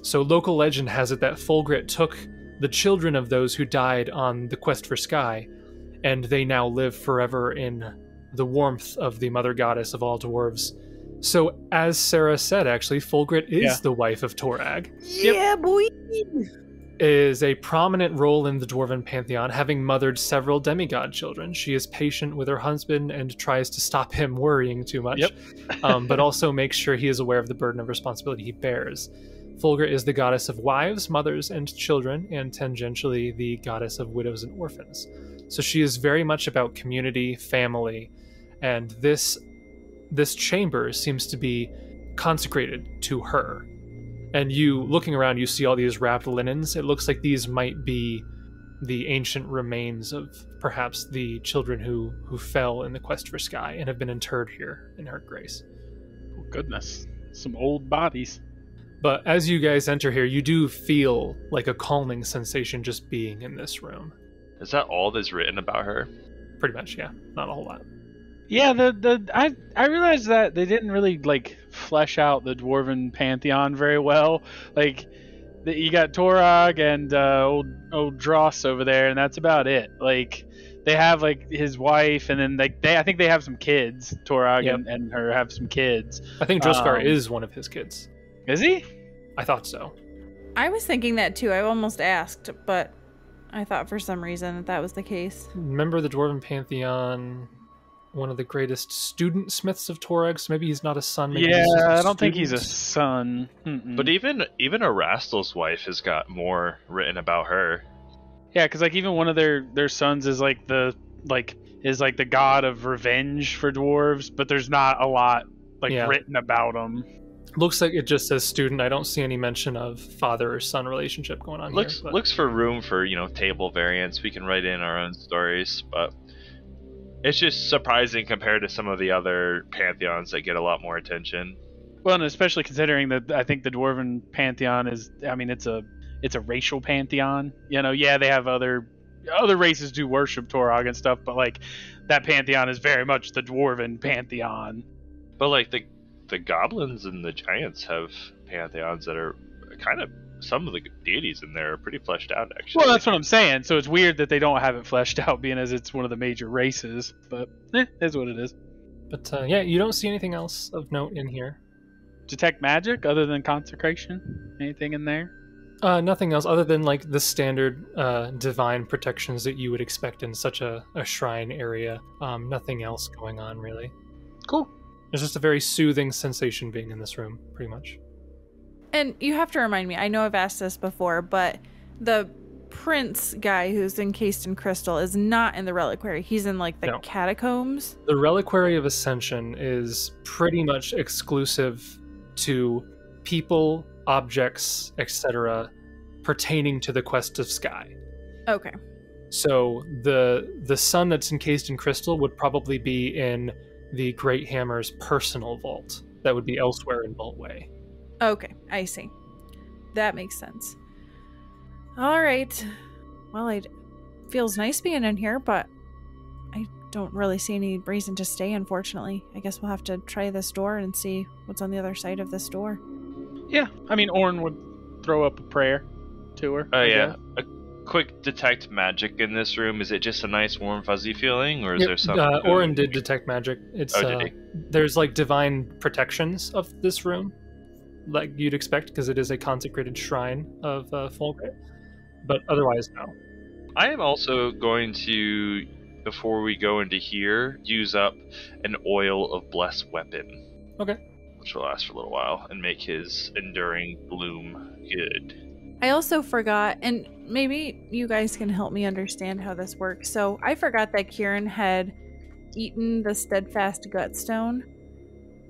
S1: So local legend has it that Fulgrit took the children of those who died on the quest for Sky, and they now live forever in the warmth of the mother goddess of all dwarves. So, as Sarah said, actually, Fulgrit is the wife of Torag.
S3: Yeah, boy!
S1: Is a prominent role in the dwarven pantheon, having mothered several demigod children. She is patient with her husband and tries to stop him worrying too much, but also makes sure he is aware of the burden of responsibility he bears. Fulgrit is the goddess of wives, mothers, and children, and tangentially the goddess of widows and orphans. So she is very much about community, family, and this chamber seems to be consecrated to her. And you, looking around, you see all these wrapped linens. It looks like these might be the ancient remains of perhaps the children who fell in the quest for Sky and have been interred here in her grace.
S2: Oh, goodness. Some old bodies.
S1: But as you guys enter here, you do feel like a calming sensation just being in this room.
S7: Is that all that's written about her?
S1: Pretty much, yeah. Not a whole lot.
S2: Yeah, I realized that they didn't really flesh out the dwarven pantheon very well. You got Torag and old Dross over there, and that's about it. They have his wife, and then I think they have some kids. Torag and her have some kids.
S1: I think Droskar is one of his kids.
S2: Is he?
S1: I thought so.
S3: I was thinking that too. I almost asked, but I thought for some reason that was the case.
S1: Remember the dwarven pantheon? One of the greatest student smiths of Torag, so maybe he's not a son. Maybe
S2: yeah,
S1: he's
S2: I don't think he's a son.
S7: But even Erastel's wife has got more written about her.
S2: Yeah, because like even one of their sons is like the god of revenge for dwarves, but there's not a lot written about him.
S1: Looks like it just says student. I don't see any mention of father or son relationship going on here.
S7: Looks for room for, table variants. We can write in our own stories, but it's just surprising compared to some of the other pantheons that get a lot more attention.
S2: Well, and especially considering that I think the Dwarven pantheon it's a racial pantheon. Yeah, they have other races do worship Torog and stuff, but like that pantheon is very much the Dwarven pantheon.
S7: But like the goblins and the giants have pantheons that are kind of, some of the deities in there are pretty fleshed out, actually.
S2: Well, that's what I'm saying. So it's weird that they don't have it fleshed out, being as it's one of the major races. But is what it is.
S1: But you don't see anything else of note in here.
S2: Detect magic other than consecration? Anything in there?
S1: Nothing else other than like the standard divine protections that you would expect in such a shrine area. Nothing else going on, really.
S2: Cool.
S1: There's just a very soothing sensation being in this room, pretty much.
S3: And you have to remind me, I know I've asked this before, but the prince guy who's encased in crystal is not in the reliquary. He's in like the catacombs.
S1: The Reliquary of Ascension is pretty much exclusive to people, objects, etc., pertaining to the quest of Sky.
S3: Okay.
S1: So the sun that's encased in crystal would probably be in the Great Hammer's personal vault. That would be elsewhere in Vaultway.
S3: Okay, I see. That makes sense. All right. Well, it feels nice being in here, but I don't really see any reason to stay, unfortunately. I guess we'll have to try this door and see what's on the other side of this door.
S2: Yeah, Oran would throw up a prayer to her.
S7: Oh, yeah. A quick detect magic in this room. Is it just a nice, warm, fuzzy feeling, or is there something?
S1: Oran did detect magic. It's
S7: did he?
S1: There's like divine protections of this room, like you'd expect, because it is a consecrated shrine of Fulgrim. But otherwise, no.
S7: I am also going to, before we go into here, use up an oil of blessed weapon.
S1: Okay.
S7: Which will last for a little while and make his enduring bloom good.
S3: I also forgot, and maybe you guys can help me understand how this works. So I forgot that Kieran had eaten the steadfast gutstone.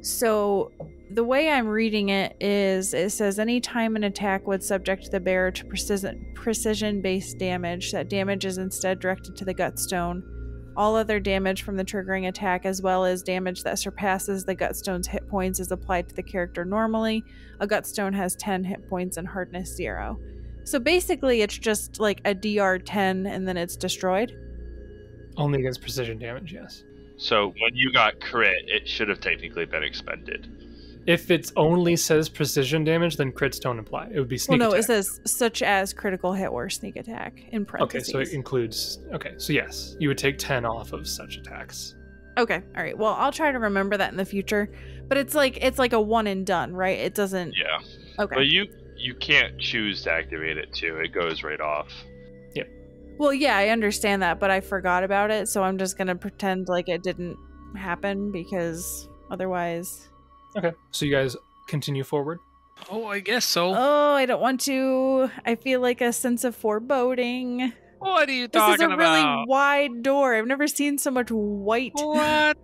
S3: So the way I'm reading it is, it says anytime an attack would subject the bearer to precision-based damage, that damage is instead directed to the gutstone. All other damage from the triggering attack, as well as damage that surpasses the gutstone's hit points, is applied to the character normally. A gutstone has 10 hit points and hardness 0. So basically it's just like a DR 10 and then it's destroyed?
S1: Only against precision damage, yes.
S7: So when you got crit, it should have technically been expended.
S1: If it only says precision damage, then crits don't apply. It would be sneak attack.
S3: It says such as critical hit or sneak attack in parentheses.
S1: Okay, so it includes... Okay, so yes, you would take 10 off of such attacks.
S3: Okay, all right. Well, I'll try to remember that in the future. But it's like a one and done, right? It doesn't...
S7: Yeah.
S3: Okay.
S7: But you can't choose to activate it too. It goes right off.
S1: Yep.
S3: Well, yeah, I understand that, but I forgot about it, so I'm just going to pretend like it didn't happen because otherwise...
S1: Okay, so you guys continue forward?
S5: Oh, I guess so.
S3: Oh, I don't want to. I feel like a sense of foreboding.
S5: What are you talking about?
S3: This is a really wide door. I've never seen so much white.
S5: What?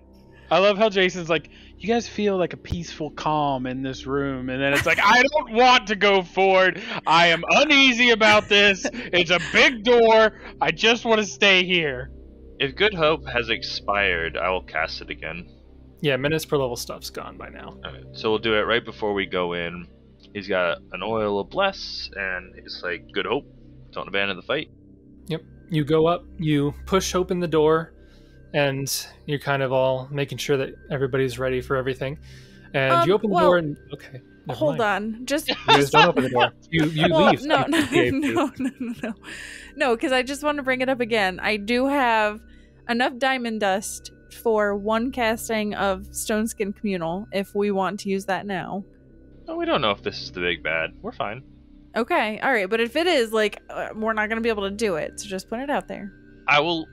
S2: I love how Jason's like, you guys feel like a peaceful calm in this room. And then it's like, I don't want to go forward. I am uneasy about this. It's a big door. I just want to stay here.
S7: If Good Hope has expired, I will cast it again.
S1: Yeah, minutes per level stuff's gone by now.
S7: Alright, so we'll do it right before we go in. He's got an oil of bless, and it's like, Good Hope, don't abandon the fight.
S1: Yep. You go up, you push open the door, and you're kind of all making sure that everybody's ready for everthing. And you open the door and... Okay.
S3: Hold on. Just...
S1: You guys don't open the door. You leave.
S3: No, because I just want to bring it up again. I do have enough diamond dust for one casting of Stoneskin Communal, if we want to use that now.
S7: Oh, we don't know if this is the big bad. We're fine.
S3: Okay, all right, but if it is, like, we're not going to be able to do it, so just put it out there.
S7: I will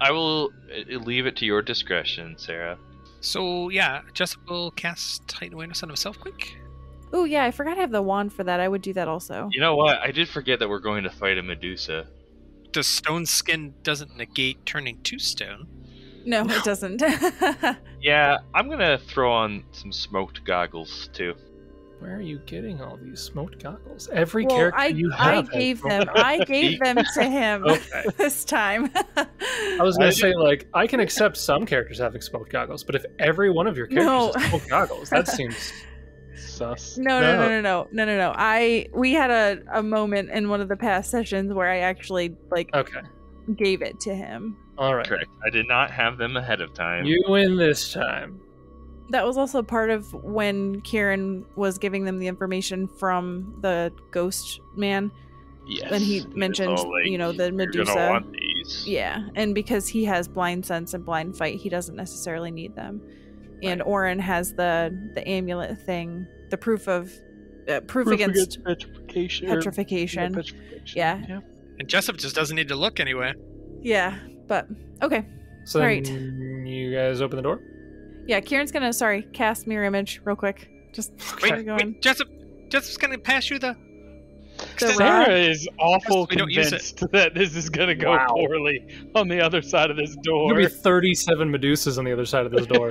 S7: leave it to your discretion, Sarah.
S5: So, yeah, Jessup will cast Heightened Awareness on himself quick.
S3: Oh, yeah, I forgot I have the wand for that. I would do that also.
S7: You know what? I did forget that we're going to fight a Medusa.
S5: the stone skin doesn't negate turning to stone.
S3: No, it doesn't.
S7: Yeah, I'm gonna throw on some smoked goggles too.
S1: Where are you getting all these smoked goggles? Every character you have.
S3: I gave them to him this time.
S1: I was going to say, like, I can accept some characters having smoked goggles, but if every one of your characters has smoked goggles, that seems sus.
S3: No. We had a moment in one of the past sessions where I actually gave it to him.
S1: All right.
S7: Correct. I did not have them ahead of time.
S1: You win this time.
S3: That was also part of when Kieran was giving them the information from the ghost man.
S7: Yes.
S3: And he mentioned, the Medusa.
S7: You're gonna want these.
S3: Yeah, and because he has blind sense and blind fight, he doesn't necessarily need them. And Oran has the amulet thing, the proof against petrification. Yeah.
S5: And Jessup just doesn't need to look anyway.
S3: Yeah, but okay.
S1: So then you guys open the door?
S3: Yeah, Kieran's gonna cast mirror image real quick. Just
S5: wait, Jessup's gonna pass you the
S2: Sarah is awful convinced that this is gonna go poorly on the other side of this door.
S1: There'll be 37 Medusas on the other side of this door.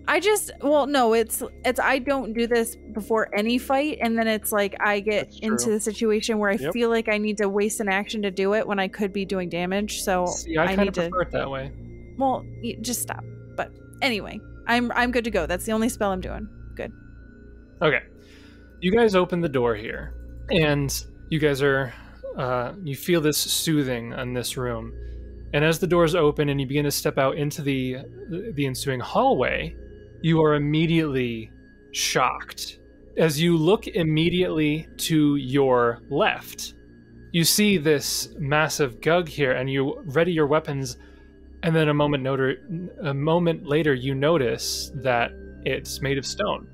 S3: It's I don't do this before any fight, and then it's like I get into the situation where I feel like I need to waste an action to do it when I could be doing damage. So
S1: I kind of prefer it that way.
S3: Well, just stop. But anyway, I'm good to go. That's the only spell I'm doing. Good.
S1: Okay. You guys open the door here, and you guys are you feel this soothing in this room. And as the doors open and you begin to step out into the ensuing hallway, you are immediately shocked. As you look immediately to your left, you see this massive gug here, and you ready your weapons, and then a moment later you notice that it's made of stone.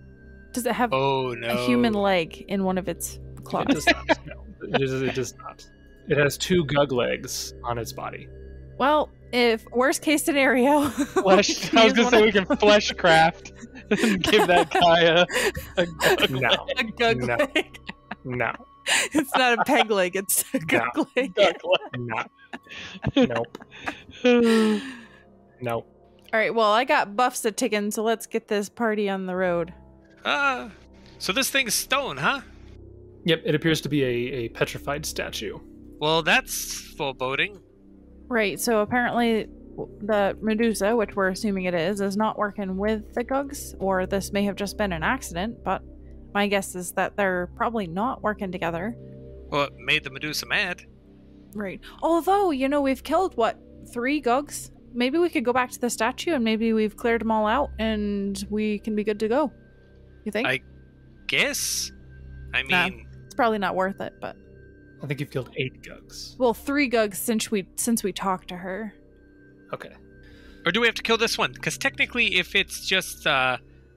S3: Does it have a human leg in one of its claws?
S1: It does not. No, it does not. It has 2 gug legs on its body.
S3: Well, if worst case scenario,
S2: I was gonna say we can flesh craft and give that guy a
S3: gug leg.
S1: No.
S3: It's not a peg leg, it's a gug leg.
S1: No. Nope. No.
S3: Alright, well, I got buffs a ticking, so let's get this party on the road.
S5: So this thing's stone, huh?
S1: Yep, it appears to be a petrified statue.
S5: Well, that's foreboding.
S3: Right, so apparently the Medusa, which we're assuming it is not working with the Gugs, or this may have just been an accident, but my guess is that they're probably not working together.
S5: Well, it made the Medusa mad.
S3: Right. Although, we've killed, 3 Gugs? Maybe we could go back to the statue and maybe we've cleared them all out and we can be good to go. You think?
S5: I guess. I mean...
S3: it's probably not worth it, but...
S1: I think you've killed 8 Gugs.
S3: Well, 3 Gugs since we talked to her.
S1: Okay.
S5: Or do we have to kill this one? Because technically, if it's just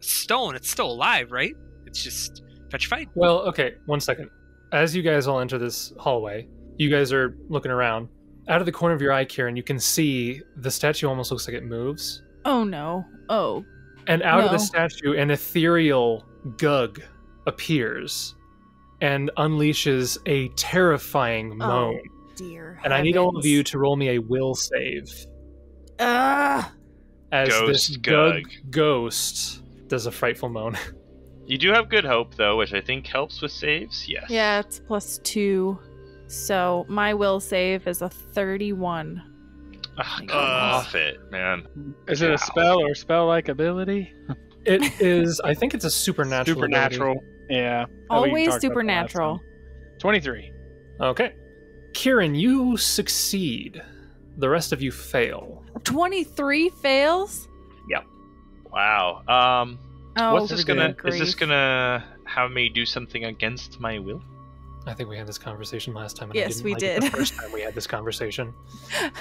S5: stone, it's still alive, right? It's just petrified.
S1: Well, okay, 1 second. As you guys all enter this hallway, you guys are looking around. Out of the corner of your eye, Kieran, you can see the statue almost looks like it moves.
S3: Oh, no. Oh.
S1: And out of the statue, an ethereal Gug appears and unleashes a terrifying moan.
S3: Oh, dear.
S1: And I need all of you to roll me a will save. As this Gug ghost does a frightful moan.
S7: You do have good hope, though, which I think helps with saves. Yes.
S3: Yeah, it's +2. So my will save is a 31.
S7: Go off it, man.
S2: Is it a spell or spell-like ability?
S1: It is. I think it's a supernatural.
S2: Supernatural.
S1: Ability.
S2: Yeah.
S3: Always supernatural.
S2: 23.
S1: Okay. Kieran, you succeed. The rest of you fail.
S3: 23 fails?
S1: Yep.
S7: Wow. What's this gonna?
S3: Grief.
S7: Is this gonna have me do something against my will?
S1: I think we had this conversation last time. And
S3: yes, we
S1: did. The first time we had this conversation.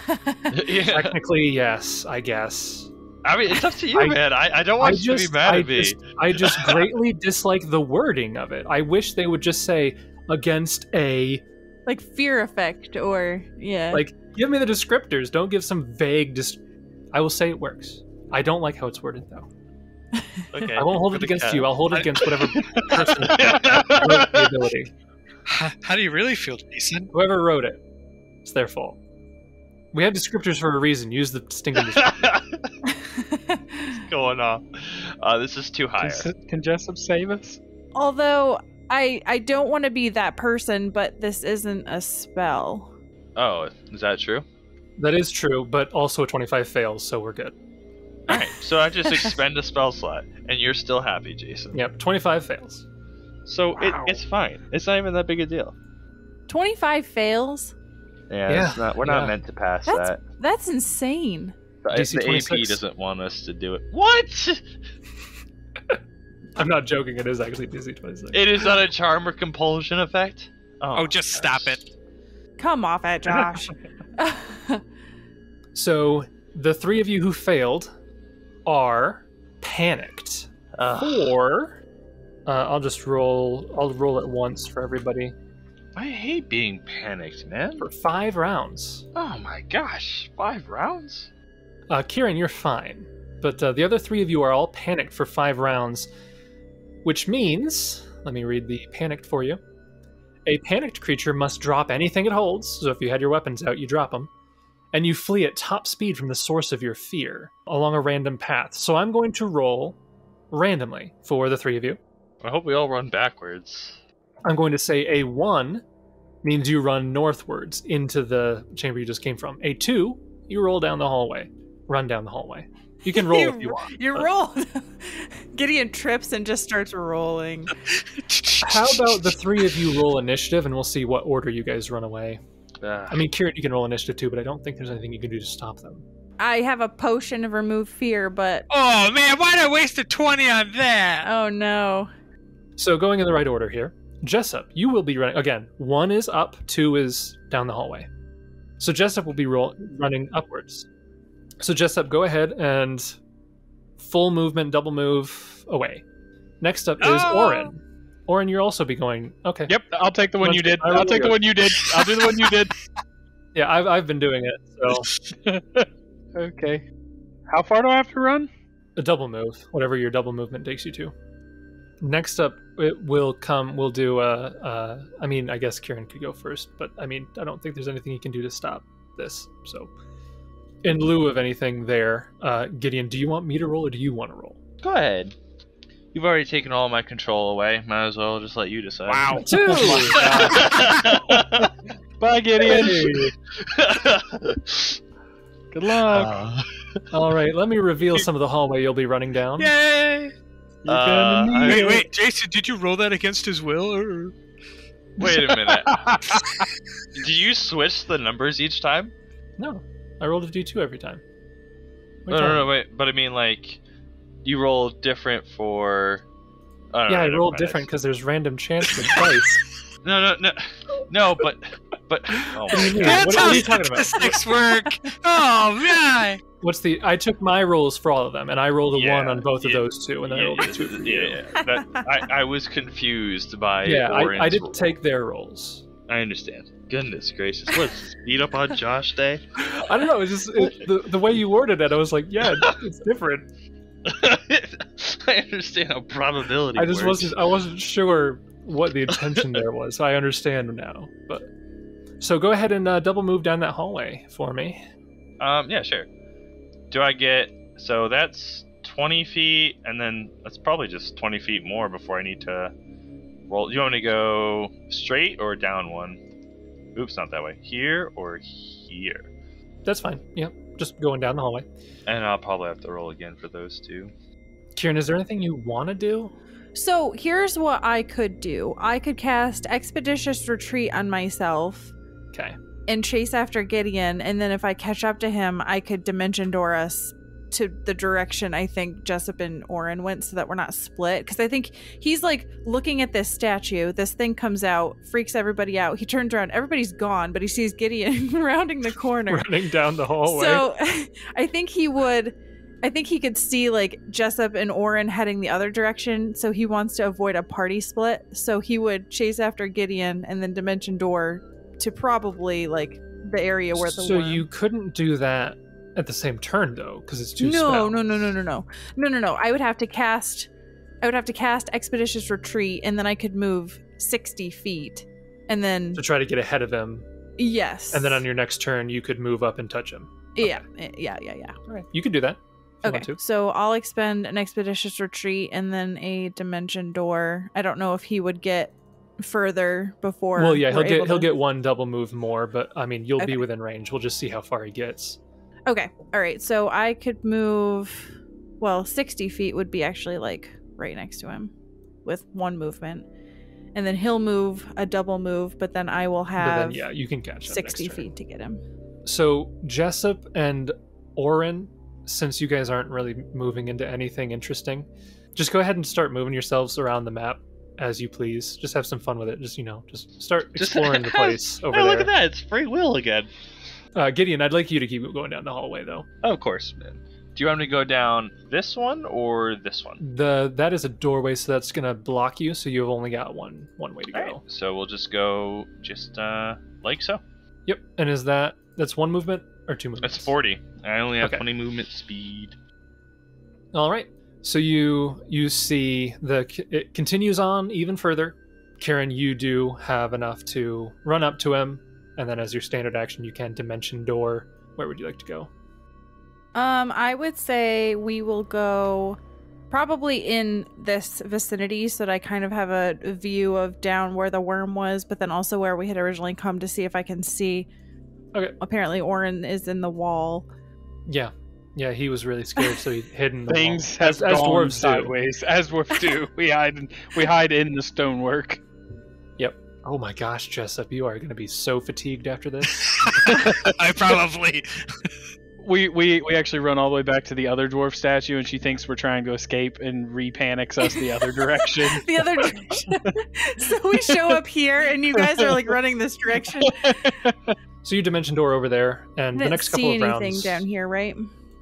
S1: Technically, yes, I guess.
S7: I mean, it's up to you, man. I don't want you to be mad at me.
S1: I just greatly dislike the wording of it. I wish they would just say against a...
S3: Like fear effect or, yeah.
S1: Like, give me the descriptors. Don't give some vague... I will say it works. I don't like how it's worded, though.
S7: Okay.
S1: I won't hold it against you. I'll hold it against whatever person wrote the ability.
S5: How do you really feel, Jason?
S1: Whoever wrote it. It's their fault. We have descriptors for a reason. Use the stinking descriptors.
S7: What's going on? This is too high.
S2: Can Jessup save us?
S3: Although, I don't want to be that person, but this isn't a spell.
S7: Oh, is that true?
S1: That is true, but also a 25 fails, so we're good.
S7: Alright, so I just expend a spell slot, and you're still happy, Jason.
S1: Yep, 25 fails.
S7: So it's fine. It's not even that big a deal.
S3: 25 fails?
S7: Yeah. We're not meant to pass that.
S3: That's insane.
S7: The AP doesn't want us to do it. What?
S1: I'm not joking, it is actually DC 26.
S7: It is not a charm or compulsion effect?
S5: Oh, just stop it.
S3: Come off it, Josh.
S1: So, the three of you who failed are panicked. Or, I'll roll it once for everybody.
S7: I hate being panicked, man.
S1: For 5 rounds.
S7: Oh my gosh, 5 rounds?
S1: Kieran, you're fine. But the other 3 of you are all panicked for 5 rounds, which means, let me read the panicked for you. A panicked creature must drop anything it holds, so if you had your weapons out, you drop them, and you flee at top speed from the source of your fear, along a random path. So I'm going to roll randomly for the 3 of you.
S7: I hope we all run backwards.
S1: I'm going to say a 1 means you run northwards into the chamber you just came from. A 2, you roll down the hallway. Run down the hallway. You can roll if you want.
S3: You roll. Gideon trips and just starts rolling.
S1: How about the 3 of you roll initiative, and we'll see what order you guys run away. I mean, Kieran, you can roll initiative too, but I don't think there's anything you can do to stop them.
S3: I have a potion of remove fear, but...
S5: Oh, man, why'd I waste a 20 on that?
S3: Oh, no.
S1: So going in the right order here. Jessup, you will be running... Again, 1 is up, 2 is down the hallway. So Jessup will be running upwards. So Jessup, go ahead and full movement, double move, away. Next up is Oran. Oran, you'll also be going... Okay.
S2: Yep, I'll take the one you did. I'll take the one you did. I'll do the one you did.
S1: Yeah, I've been doing it, so...
S2: Okay. How far do I have to run?
S1: A double move, whatever your double movement takes you to. Next up, we'll do I mean, I guess Kieran could go first, but I mean, I don't think there's anything he can do to stop this, so... In lieu of anything there, Gideon, do you want me to roll or do you want to roll?
S7: Go ahead. You've already taken all my control away. Might as well just let you decide.
S5: Wow.
S1: 2!
S2: Bye, Gideon. Good luck.
S1: All right, let me reveal some of the hallway you'll be running down.
S5: Yay! Wait, Jason, did you roll that against his will? Or...
S7: Wait a minute. Do you switch the numbers each time?
S1: No, I rolled a D2 every time.
S7: No, wait. But I mean, like, you roll different for...
S1: I rolled different because there's random chance with dice.
S7: No, but oh
S5: That's how
S1: what are you talking about?
S5: statistics work. Oh man!
S1: I took my rolls for all of them, and I rolled a 1 on both of those 2, and then I rolled a 2 for you.
S7: I was confused by.
S1: I didn't take their rolls.
S7: I understand. Goodness gracious! What, speed up on Josh Day?
S1: I don't know. It's just the way you worded it. I was like, yeah, it's different.
S7: I understand how probability.
S1: I wasn't sure what the intention there was. So I understand now. But so go ahead and double move down that hallway for me.
S7: Yeah, sure. Do I get... So that's 20 feet, and then that's probably just 20 feet more before I need to roll. Do you want me to go straight or down 1? Oops, not that way. Here or here?
S1: That's fine. Yep, just going down the hallway.
S7: And I'll probably have to roll again for those 2.
S1: Kieran, is there anything you want to do?
S3: So here's what I could do. I could cast Expeditious Retreat on myself.
S1: Okay.
S3: And chase after Gideon, and then if I catch up to him, I could Dimension Door us to the direction I think Jessup and Oran went so that we're not split. Because I think he's like looking at this statue. This thing comes out, freaks everybody out. He turns around, everybody's gone, but he sees Gideon rounding the corner.
S1: Running down the hallway.
S3: So I think he could see like Jessup and Oran heading the other direction. So he wants to avoid a party split. So he would chase after Gideon and then Dimension Door to probably like the area where the worm...
S1: you couldn't do that at the same turn though, because it's 2
S3: spells. No. I would have to cast Expeditious Retreat, and then I could move 60 feet, and then
S1: to try to get ahead of him.
S3: Yes.
S1: And then on your next turn, you could move up and touch him.
S3: Okay. Yeah.
S1: All right, you could do that.
S3: Okay, so I'll expend an expeditious retreat and then a dimension door. I don't know if he would get further before.
S1: Well, yeah, he'll get one double move more, but I mean, you'll be within range. We'll just see how far he gets.
S3: Okay, all right. So I could move. Well, 60 feet would be actually like right next to him, with one movement, and then he'll move a double move. But then I will have.
S1: You can catch
S3: 60 feet to get him.
S1: So Jessup and Oran, since you guys aren't really moving into anything interesting, just go ahead and start moving yourselves around the map as you please. Just have some fun with it. Just start exploring the place over there.
S7: Look at that! It's free will again.
S1: Gideon, I'd like you to keep going down the hallway, though.
S7: Of course, man. Do you want me to go down this one or this one?
S1: That is a doorway, so that's gonna block you. So you've only got one way to go.
S7: Right. So we'll just go like so.
S1: Yep. And that's one movement or two movements?
S7: That's 40. I only have 20 movement speed.
S1: All right. So you see it continues on even further. Kieran, you do have enough to run up to him, and then as your standard action, you can dimension door. Where would you like to go?
S3: I would say we will go probably in this vicinity so that I kind of have a view of down where the worm was, but then also where we had originally come to see if I can see.
S1: Okay.
S3: Apparently Oran is in the wall.
S1: Yeah, he was really scared, so he hid in the
S2: Things
S1: wall.
S2: have
S1: as
S2: gone
S1: dwarves
S2: sideways. As dwarves do. We hide in the stonework.
S1: Yep. Oh my gosh, Jessup, you are going to be so fatigued after this.
S5: I probably...
S2: We actually run all the way back to the other dwarf statue, and she thinks we're trying to escape and re-panics us the other direction.
S3: The other direction. So we show up here, and you guys are like running this direction.
S1: So you dimension door over there, and the next couple of rounds.
S3: Didn't see anything down here, right?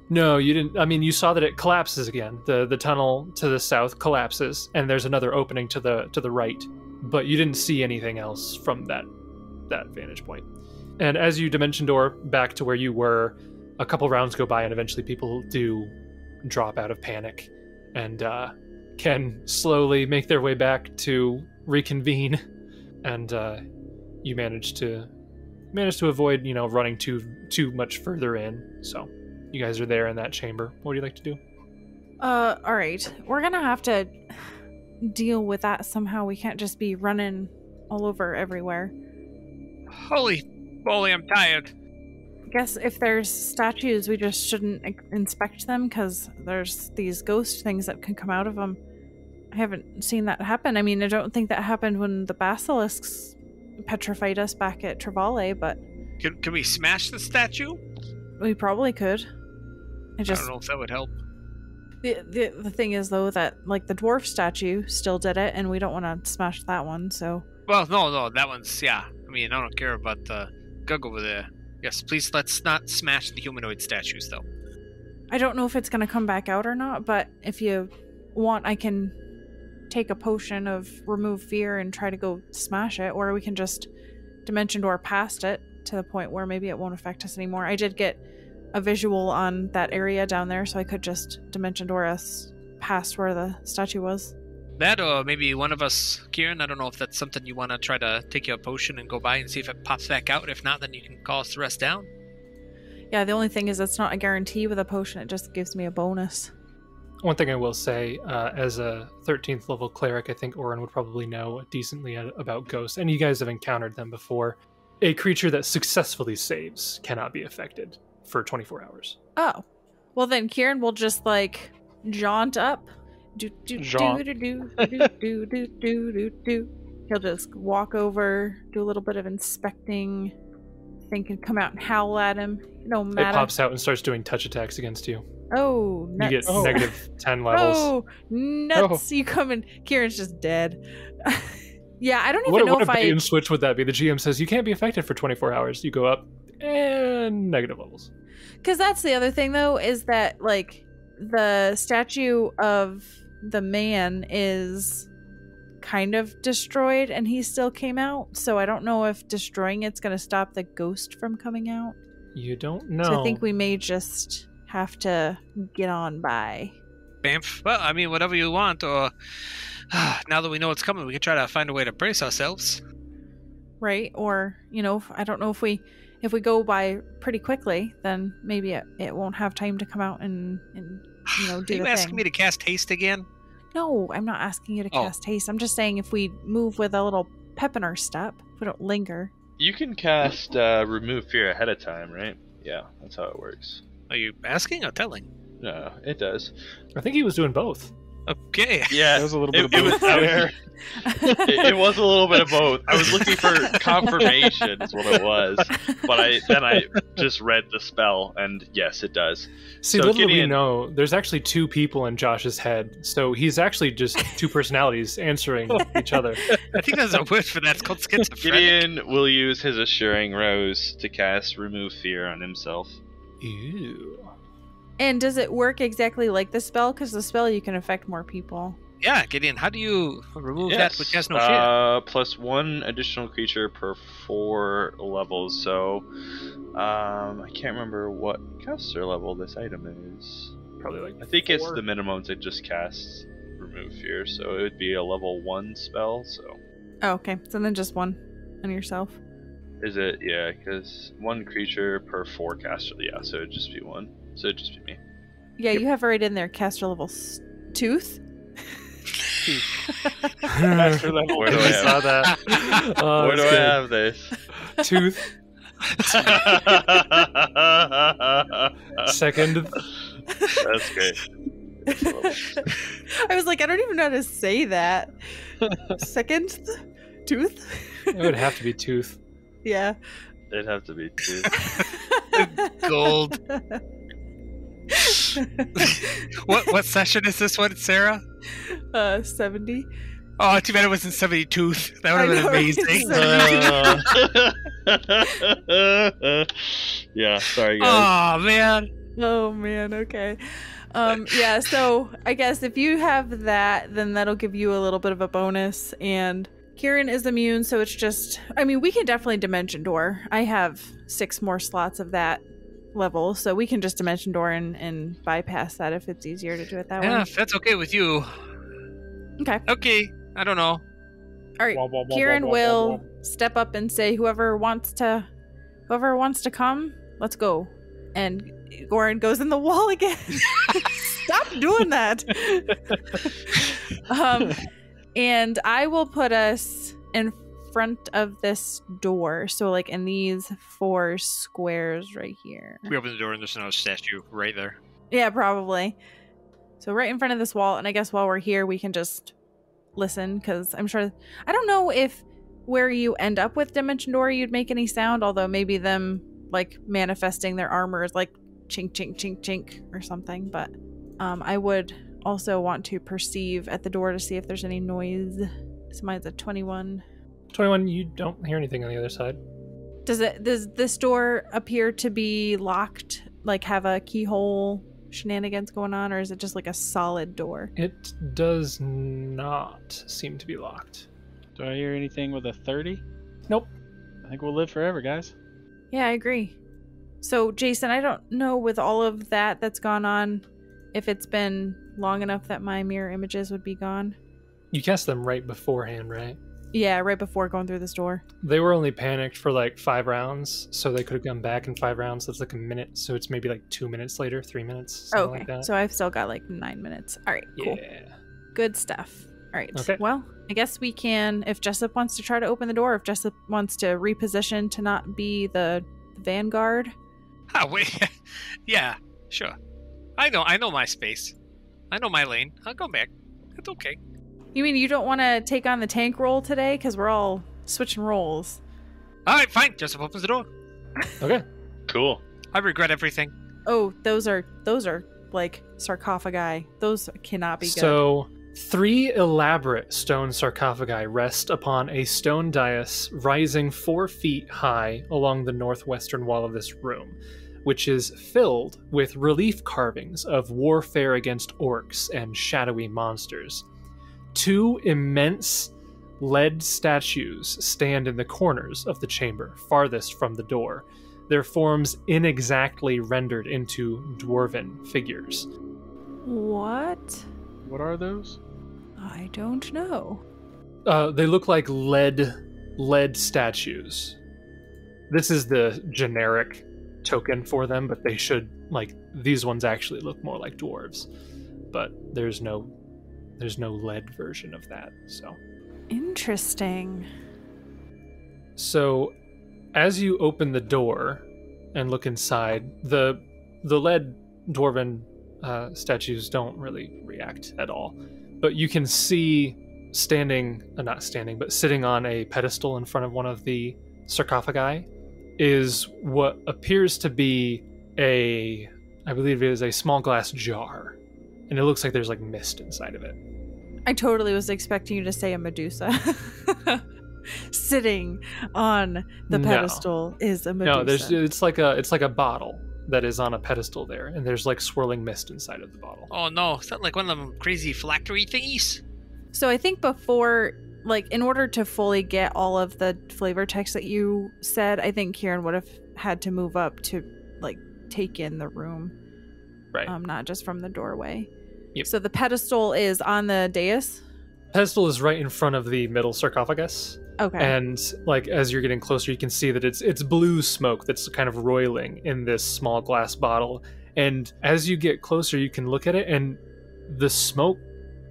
S1: No, you didn't. I mean, you saw that it collapses again. The tunnel to the south collapses, and there's another opening to the right. But you didn't see anything else from that vantage point. And as you dimension door back to where you were, a couple rounds go by, and eventually people do drop out of panic and can slowly make their way back to reconvene. And you manage to avoid, running too much further in. So you guys are there in that chamber. What would you like to do?
S3: All right. We're gonna have to deal with that somehow. We can't just be running all over everywhere.
S5: Holy moly, I'm tired.
S3: I guess if there's statues, we just shouldn't inspect them because there's these ghost things that can come out of them. I haven't seen that happen. I mean, I don't think that happened when the basilisks petrified us back at Travale, but...
S5: Can we smash the statue?
S3: We probably could. I
S5: don't know if that would help.
S3: The thing is, though, that, like, the dwarf statue still did it, and we don't want to smash that one, so...
S5: Well, no, that one's, yeah. I mean, I don't care about the gug over there. Yes, please, let's not smash the humanoid statues, though.
S3: I don't know if it's going to come back out or not, but if you want, I can take a potion of remove fear and try to go smash it, or we can just dimension door past it to the point where maybe it won't affect us anymore. I did get a visual on that area down there, so I could just dimension door us past where the statue was.
S5: That, or maybe one of us, Kieran, I don't know if that's something you want to try to take your potion and go by and see if it pops back out. If not, then you can call us the rest down.
S3: Yeah, the only thing is it's not a guarantee with a potion. It just gives me a bonus.
S1: One thing I will say, as a 13th level cleric, I think Oran would probably know decently about ghosts, and you guys have encountered them before. A creature that successfully saves cannot be affected for 24 hours.
S3: Oh. Well, then Kieran will just, like, jaunt up. He'll just walk over, do a little bit of inspecting, then can come out and howl at him. No matter.
S1: It pops out and starts doing touch attacks against you.
S3: Oh, nuts.
S1: You get negative 10 levels.
S3: Oh, nuts. You come in. Kieran's just dead. Yeah, I don't even know if
S1: What a bait and switch would that be? The GM says you can't be affected for 24 hours. You go up and negative levels.
S3: Because that's the other thing, though, is that, like, the statue of the man is kind of destroyed and he still came out, so I don't know if destroying it's going to stop the ghost from coming out.
S1: You don't know.
S3: So I think we may just have to get on by.
S5: Bamf. Well, I mean, whatever you want, or now that we know what's coming, we can try to find a way to brace ourselves.
S3: right? Or, I don't know if we go by pretty quickly, then maybe it won't have time to come out and do the thing.
S5: Are you asking me to cast haste again?
S3: No, I'm not asking you to cast haste. I'm just saying if we move with a little pep in our step, if we don't linger.
S7: You can cast remove fear ahead of time, right? Yeah, that's how it works.
S5: Are you asking or telling?
S7: No, it does.
S1: I think he was doing both.
S5: Okay.
S7: Yeah,
S2: it was a little bit of both.
S7: It was a little bit of both. I was looking for confirmation is what it was, but I just read the spell, and yes, it does.
S1: See, little do we know, there's actually two people in Josh's head, so he's actually just two personalities answering each other.
S5: I think there's a word for that. It's called schizophrenic.
S7: Gideon will use his Assuring Rose to cast Remove Fear on himself.
S1: Ew.
S3: And does it work exactly like the spell? Because the spell you can affect more people.
S5: Yeah, Gideon, how do you remove that which has no fear?
S7: Plus 1 additional creature per 4 levels. So, I can't remember what caster level this item is.
S1: Probably like
S7: I think
S1: 4.
S7: it's the minimum to just cast Remove Fear. So it would be a level 1 spell. So.
S3: Oh, okay. So then just 1 on yourself.
S7: Is it? Yeah, because 1 creature per 4 caster. Yeah, so it'd just be 1. So it'd just be me.
S3: Yeah, you have right in there caster level tooth.
S2: Caster level.
S7: Where do I
S1: saw that?
S7: Where do I have this?
S1: Tooth. Second.
S7: That's great.
S3: I was like, I don't even know how to say that. Second tooth?
S1: It would have to be tooth.
S3: Yeah.
S7: It'd have to be 2.
S5: Gold. What session is this one, Sarah?
S3: 70.
S5: Oh, too bad it wasn't 72. That would have been amazing.
S7: Yeah, sorry guys.
S3: Oh man, okay. Yeah, so I guess if you have that, then that'll give you a little bit of a bonus, and Kieran is immune, so it's just, we can definitely Dimension Door. I have 6 more slots of that level, so we can just Dimension Door and bypass that if it's easier to do it that way.
S5: Yeah, if that's okay with you. Okay, I don't know.
S3: All right, Kieran will step up and say, whoever wants to come, let's go. And Oran goes in the wall again. Stop doing that. And I will put us in front of this door. So like in these 4 squares right here.
S5: We open the door and there's another statue right there.
S3: Yeah, probably. So right in front of this wall. And I guess while we're here, we can just listen, because I'm sure, I don't know if where you end up with Dimension Door you'd make any sound, although maybe them like manifesting their armor is like chink, chink, chink, chink or something. But I would also want to perceive at the door to see if there's any noise. So mine's a 21.
S1: 21, you don't hear anything on the other side.
S3: Does this door appear to be locked, like have a keyhole shenanigans going on, or is it just like a solid door?
S1: It does not seem to be locked.
S2: Do I hear anything with a 30?
S1: Nope.
S2: I think we'll live forever, guys.
S3: Yeah, I agree. So, Jason, I don't know with all of that's gone on, if it's been long enough that my mirror images would be gone.
S1: You cast them right beforehand, right?
S3: Yeah, right before going through this door.
S1: They were only panicked for like 5 rounds, so they could have come back in 5 rounds. That's like a minute, so it's maybe like 2 minutes later, 3 minutes.
S3: Okay,
S1: like that.
S3: So I've still got like 9 minutes. All right, cool.
S1: Yeah.
S3: Good stuff. All right.
S1: Okay.
S3: Well, I guess we can, if Jessup wants to try to open the door, if Jessup wants to reposition to not be the vanguard.
S5: Oh, wait. Yeah, sure. I know my space. I know my lane. I'll go back. It's okay.
S3: You mean you don't want to take on the tank role today? Because we're all switching roles.
S5: All right, fine. Jessup opens the door.
S1: Okay.
S7: Cool.
S5: I regret everything.
S3: Oh, those are like sarcophagi. Those cannot be good.
S1: So 3 elaborate stone sarcophagi rest upon a stone dais rising 4 feet high along the northwestern wall of this room, which is filled with relief carvings of warfare against orcs and shadowy monsters. 2 immense lead statues stand in the corners of the chamber, farthest from the door, their forms inexactly rendered into dwarven figures.
S3: What?
S2: What are those?
S3: I don't know.
S1: They look like lead lead statues. This is the generic token for them, but they should, like, these ones actually look more like dwarves. But there's no lead version of that, so.
S3: Interesting.
S1: So, as you open the door and look inside, the lead dwarven statues don't really react at all. But you can see sitting on a pedestal in front of one of the sarcophagi is what appears to be I believe it is a small glass jar. And it looks like there's like mist inside of it.
S3: I totally was expecting you to say a Medusa. Sitting on the pedestal is a Medusa.
S1: No, it's like a bottle that is on a pedestal there, and there's like swirling mist inside of the bottle.
S5: Oh no, is that like one of them crazy phylactery thingies?
S3: So I think before, like, in order to fully get all of the flavor text that you said, I think Kieran would have had to move up to, like, take in the room.
S1: Right.
S3: Not just from the doorway.
S1: Yep.
S3: So the pedestal is on the dais?
S1: Pedestal is right in front of the middle sarcophagus.
S3: Okay.
S1: And, like, as you're getting closer, you can see that it's blue smoke that's kind of roiling in this small glass bottle. And as you get closer, you can look at it, and the smoke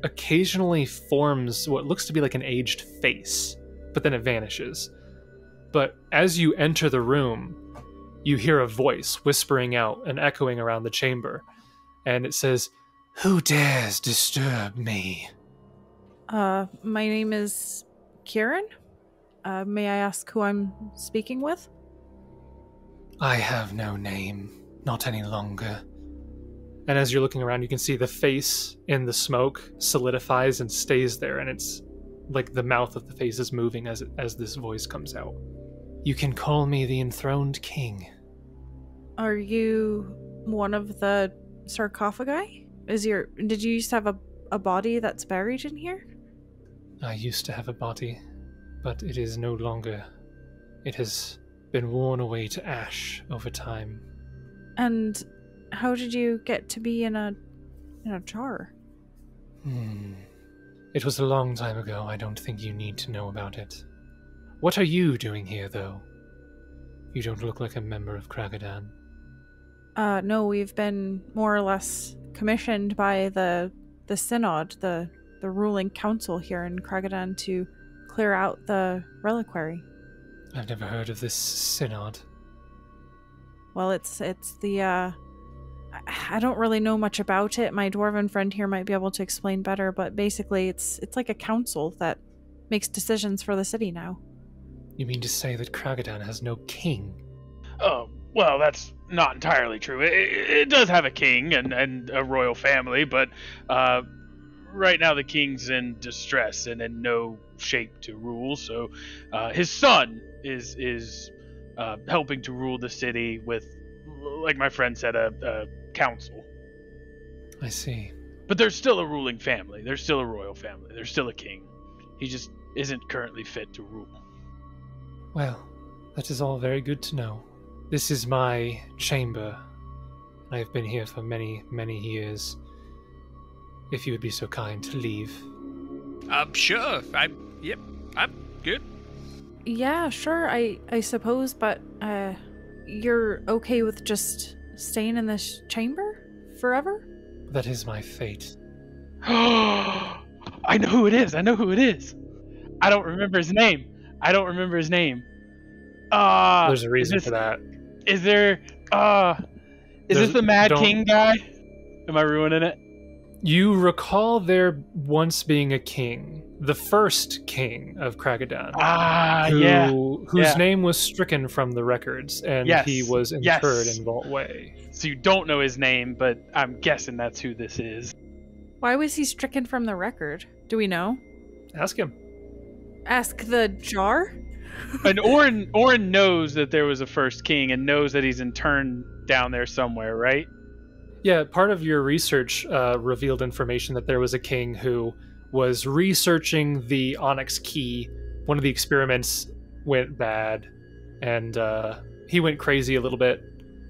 S1: occasionally forms what looks to be like an aged face, but then it vanishes. But as you enter the room, you hear a voice whispering out and echoing around the chamber, and it says, "Who dares disturb me?"
S3: My name is Kieran. May I ask who I'm speaking with?
S1: I have no name, not any longer. And as you're looking around, you can see the face in the smoke solidifies and stays there, and it's like the mouth of the face is moving as this voice comes out. "You can call me the enthroned king."
S3: Are you one of the sarcophagi? Did you used to have a body that's buried in here?
S1: I used to have a body, but it is no longer. It has been worn away to ash over time.
S3: And how did you get to be in a jar?
S1: It was a long time ago. I don't think you need to know about it. What are you doing here, though? You don't look like a member of Kragadan.
S3: No, we've been more or less commissioned by the synod, the ruling council here in Kragadan, to clear out the reliquary.
S1: I've never heard of this synod.
S3: Well, it's the I don't really know much about it. My dwarven friend here might be able to explain better, but basically it's like a council that makes decisions for the city now.
S1: You mean to say that Kragadan has no king?
S2: Oh, well, that's not entirely true. It does have a king and a royal family, but right now the king's in distress and in no shape to rule. So his son is helping to rule the city with, like my friend said, a council.
S1: I see.
S2: But there's still a ruling family. There's still a royal family. There's still a king. He just isn't currently fit to rule.
S1: Well, that is all very good to know. This is my chamber. I've been here for many, many years. If you would be so kind to leave.
S5: Sure. I'm good.
S3: Yeah, sure, I suppose, but you're okay with just staying in this chamber forever?
S1: That is my fate.
S2: I know who it is. I don't remember his name.
S1: There's a reason for that.
S2: Is there is this the Mad King guy? Am I ruining it?
S1: You recall there once being a king, the first king of Kragadan, whose name was stricken from the records, and he was interred in Vault Way.
S2: So you don't know his name, but I'm guessing that's who this is.
S3: Why was he stricken from the record? Do we know?
S1: Ask him.
S3: Ask the jar?
S2: And Oran knows that there was a first king and knows that he's interned down there somewhere, right?
S1: Yeah, part of your research revealed information that there was a king who was researching the Onyx Key. One of the experiments went bad, and he went crazy a little bit.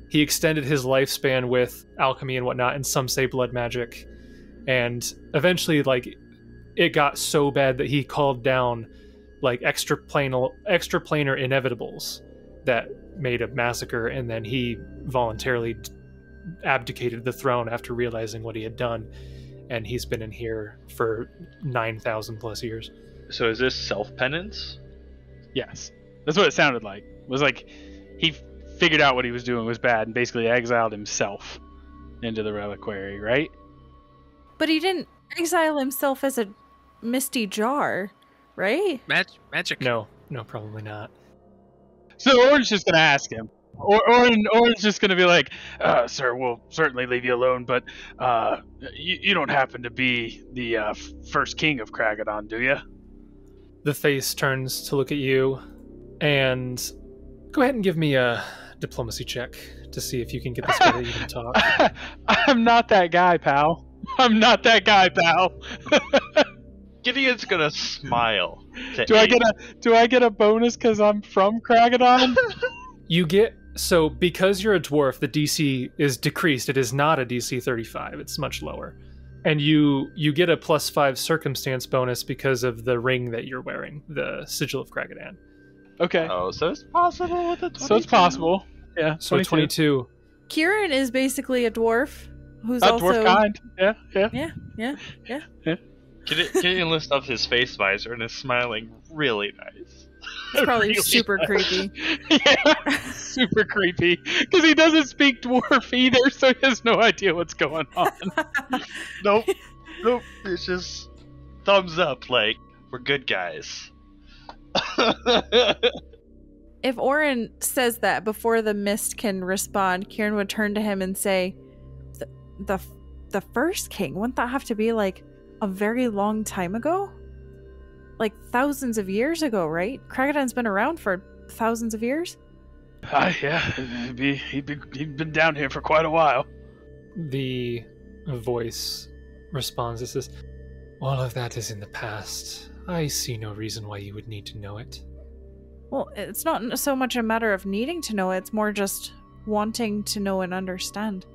S1: He extended his lifespan with alchemy and whatnot, and some say blood magic. And eventually, like, it got so bad that he called down like extraplanar inevitables that made a massacre, and then he voluntarily abdicated the throne after realizing what he had done, and he's been in here for 9,000 plus years.
S7: So is this self-penance?
S2: Yes. That's what it sounded like. It was like he figured out what he was doing was bad and basically exiled himself into the reliquary, right?
S3: But he didn't exile himself as a misty jar, right?
S5: Magic.
S1: No, probably not.
S2: So Oran's just going to ask him. Oran's just going to be like, sir, we'll certainly leave you alone, but you don't happen to be the first king of Kragadon, do you?
S1: The face turns to look at you, and go ahead and give me a diplomacy check to see if you can get this guy to even talk.
S2: I'm not that guy, pal. I'm not that guy, pal.
S7: Gideon's gonna smile.
S2: Do I get a bonus because I'm from Kragadon?
S1: You get, so because you're a dwarf, the DC is decreased. It is not a DC 35. It's much lower. And you get a +5 circumstance bonus because of the ring that you're wearing, the Sigil of Kragadon.
S2: Okay.
S7: Oh, so it's possible with the 22.
S2: So it's possible. Yeah.
S1: So 22.
S3: Kieran is basically a dwarf who's
S2: a
S3: also
S2: dwarf kind.
S3: Yeah.
S7: Gideon lifts up his face visor and is smiling really nice.
S3: It's probably
S7: Really
S3: super
S7: nice.
S3: creepy.
S2: Yeah, super creepy. Because he doesn't speak dwarf either, so he has no idea what's going on.
S7: Nope. It's just thumbs up, like, we're good guys.
S3: If Oran says that before the mist can respond, Kieran would turn to him and say, the first king, wouldn't that have to be like a very long time ago? Like thousands of years ago, right? Kragadon's been around for thousands of years?
S2: Yeah, he'd been down here for quite a while.
S1: The voice responds, it says, all of that is in the past. I see no reason why you would need to know it.
S3: Well, it's not so much a matter of needing to know, it's more just wanting to know and understand.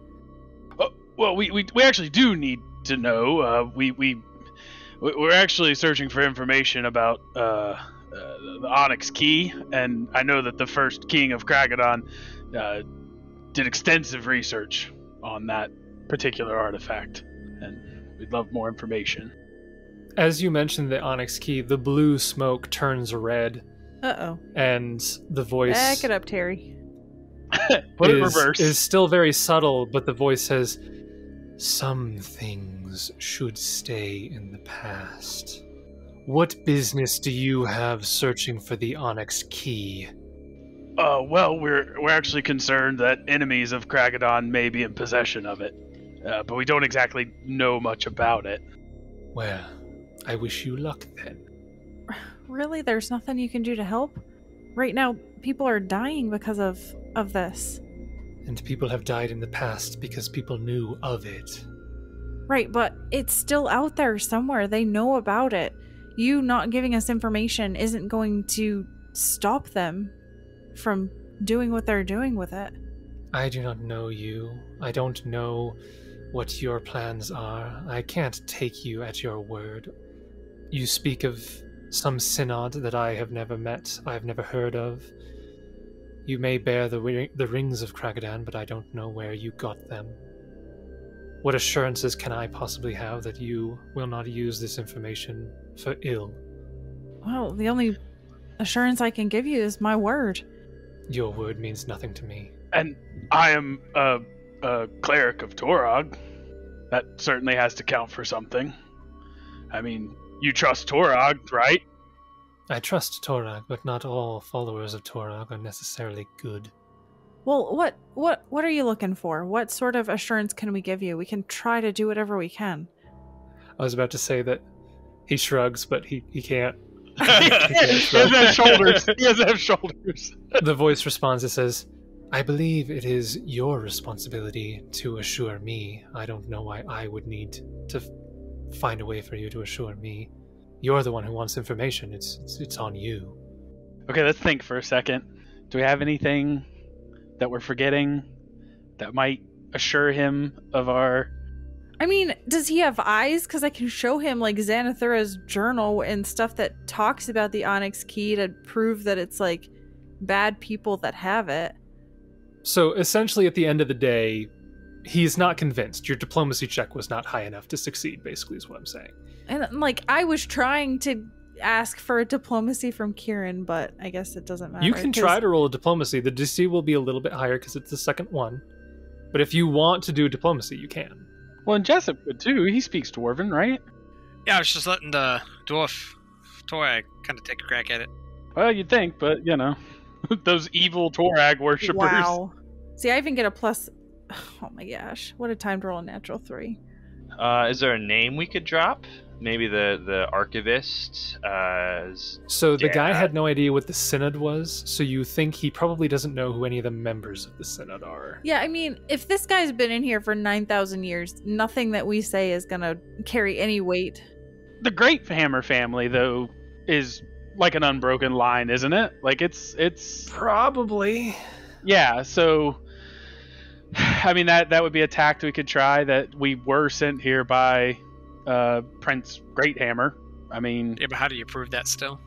S2: Well, we actually do need to know. We're actually searching for information about the Onyx Key, and I know that the first king of Kragadon did extensive research on that particular artifact, and we'd love more information.
S1: As you mentioned the Onyx Key, the blue smoke turns red.
S3: Uh-oh.
S1: And the voice...
S3: Back it up, Terry.
S2: Put it in reverse.
S1: Is still very subtle, but the voice says, some things should stay in the past. What business do you have searching for the Onyx Key?
S2: Well, we're actually concerned that enemies of Kragadon may be in possession of it, but we don't exactly know much about it.
S1: Well, I wish you luck then.
S3: Really? There's nothing you can do to help? Right now, people are dying because of this.
S1: And people have died in the past because people knew of it.
S3: Right, but it's still out there somewhere. They know about it. You not giving us information isn't going to stop them from doing what they're doing with it.
S1: I do not know you. I don't know what your plans are. I can't take you at your word. You speak of some synod that I have never met, I have never heard of. You may bear the rings of Kragadon, but I don't know where you got them. What assurances can I possibly have that you will not use this information for ill?
S3: Well, the only assurance I can give you is my word.
S1: Your word means nothing to me.
S2: And I am a cleric of Torog. That certainly has to count for something. I mean, you trust Torog, right?
S1: I trust Torog, but not all followers of Torog are necessarily good.
S3: Well, what are you looking for? What sort of assurance can we give you? We can try to do whatever we can.
S1: I was about to say that he shrugs, but he can't.
S2: He doesn't have shoulders. He doesn't have shoulders.
S1: The voice responds, it says, I believe it is your responsibility to assure me. I don't know why I would need to find a way for you to assure me. You're the one who wants information. It's on you.
S2: Okay, let's think for a second. Do we have anything that we're forgetting that might assure him of our
S3: I mean, does he have eyes? Because I can show him like Xanathura's journal and stuff that talks about the Onyx Key to prove that it's like bad people that have it.
S1: So essentially at the end of the day, he's not convinced. Your diplomacy check was not high enough to succeed, basically is what I'm saying.
S3: And like, I was trying to ask for a diplomacy from Kieran, but I guess it doesn't matter.
S1: You can try to roll a diplomacy. The DC will be a little bit higher because it's the second one. But if you want to do diplomacy, you can.
S2: Well, and Jessup could too. He speaks Dwarven, right?
S5: Yeah, I was just letting the dwarf Torag kind of take a crack at it.
S2: Well, you'd think, but you know, those evil Torag worshippers.
S3: Wow. See, I even get a plus. Oh my gosh. What a time to roll a natural 3.
S7: Is there a name we could drop? Maybe the archivist.
S1: So the guy had no idea what the synod was, so you think he probably doesn't know who any of the members of the synod are.
S3: Yeah, I mean, if this guy's been in here for 9,000 years, nothing that we say is gonna carry any weight.
S2: The Great Hammer family, though, is like an unbroken line, isn't it? Like it's
S1: probably.
S2: Yeah. So, I mean, that would be a tact we could try. That we were sent here by Prince Greathammer. I mean,
S5: yeah, but how do you prove that still?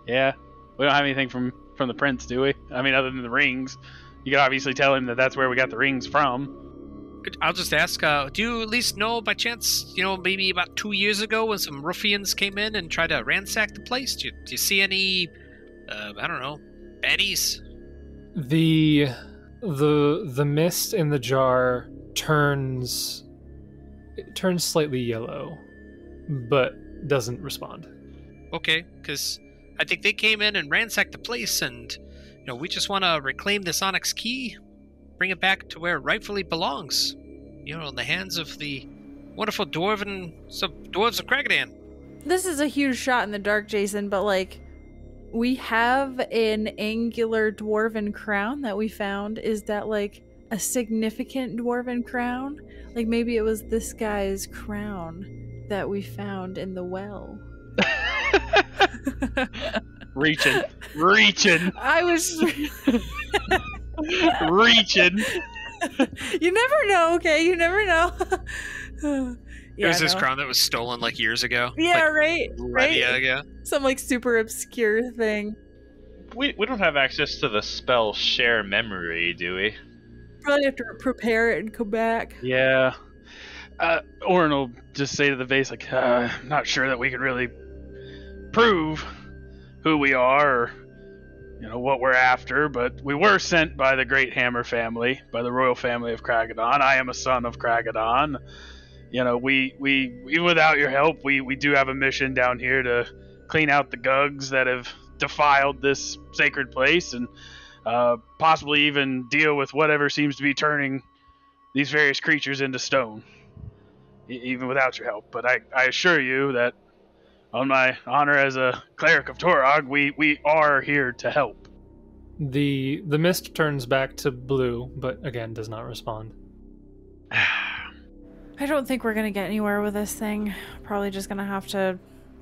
S2: Yeah, we don't have anything from the prince, do we? I mean, other than the rings. You could obviously tell him that that's where we got the rings from.
S5: I'll just ask, do you at least know by chance, maybe about 2 years ago when some ruffians came in and tried to ransack the place? Do you see any, I don't know, baddies?
S1: The mist in the jar turns slightly yellow, but doesn't respond.
S5: Okay, because I think they came in and ransacked the place, and we just want to reclaim this Onyx Key, bring it back to where it rightfully belongs. In the hands of the wonderful dwarves of Kragadan.
S3: This is a huge shot in the dark, Jason, but like, we have an angular dwarven crown that we found. Is that like a significant dwarven crown? Like maybe it was this guy's crown that we found in the well.
S2: Reaching.
S3: I was
S2: reaching.
S3: You never know, okay? You never know.
S5: It was this crown that was stolen like years ago.
S3: Yeah, right.
S5: Yeah.
S3: Some like super obscure thing.
S7: We don't have access to the spell Share Memory, do we?
S3: Probably have to prepare it and come back.
S2: Yeah. Oran will just say to the vase, like, I'm not sure that we can really prove who we are or, what we're after, but we were sent by the Great Hammer family, by the royal family of Kragadan. I am a son of Kragadan. We even without your help, we do have a mission down here to clean out the gugs that have defiled this sacred place and possibly even deal with whatever seems to be turning these various creatures into stone, even without your help. But I assure you that on my honor as a cleric of Torag, we are here to help.
S1: The mist turns back to blue, but again does not respond.
S3: I don't think we're gonna get anywhere with this thing. Probably just gonna have to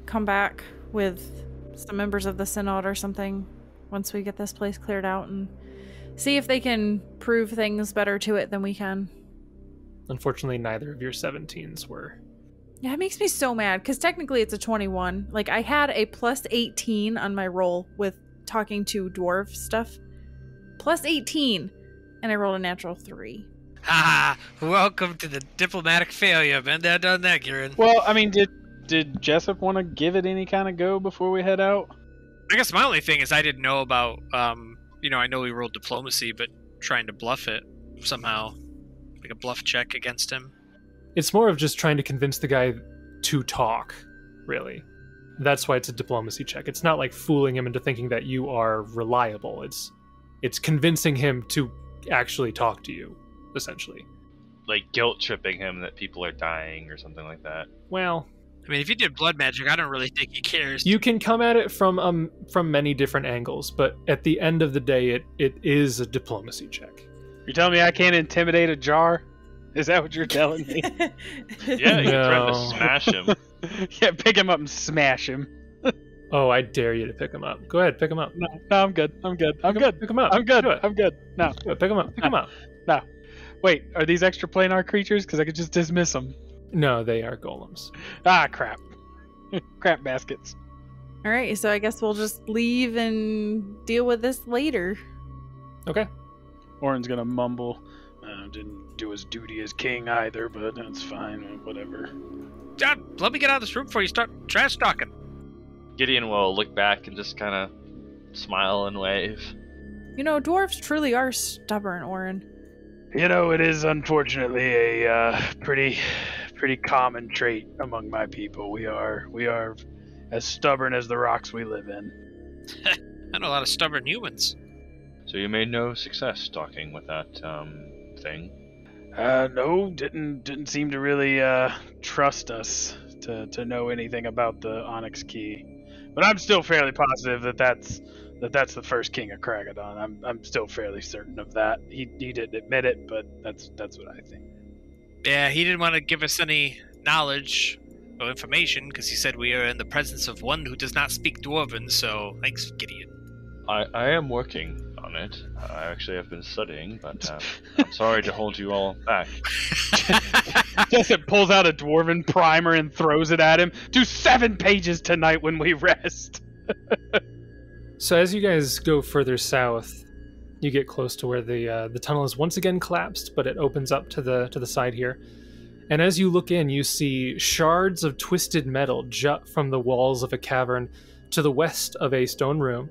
S3: come back with some members of the Synod or something once we get this place cleared out and see if they can prove things better to it than we can.
S1: Unfortunately, neither of your 17s were.
S3: Yeah, it makes me so mad, because technically it's a 21. Like, I had a plus 18 on my roll with talking to dwarf stuff. Plus 18, and I rolled a natural 3.
S5: Ah, welcome to the diplomatic failure. Been there, done that, Kieran.
S2: Well, I mean, did Jessup want to give it any kind of go before we head out?
S5: I guess my only thing is I didn't know about, I know we rolled diplomacy, but trying to bluff it somehow. Like a bluff check against him.
S1: It's more of just trying to convince the guy to talk, really. That's why it's a diplomacy check. It's not like fooling him into thinking that you are reliable. It's convincing him to actually talk to you, essentially.
S7: Like guilt tripping him that people are dying or something like that.
S1: Well,
S5: I mean, if you did blood magic, I don't really think he cares.
S1: You can come at it from many different angles, but at the end of the day, it is a diplomacy check.
S2: You're telling me I can't intimidate a jar? Is that what you're telling me?
S7: Yeah, you threaten to smash him.
S2: Yeah, pick him up and smash him.
S1: Oh, I dare you to pick him up. Go ahead, pick him up.
S2: No, I'm good.
S1: Pick him up.
S2: I'm good. No.
S1: Pick him up.
S2: No. Wait, are these extra planar creatures? Because I could just dismiss them.
S1: No, they are golems.
S2: Ah, crap. Crap baskets.
S3: All right, so I guess we'll just leave and deal with this later.
S1: Okay.
S2: Oran's gonna mumble. Didn't do his duty as king either, but that's fine. Whatever.
S5: John, let me get out of this room before you start trash talking.
S7: Gideon will look back and just kind of smile and wave.
S3: You know, dwarves truly are stubborn, Oran.
S2: You know, it is unfortunately a pretty common trait among my people. We are as stubborn as the rocks we live in.
S5: I know a lot of stubborn humans.
S7: So you made no success talking with that thing?
S2: No, didn't seem to really trust us to know anything about the Onyx Key. But I'm still fairly positive that that's the first king of Kragadon. I'm still fairly certain of that. He didn't admit it, but that's what I think.
S5: Yeah, he didn't want to give us any knowledge or information because he said we are in the presence of one who does not speak Dwarven. So thanks, Gideon.
S7: I am working on it. I actually have been studying, but I'm sorry to hold you all back.
S2: Jessup pulls out a Dwarven primer and throws it at him. Do 7 pages tonight when we rest.
S1: So as you guys go further south, you get close to where the tunnel is once again collapsed, but it opens up to the side here. And as you look in, you see shards of twisted metal jut from the walls of a cavern to the west of a stone room.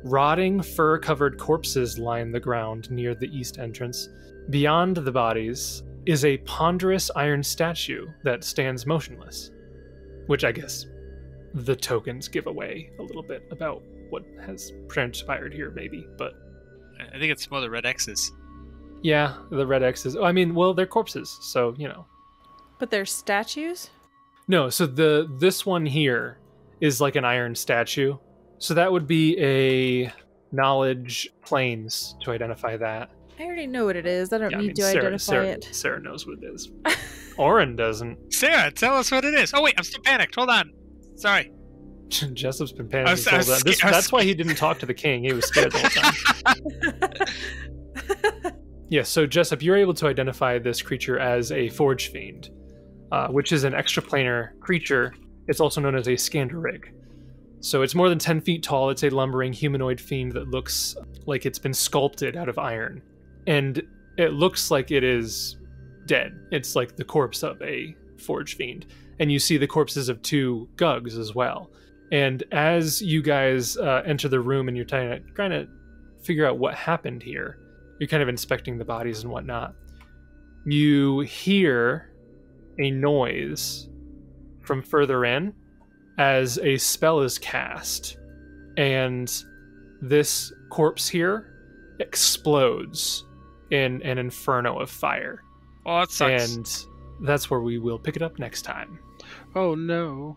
S1: Rotting, fur-covered corpses line the ground near the east entrance. Beyond the bodies is a ponderous iron statue that stands motionless, which I guess the tokens give away a little bit about what has transpired here, maybe, but...
S5: I think it's more the red X's.
S1: Yeah, the red X's. I mean, well, they're corpses, so, you know.
S3: But they're statues?
S1: No, so this one here is like an iron statue. So that would be a knowledge planes to identify that.
S3: I already know what it is. I don't need to identify it.
S1: Sarah knows what it is. Oran doesn't.
S5: Sarah, tell us what it is. Oh, wait, I'm still panicked. Hold on. Sorry.
S1: Jessup's been panicking. That's why he didn't talk to the king. He was scared the whole time. Yeah, so Jessup, you're able to identify this creature as a Forge Fiend, which is an extraplanar creature. It's also known as a Scandarig. So it's more than 10 feet tall. It's a lumbering humanoid fiend that looks like it's been sculpted out of iron. And it looks like it is dead. It's like the corpse of a Forge Fiend. And you see the corpses of 2 Gugs as well. And as you guys enter the room and you're trying to figure out what happened here, you're kind of inspecting the bodies and whatnot, you hear a noise from further in as a spell is cast, and this corpse here explodes in an inferno of fire.
S5: Oh, that sucks.
S1: And that's where we will pick it up next time.
S2: Oh no.